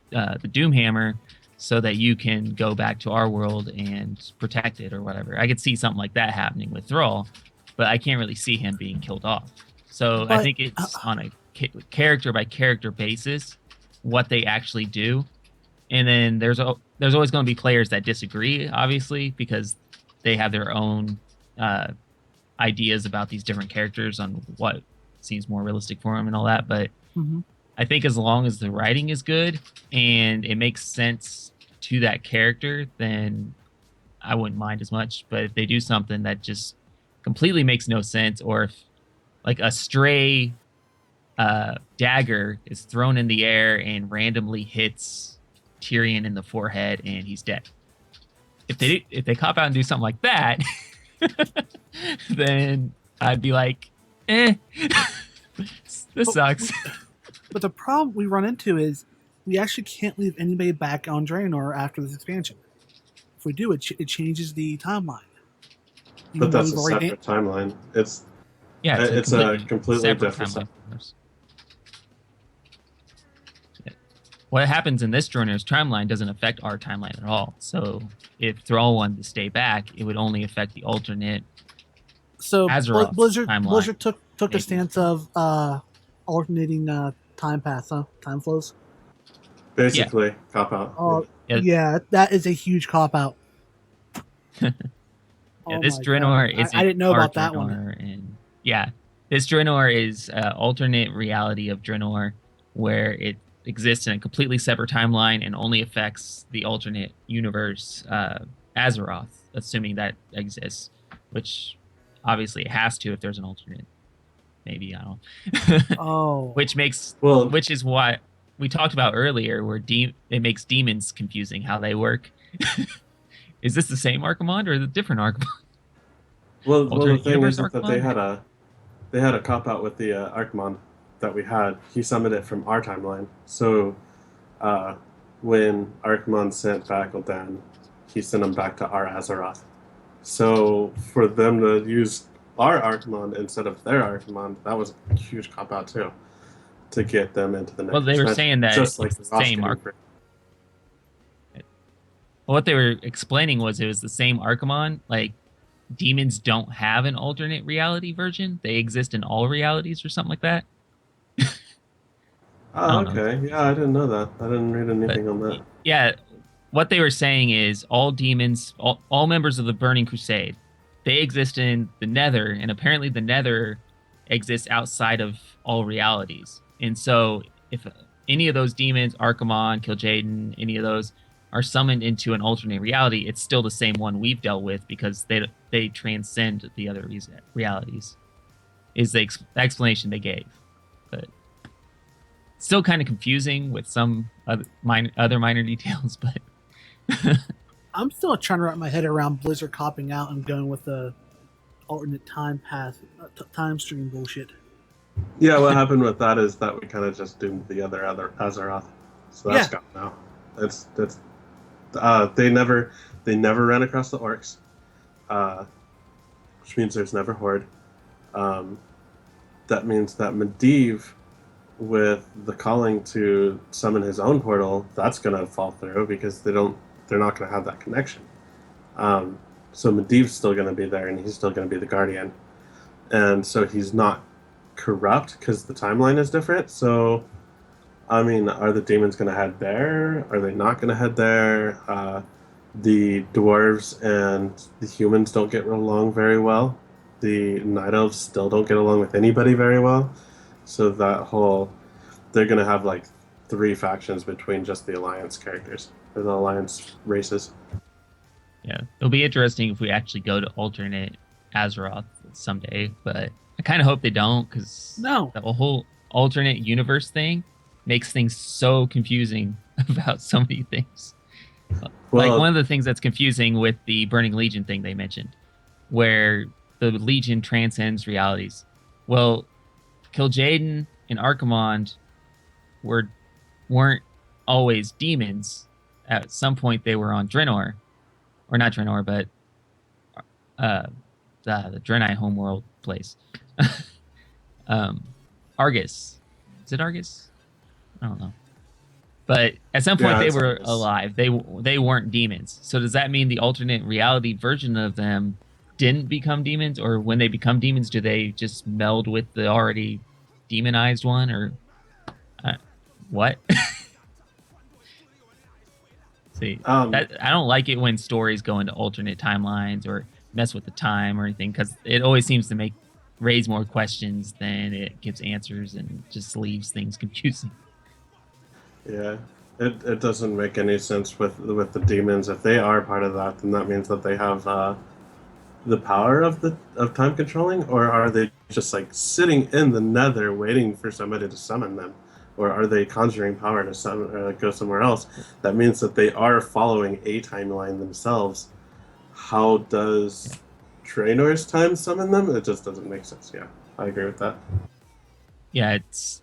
the Doomhammer so that you can go back to our world and protect it or whatever. I could see something like that happening with Thrall, but I can't really see him being killed off. So I think it's on a character by character basis what they actually do. And then there's always going to be players that disagree, obviously, because they have their own ideas about these different characters on what seems more realistic for them and all that. But I think as long as the writing is good and it makes sense to that character, then I wouldn't mind as much. But if they do something that just completely makes no sense, or if like a stray dagger is thrown in the air and randomly hits Tyrion in the forehead and he's dead. If they cop out and do something like that, then I'd be like, this sucks. But the problem we run into is we actually can't leave anybody back on Draenor after this expansion. If we do, it changes the timeline. But that's a separate timeline. It's a completely different timeline. What happens in this Draenor's timeline doesn't affect our timeline at all. So if Thrall wanted to stay back, it would only affect the alternate. So Blizzard took maybe. the stance of alternating time paths, time flows. Yeah, Basically, cop out. Oh, yeah, yeah, that is a huge cop out. yeah. Oh This my god, Draenor I isn't didn't know our about that one. Draenor, and yeah, this Draenor is alternate reality of Draenor, where it exists in a completely separate timeline and only affects the alternate universe, Azeroth, assuming that exists, which obviously it has to if there's an alternate. Maybe I don't. Oh, which makes Well, which is what we talked about earlier, where it makes demons confusing how they work. Is this the same Archimond or the different Archimond? the Alternate thing universe is that Archimond? they had a cop out with the Archmon that we had. He summoned it from our timeline. So uh, when Archmon sent back Ul'dan, he sent him back to our Azeroth. So for them to use our Archmon instead of their Archmon, that was a huge cop out too, to get them into the Well, next they were expansion. saying that Just like it's the the Ross same getting Arch. What they were explaining was it was the same Archimon. Like demons don't have an alternate reality version; they exist in all realities, or something like that. I Oh, don't know. It's okay. Yeah, I confusing. didn't know that. I didn't read But anything on that. yeah, what they were saying is all demons, all members of the Burning Crusade, they exist in the Nether, and apparently the Nether exists outside of all realities. And so, if any of those demons, Archimon, Kil'jaeden, any of those, are summoned into an alternate reality, it's still the same one we've dealt with because they transcend the other realities. Is the explanation they gave, but still kind of confusing with some other minor details, but I'm still trying to wrap my head around Blizzard copping out and going with the alternate time path, time stream bullshit. Yeah, what happened with that is that we kind of just doomed the other Azeroth, so that's Yeah, gone now. It's they never ran across the orcs, uh, which means there's never horde. Um, that means that Medivh, with the calling to summon his own portal, that's gonna fall through because they're not gonna have that connection. Um, so Medivh's still gonna be there, and he's still gonna be the guardian, and so he's not corrupt because the timeline is different. So I mean, are the demons going to head there? Are they not going to head there? The dwarves and the humans don't get along very well. The night elves still don't get along with anybody very well. So that whole they're going to have like three factions between just the alliance characters or the alliance races. yeah, it'll be interesting if we actually go to alternate Azeroth someday. But I kind of hope they don't because no. the whole alternate universe thing makes things so confusing about so many things. Like one Well, of the things that's confusing with the Burning Legion thing they mentioned, where the Legion transcends realities. Well, Kil'jaeden and Archimond were weren't always demons. At some point, they were on Draenor, or not Draenor, but uh, the Draenei homeworld place. um, Argus. Is it Argus? I don't know. But at some point yeah, they it's were obvious. alive. They weren't demons. So does that mean the alternate reality version of them didn't become demons, or when they become demons, do they just meld with the already demonized one, or uh, what? See, Um, that I don't like it when stories go into alternate timelines or mess with the time or anything because it always seems to make raise more questions than it gives answers and just leaves things confusing. yeah, it doesn't make any sense with the demons. If they are part of that, then that means that they have the power of time controlling, or are they just like sitting in the nether waiting for somebody to summon them, or are they conjuring power to summon or go somewhere else? That means that they are following a timeline themselves. How Yeah. does Trainor's time summon them? It just doesn't make sense. Yeah, I agree with that. Yeah, it's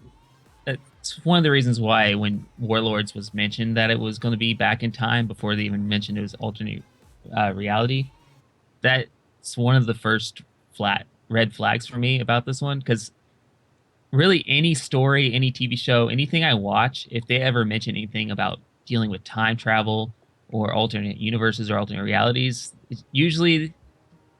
one of the reasons why when Warlords was mentioned that it was going to be back in time before they even mentioned it was alternate reality. That's one of the first flat red flags for me about this one because really any story, any TV show, anything I watch, if they ever mention anything about dealing with time travel or alternate universes or alternate realities, usually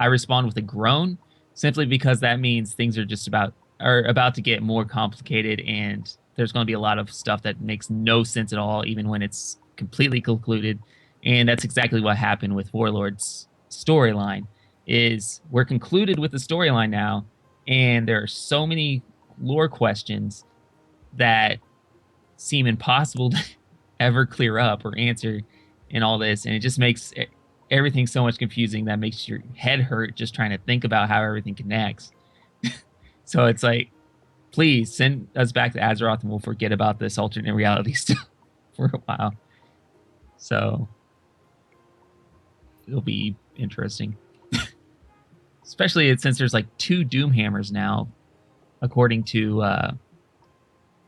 I respond with a groan simply because that means things are just about are about to get more complicated and there's going to be a lot of stuff that makes no sense at all, even when it's completely concluded. And that's exactly what happened with Warlord's storyline. Is we're concluded with the storyline now, and there are so many lore questions that seem impossible to ever clear up or answer in all this, and it just makes everything so much confusing that makes your head hurt just trying to think about how everything connects. So it's like, please send us back to Azeroth and we'll forget about this alternate reality stuff for a while. So it'll be interesting. Especially since there's like 2 Doomhammers now, according to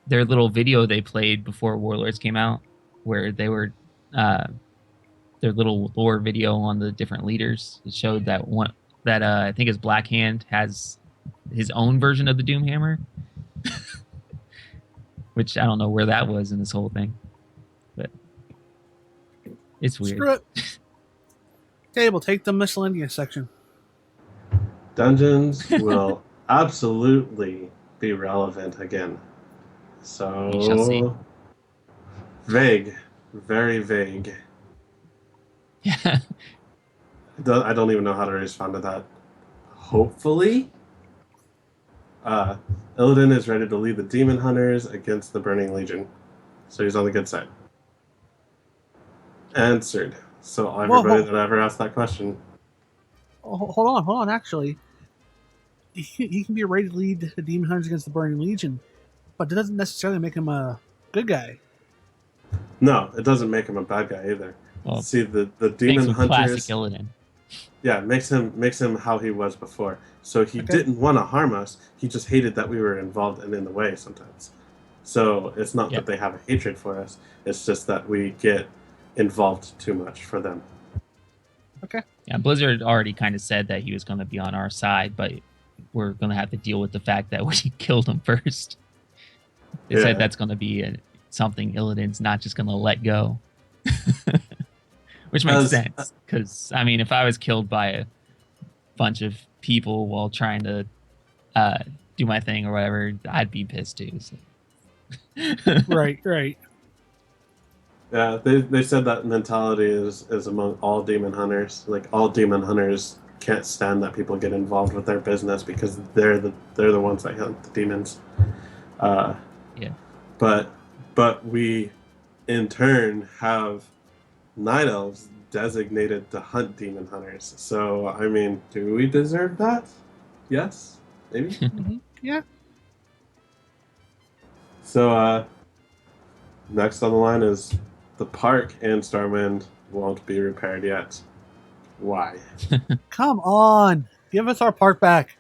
their little video they played before Warlords came out, where they were their little lore video on the different leaders. It showed that one that I think his Black Hand has his own version of the Doomhammer, which I don't know where that was in this whole thing, but it's weird. Screw it. Okay, we'll take the miscellaneous section. Dungeons will absolutely be relevant again. We shall see. So vague, very vague. Yeah. I don't even know how to respond to that. Hopefully, Illidan is ready to lead the Demon Hunters against the Burning Legion, so he's on the good side. Answered. So everybody that ever asked that question. Hold on. Actually, he can be ready to lead the Demon Hunters against the Burning Legion, but that doesn't necessarily make him a good guy. No, it doesn't make him a bad guy either. Well, see, the Demon Hunters. Classic Illidan. Yeah, makes him how he was before. So he didn't want to harm us. He just hated that we were involved and in the way sometimes. So it's not that they have a hatred for us. It's just that we get involved too much for them. Okay. Yeah, Blizzard already kind of said that he was going to be on our side, but we're going to have to deal with the fact that we killed him first. They said that's going to be something Illidan's not just going to let go. Which makes sense, because, I mean, if I was killed by a bunch of people while trying to do my thing or whatever, I'd be pissed too. So. Right. Yeah, they said that mentality is among all demon hunters. Like, all demon hunters can't stand that people get involved with their business because they're the ones that hunt the demons. Yeah. But we, in turn, have Night Elves designated to hunt demon hunters. So, I mean, do we deserve that? Yes? Maybe? Mm-hmm. Yeah. So, next on the line is the park in Stormwind won't be repaired yet. Why? Come on. Give us our park back.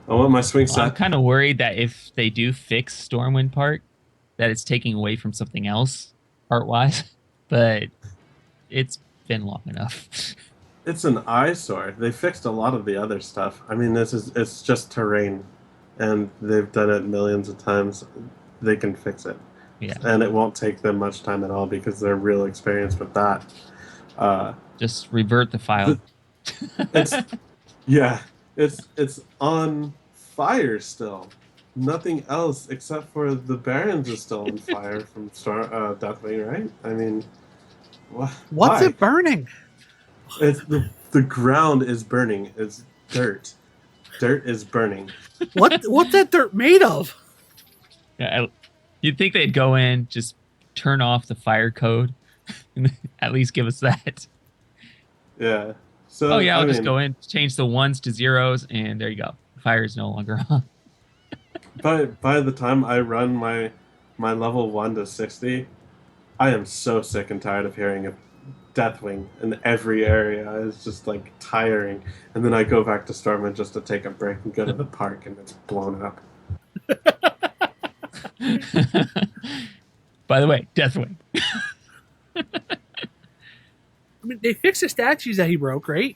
I want my swing set. I'm kind of worried that if they do fix Stormwind Park, that it's taking away from something else art-wise. But it's been long enough. It's an eyesore. They fixed a lot of the other stuff. I mean, it's just terrain, and they've done it millions of times. They can fix it. Yeah. And it won't take them much time at all because they're real experienced with that. Just revert the file. It's on fire still. Nothing else except for the Barrens is still on fire from Deathwing, right? I mean, what's it burning? It's the ground is burning. It's dirt. Dirt is burning. What's that dirt made of? Yeah, you'd think they'd go in, just turn off the fire code, and at least give us that. Yeah. So I'll just go in, change the 1s to 0s, and there you go. Fire is no longer on. By the time I run my level 1 to 60, I am so sick and tired of hearing of Deathwing in every area. It's just like tiring. And then I go back to Stormwind just to take a break and go to the park, and it's blown up. By the way, Deathwing. I mean, they fixed the statues that he broke, right?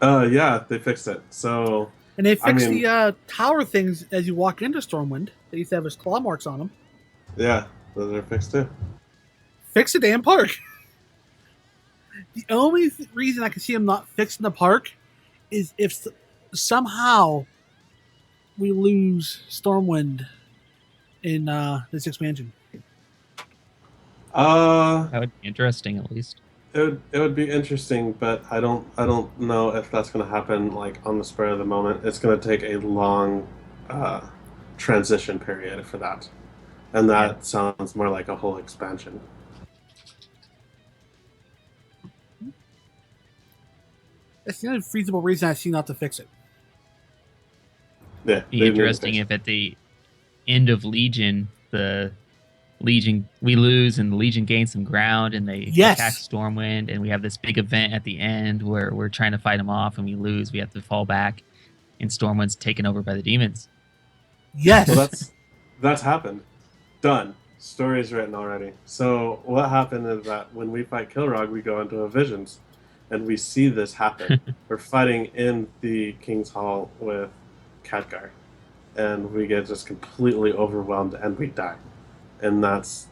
Yeah, they fixed it. So, and they fixed the tower things as you walk into Stormwind. They used to have his claw marks on them. Yeah, those are fixed too. Fix the damn park. The only reason I can see him not fixing the park is if somehow we lose Stormwind in this expansion. Uh, That would be interesting, at least. it would be interesting, but I don't know if that's going to happen like on the spur of the moment. It's going to take a long uh, transition period for that, and Yeah. that sounds more like a whole expansion. It's the only feasible reason I see not to fix it. Yeah, Be they need to interesting fix it. if at the end of Legion, the Legion we lose and the Legion gains some ground and they attack Yes, Stormwind and we have this big event at the end where we're trying to fight them off and we lose. We have to fall back and Stormwind's taken over by the demons. Well, yes, that's happened. Done. Story's written already. So what happened is that when we fight Kilrog, we go into a visions, and we see this happen. We're fighting in the King's Hall with Khadgar, and we get just completely overwhelmed and we die. And that's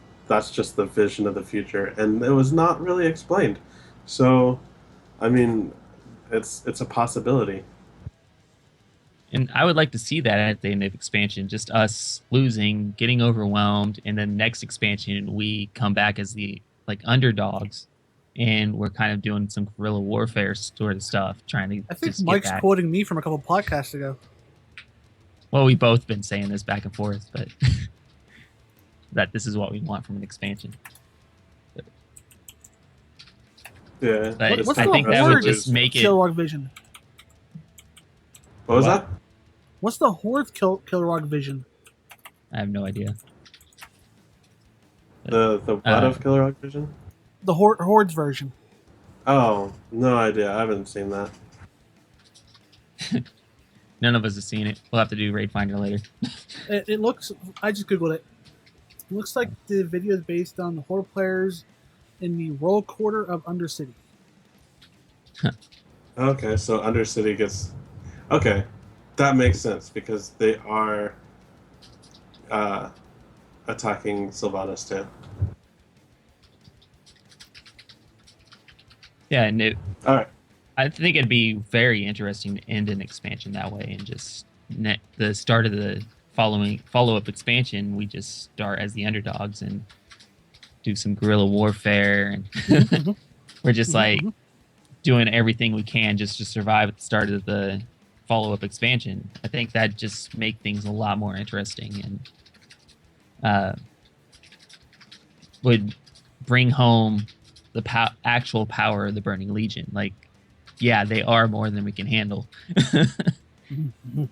just the vision of the future, and it was not really explained. So, I mean, it's a possibility. And I would like to see that at the end of expansion, just us losing, getting overwhelmed, and then next expansion we come back as the like underdogs, and we're kind of doing some guerrilla warfare sort of stuff, trying to I think just get Mike's back. quoting me from a couple podcasts ago. Well, we've both been saying this back and forth, but that this is what we want from an expansion. Yeah, But it's What's I the think that would horde just make it. Kilrog vision? What was What? that? What's the horde Kilrog vision? I have no idea. The what Uh, of Killer Rock Vision? The horde's version. Oh, no idea. I haven't seen that. None of us have seen it. We'll have to do Raid Finder later. It looks. I just googled it. It looks like the video is based on the horde players in the Royal Quarter of Undercity. Okay, so Undercity gets. Okay, that makes sense because they are uh, attacking Sylvanas too. Yeah, and All right. I think it'd be very interesting to end an expansion that way and just the start of the follow up expansion. We just start as the underdogs and do some guerrilla warfare, and we're just like doing everything we can just to survive at the start of the follow up expansion. I think that just make things a lot more interesting and would bring home the actual power of the Burning Legion. Like, yeah, they are more than we can handle.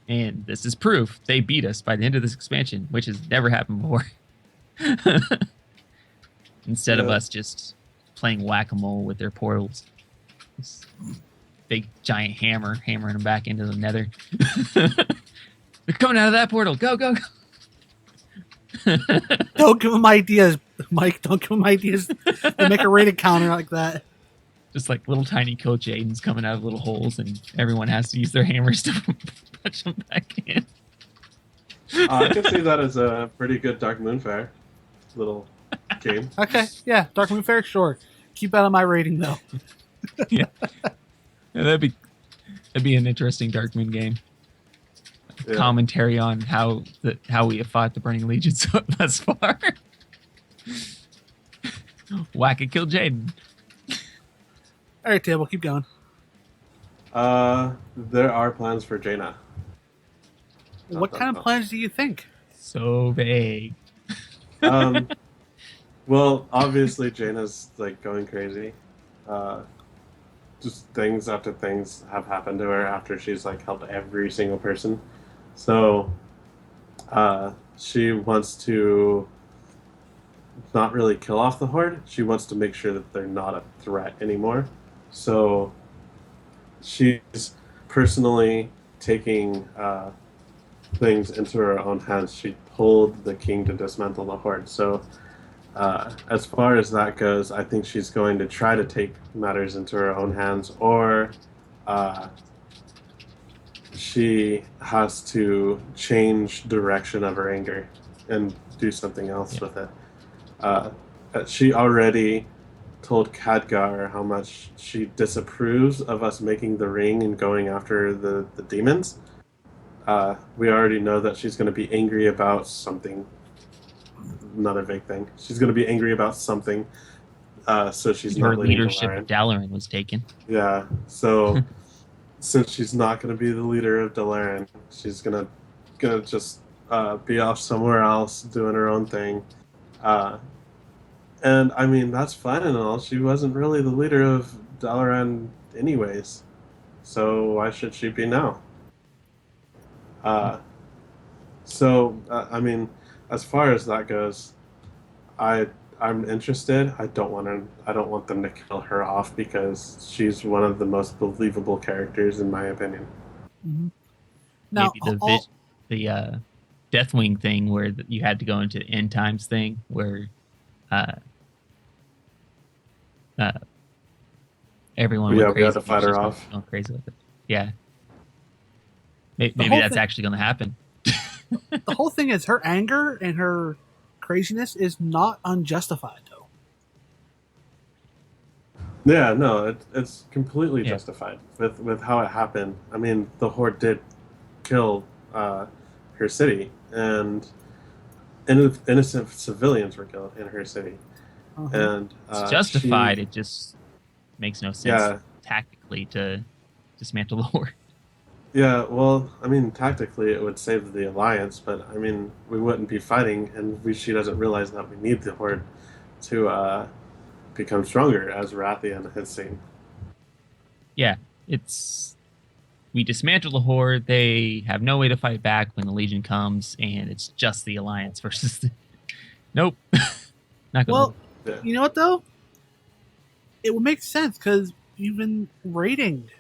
And this is proof they beat us by the end of this expansion, which has never happened before. Instead of Yeah. us just playing whack-a-mole with their portals. This big giant hammer hammering them back into the nether. They're coming out of that portal. Go, go, go. Don't give him ideas, Mike. Don't give him ideas to make a rated counter like that. Just like little tiny Coach Aidens coming out of little holes, and everyone has to use their hammers to punch them back in. I can see that as a pretty good Dark Moonfire little game. Okay, yeah, Dark Moon Fair, sure. Keep that on my rating though. Yeah, that'd be an interesting Dark Moon game. Yeah. Commentary on how we have fought the Burning Legion thus far. Whack it, kill Jaden. All right, table, keep going. There are plans for Jaina. What kind of plans do you think? So vague. Well, obviously Jaina's like going crazy. Just things after things have happened to her after she's like helped every single person. So, she wants to not really kill off the Horde. She wants to make sure that they're not a threat anymore. So, she's personally taking things into her own hands. She told the king to dismantle the Horde. So, as far as that goes, I think she's going to try to take matters into her own hands, or she has to change direction of her anger and do something else with it. She already told Khadgar how much she disapproves of us making the ring and going after the demons. We already know that she's going to be angry about something another big thing. She's going to be angry about something, so she's Her not leading leadership of Dalaran. Dalaran was taken. Yeah, so since she's not going to be the leader of Dalaran, she's gonna just be off somewhere else doing her own thing. Uh, and I mean that's fine and all. She wasn't really the leader of Dalaran anyways, so why should she be now? Uh, I mean, as far as that goes, I I'm interested. I don't want them to kill her off because she's one of the most believable characters in my opinion. Mhm. Now, Maybe the Deathwing thing where you had to go into the end times thing where uh, uh, everyone went Yeah, we had crazy to and fight she her was off. going crazy with it. Yeah, the maybe whole that's thing, actually going to happen. the whole thing is her anger and her craziness is not unjustified, though. Yeah, no, it's completely Yeah, justified with how it happened. I mean, the Horde did kill her city, and innocent civilians were killed in her city, Uh-huh. and it's she, justified. It just makes no sense yeah, tactically to dismantle the horde. yeah. Well, I mean, tactically it would save the alliance, but I mean, we wouldn't be fighting, and she doesn't realize that we need the Horde to become stronger, as Rathian has seen. Yeah, it's we dismantle the horde. They have no way to fight back when the legion comes, and it's just the alliance versus. Nope, not gonna Well, work. Yeah, you know what, though? It would make sense because even rating,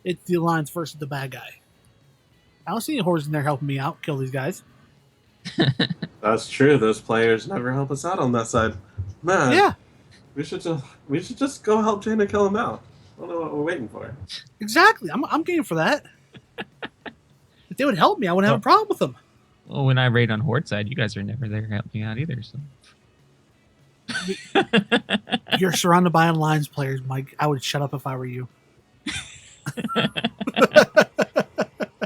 it's the Alliance versus the bad guy. I don't see any hordes in there helping me out, kill these guys. that's true. Those players never help us out on that side. Man, Yeah, we should just go help Jaina kill him out. I don't know what we're waiting for. exactly. I'm game for that. If they would help me, I wouldn't have a Well, problem with them. well, when I raid on horde side, you guys are never there helping out either. So. You're surrounded by Alliance players, Mike. I would shut up if I were you.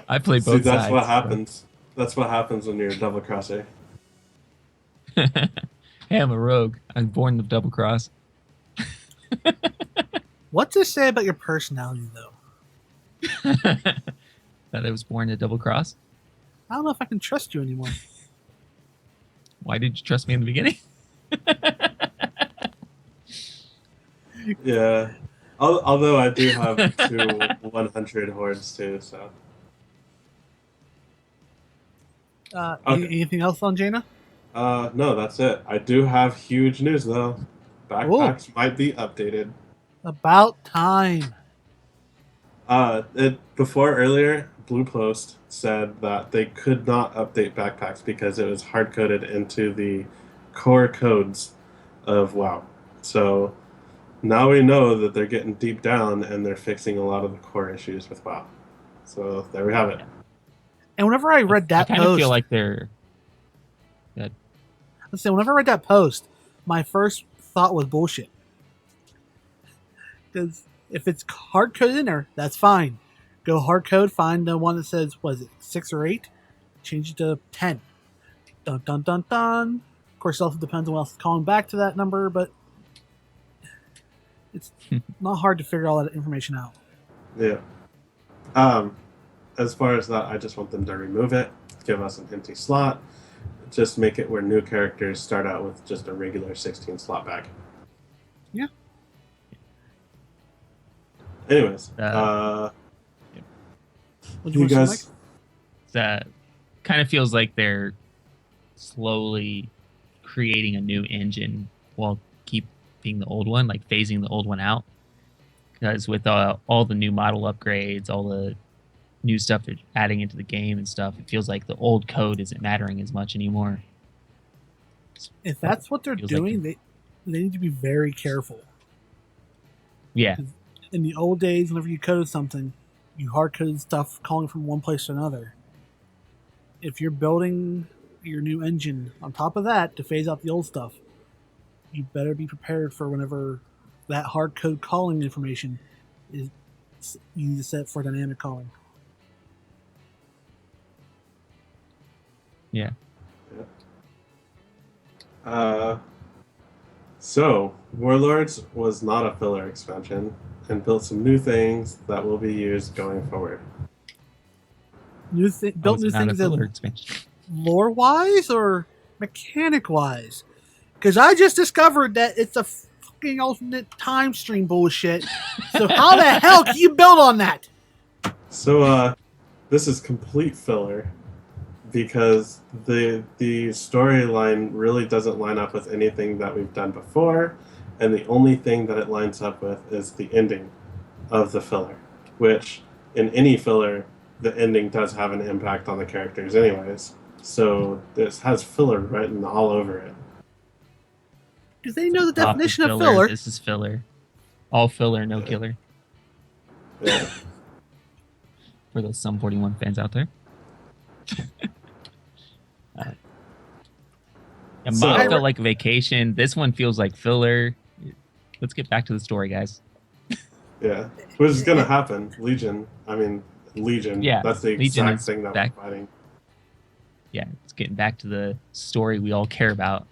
I play See, both that's what sides. happens. That's what happens when you're a double crosser. Hey, I'm a rogue. I'm born to double cross. What to say about your personality, though? That I was born to double cross. I don't know if I can trust you anymore. Why did you trust me in the beginning? Yeah. Although I do have two 100 hordes too, so. Okay. Anything else on Jaina? No, that's it. I do have huge news though. Oh, Backpacks might be updated. about time. Before earlier, Blue Post said that they could not update backpacks because it was hard coded into the core codes of WoW. So now we know that they're getting deep down and they're fixing a lot of the core issues with WoW. So there we have it. And whenever I read I that kind of feel post, like they're that. let's say, whenever I read that post, my first thought was bullshit. Because if it's hard coded in there, that's fine. Go hard code, find the one that says, was it 6 or 8? Change it to 10. Dun dun dun dun. Of course, it also depends on what else is calling back to that number, but it's not hard to figure all that information out. Yeah. Um, as far as that, I just want them to remove it, give us an empty slot, just make it where new characters start out with just a regular 16 slot bag. Yeah. Anyways, What you want to say, Mike? guys, That kind of feels like they're slowly creating a new engine while keeping the old one, like phasing the old one out. Because with all the new model upgrades, all the new stuff they're adding into the game and stuff, it feels like the old code isn't mattering as much anymore. If that's what they're Feels like doing, they need to be very careful. Yeah, In the old days, whenever you coded something, you hard coded stuff calling from one place to another. If you're building your new engine on top of that to phase out the old stuff, you better be prepared for whenever that hard code calling information is you need to set for dynamic calling. yeah. yeah. Uh, so, Warlords was not a filler expansion and built some new things that will be used going forward. Built Was new it not a things filler that expansion? lore wise or mechanic wise? Because I just discovered that it's a fucking alternate time stream bullshit. So how the hell can you build on that? So, this is complete filler because the storyline really doesn't line up with anything that we've done before, and the only thing that it lines up with is the ending of the filler, which in any filler, the ending does have an impact on the characters anyways. So this has filler written all over it. Do they know the Top is definition of filler? This is filler. All filler, no killer. Yeah. For those Sum 41 fans out there. Yeah, So- Mob felt like vacation. This one feels like filler. Let's get back to the story, guys. Yeah. Which is gonna happen. Legion. Yeah, That's the Legion exact is thing that back. we're fighting. Yeah, it's getting back to the story we all care about.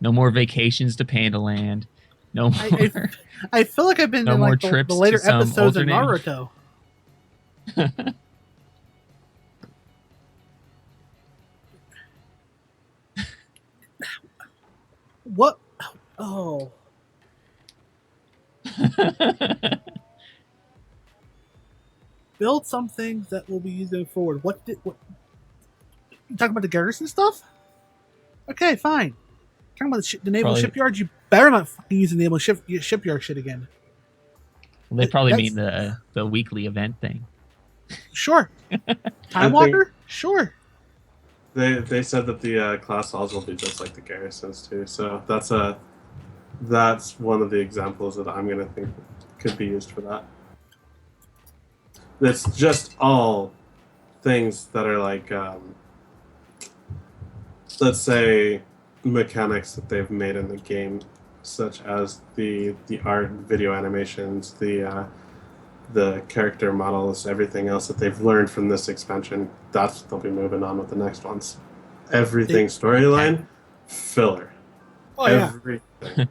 No more vacations to Panda Land. No more. I feel like I've been No in more like trips the later to some episodes of alternate- Naruto. What? Oh, build something that will be used going forward. What? You talking about the garrison stuff? Okay, fine. Talking about the naval Probably- shipyards. You better not fucking use the naval shipyard shit again. Well, they probably That's- mean the weekly event thing. Sure. I Time think- Walker? Sure. They said that the class halls will be just like the garrisons too. So that's one of the examples that I'm gonna think could be used for that. It's just all things that are like, let's say, mechanics that they've made in the game, such as the art, video animations, the character models, everything else that they've learned from this expansion. That's what they'll be moving on with the next ones. Everything storyline, filler. Oh yeah. Everything.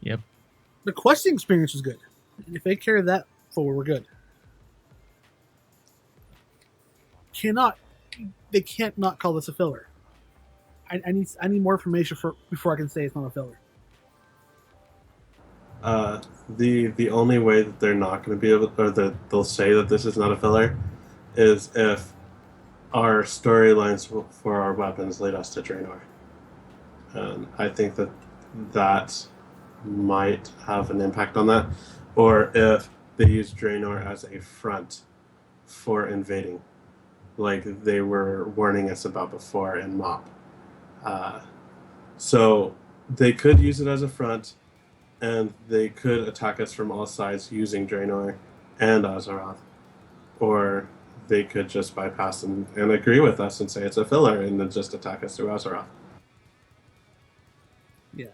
Yep. The questing experience was good. If they carry that forward, we're good. They can't not call this a filler. I need more information before I can say it's not a filler. The only way that they're not going to be able, or that they'll say that this is not a filler, is if our storylines for our weapons lead us to Draenor. And I think that might have an impact on that, or if they use Draenor as a front for invading, like they were warning us about before in MOP. So they could use it as a front, and they could attack us from all sides using Draenor and Azeroth. Or they could just bypass and agree with us and say it's a filler and then just attack us through Azeroth. Yeah.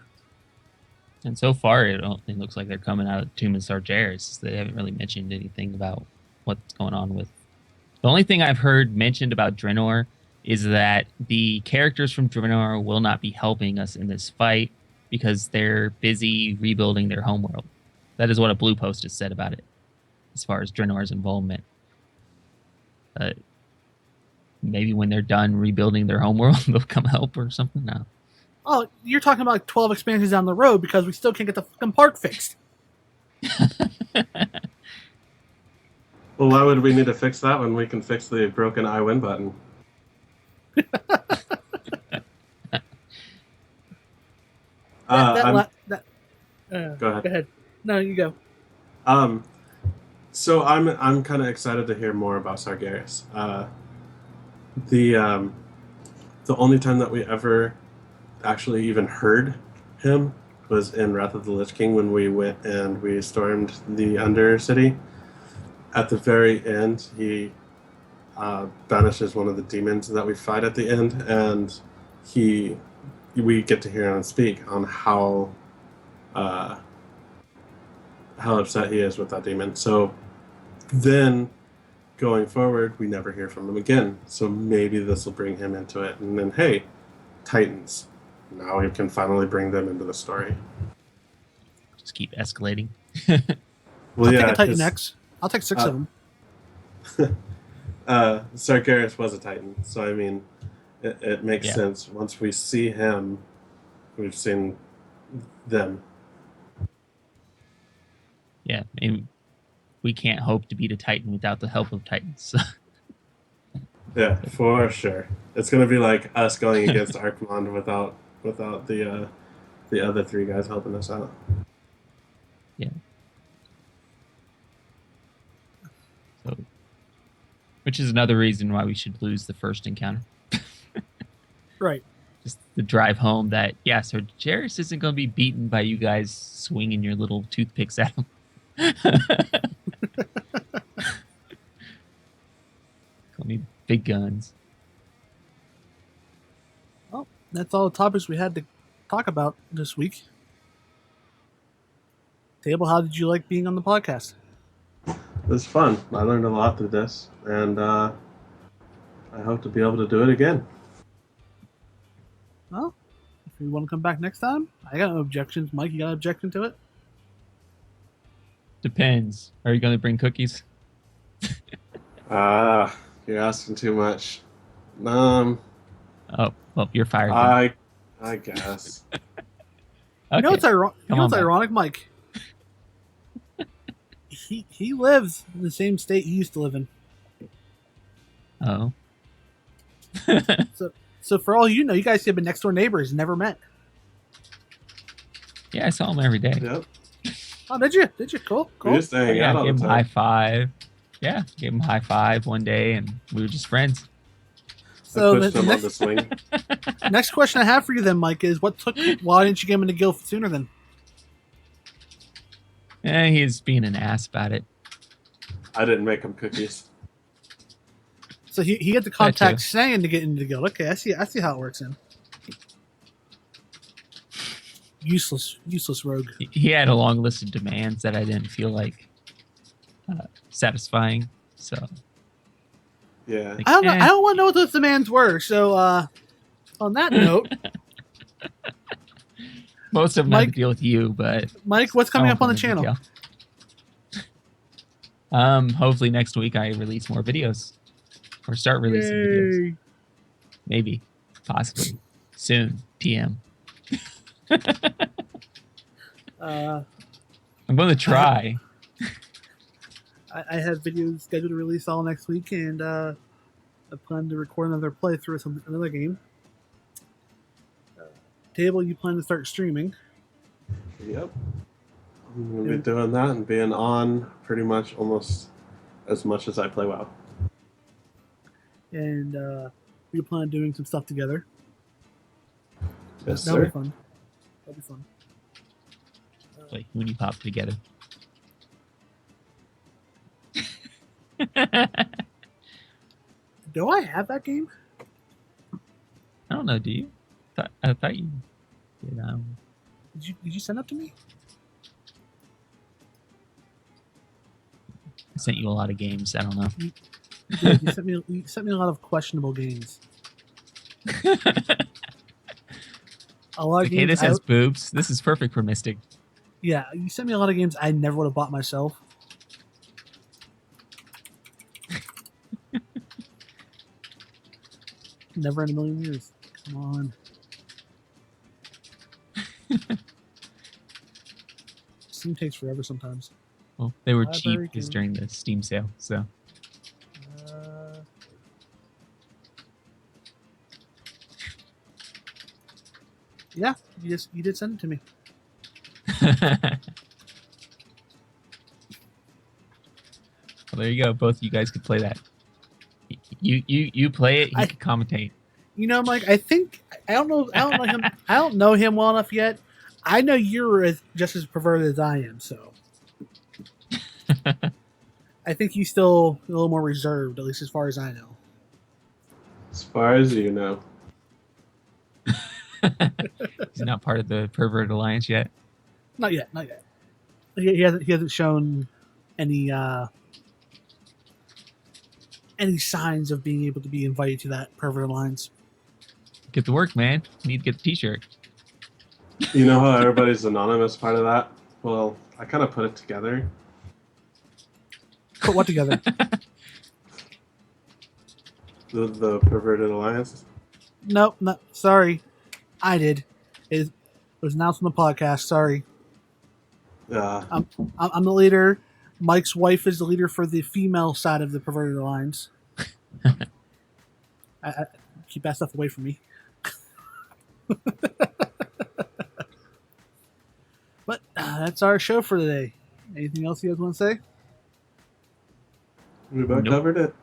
And so far, it looks like they're coming out of Tomb of Sargeras. They haven't really mentioned anything about what's going on with. The only thing I've heard mentioned about Draenor is that the characters from Draenor will not be helping us in this fight because they're busy rebuilding their homeworld. That is what a blue post has said about it, as far as Draenor's involvement. Maybe when they're done rebuilding their homeworld, they'll come help or something. No. Oh, you're talking about like 12 expansions down the road because we still can't get the fucking part fixed. Well, why would we need to fix that when we can fix the broken I win button? Go Go ahead. ahead. No, you go. So I'm kind of excited to hear more about Sargeras. The only time that we ever actually even heard him was in Wrath of the Lich King when we went and we stormed the Undercity. At the very end, he banishes one of the demons that we fight at the end, and we get to hear him speak on how upset he is with that demon. So then going forward, we never hear from him again. So maybe this will bring him into it. And then, hey, Titans. now we can finally bring them into the story. Just keep escalating. Well, I'll yeah, take a Titan 'cause, X. I'll take 6 of them. Sargeras was a Titan, so I mean, it makes Yeah. sense. Once we see him, we've seen them. Yeah, and we can't hope to beat a Titan without the help of Titans. Yeah, for sure. It's gonna be like us going against Archmond without the other 3 guys helping us out. Yeah. So, which is another reason why we should lose the first encounter. Right. Just the drive home that, yeah, so Jairus isn't going to be beaten by you guys swinging your little toothpicks at him. Call me big guns. Well, that's all the topics we had to talk about this week. Table, how did you like being on the podcast? It was fun. I learned a lot through this, and I hope to be able to do it again. Well, if you want to come back next time, I got no objections. Mike, you got an objection to it? Depends. Are you going to bring cookies? You're asking too much. Oh, well, you're fired. Then. I guess. Okay. You know what's Come on, ironic, Mike? He lives in the same state he used to live in. Oh. So for all you know, you guys have been next door neighbors, never met. Yeah, I saw him every day. Yep. Oh, did you? Did you? Cool. We used to hang Yeah, out I all gave the him a high time. five. Yeah, gave him a high five one day, and we were just friends. So I pushed the him on the next, swing. next question I have for you then, Mike, is why didn't you get him into guild sooner then? He's being an ass about it. I didn't make him cookies. So he had to contact Sang to get into the guild. Okay, I see how it works then. Useless rogue. He had a long list of demands that I didn't feel like satisfying. So Yeah. I don't know. I don't want to know what those demands were. So on that note, most of them have to deal with you, but Mike, what's coming up on the channel? Hopefully next week I release more videos or start releasing videos. Maybe, possibly soon. PM. I'm going to try. I have videos scheduled to release all next week, and I plan to record another playthrough of another game. Table, you plan to start streaming. Yep. I'm going to be doing that and being on pretty much almost as much as I play WoW. And we plan on doing some stuff together. Yes, That'll sir. be fun. That'll be fun. Like when you pop together. Do I have that game? I don't know. Do you? I thought you did. Did you send that to me? I sent you a lot of games. I don't know. You sent me a lot of questionable games. A lot of Okay, games. this has boobs. This is perfect for Mystic. Yeah, you sent me a lot of games I never would have bought myself. Never in a million years. Come on. Steam takes forever sometimes. Well, they were Library cheap because game. during the Steam sale. So yeah, you did send it to me. well, there you go. Both of you guys could play that. You play it. You can commentate. You know, Mike. I think I don't know him. I don't know him well enough yet. I know you're just as perverted as I am, so I think he's still a little more reserved, at least as far as I know. As far as you know. He's not part of the Pervert Alliance yet. Not yet. He hasn't shown any signs of being able to be invited to that pervert alliance. Get to work, man. You need to get the T-shirt. You know how everybody's anonymous part of that? Well, I kind of put it together. Put what together? The perverted alliance. Nope, no, sorry. I did. It was announced on the podcast. Sorry. Yeah. I'm the leader. Mike's wife is the leader for the female side of the perverted alliance. I keep that stuff away from me. But that's our show for today. Anything else you guys want to say? We about Nope. covered it.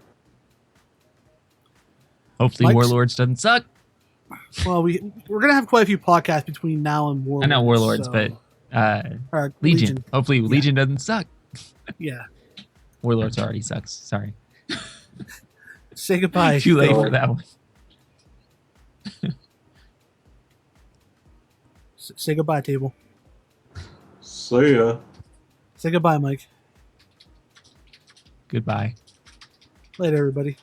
Hopefully, Mike's- Warlords doesn't suck. Well, we're gonna have quite a few podcasts between now and Warlords. I know Warlords, so- but or Legion. Hopefully, Legion doesn't suck. Yeah. Warlords already sucks. Sorry. Say goodbye. Too late So- for that one. Say goodbye, table. See ya. Say goodbye, Mike. Goodbye. Later, everybody.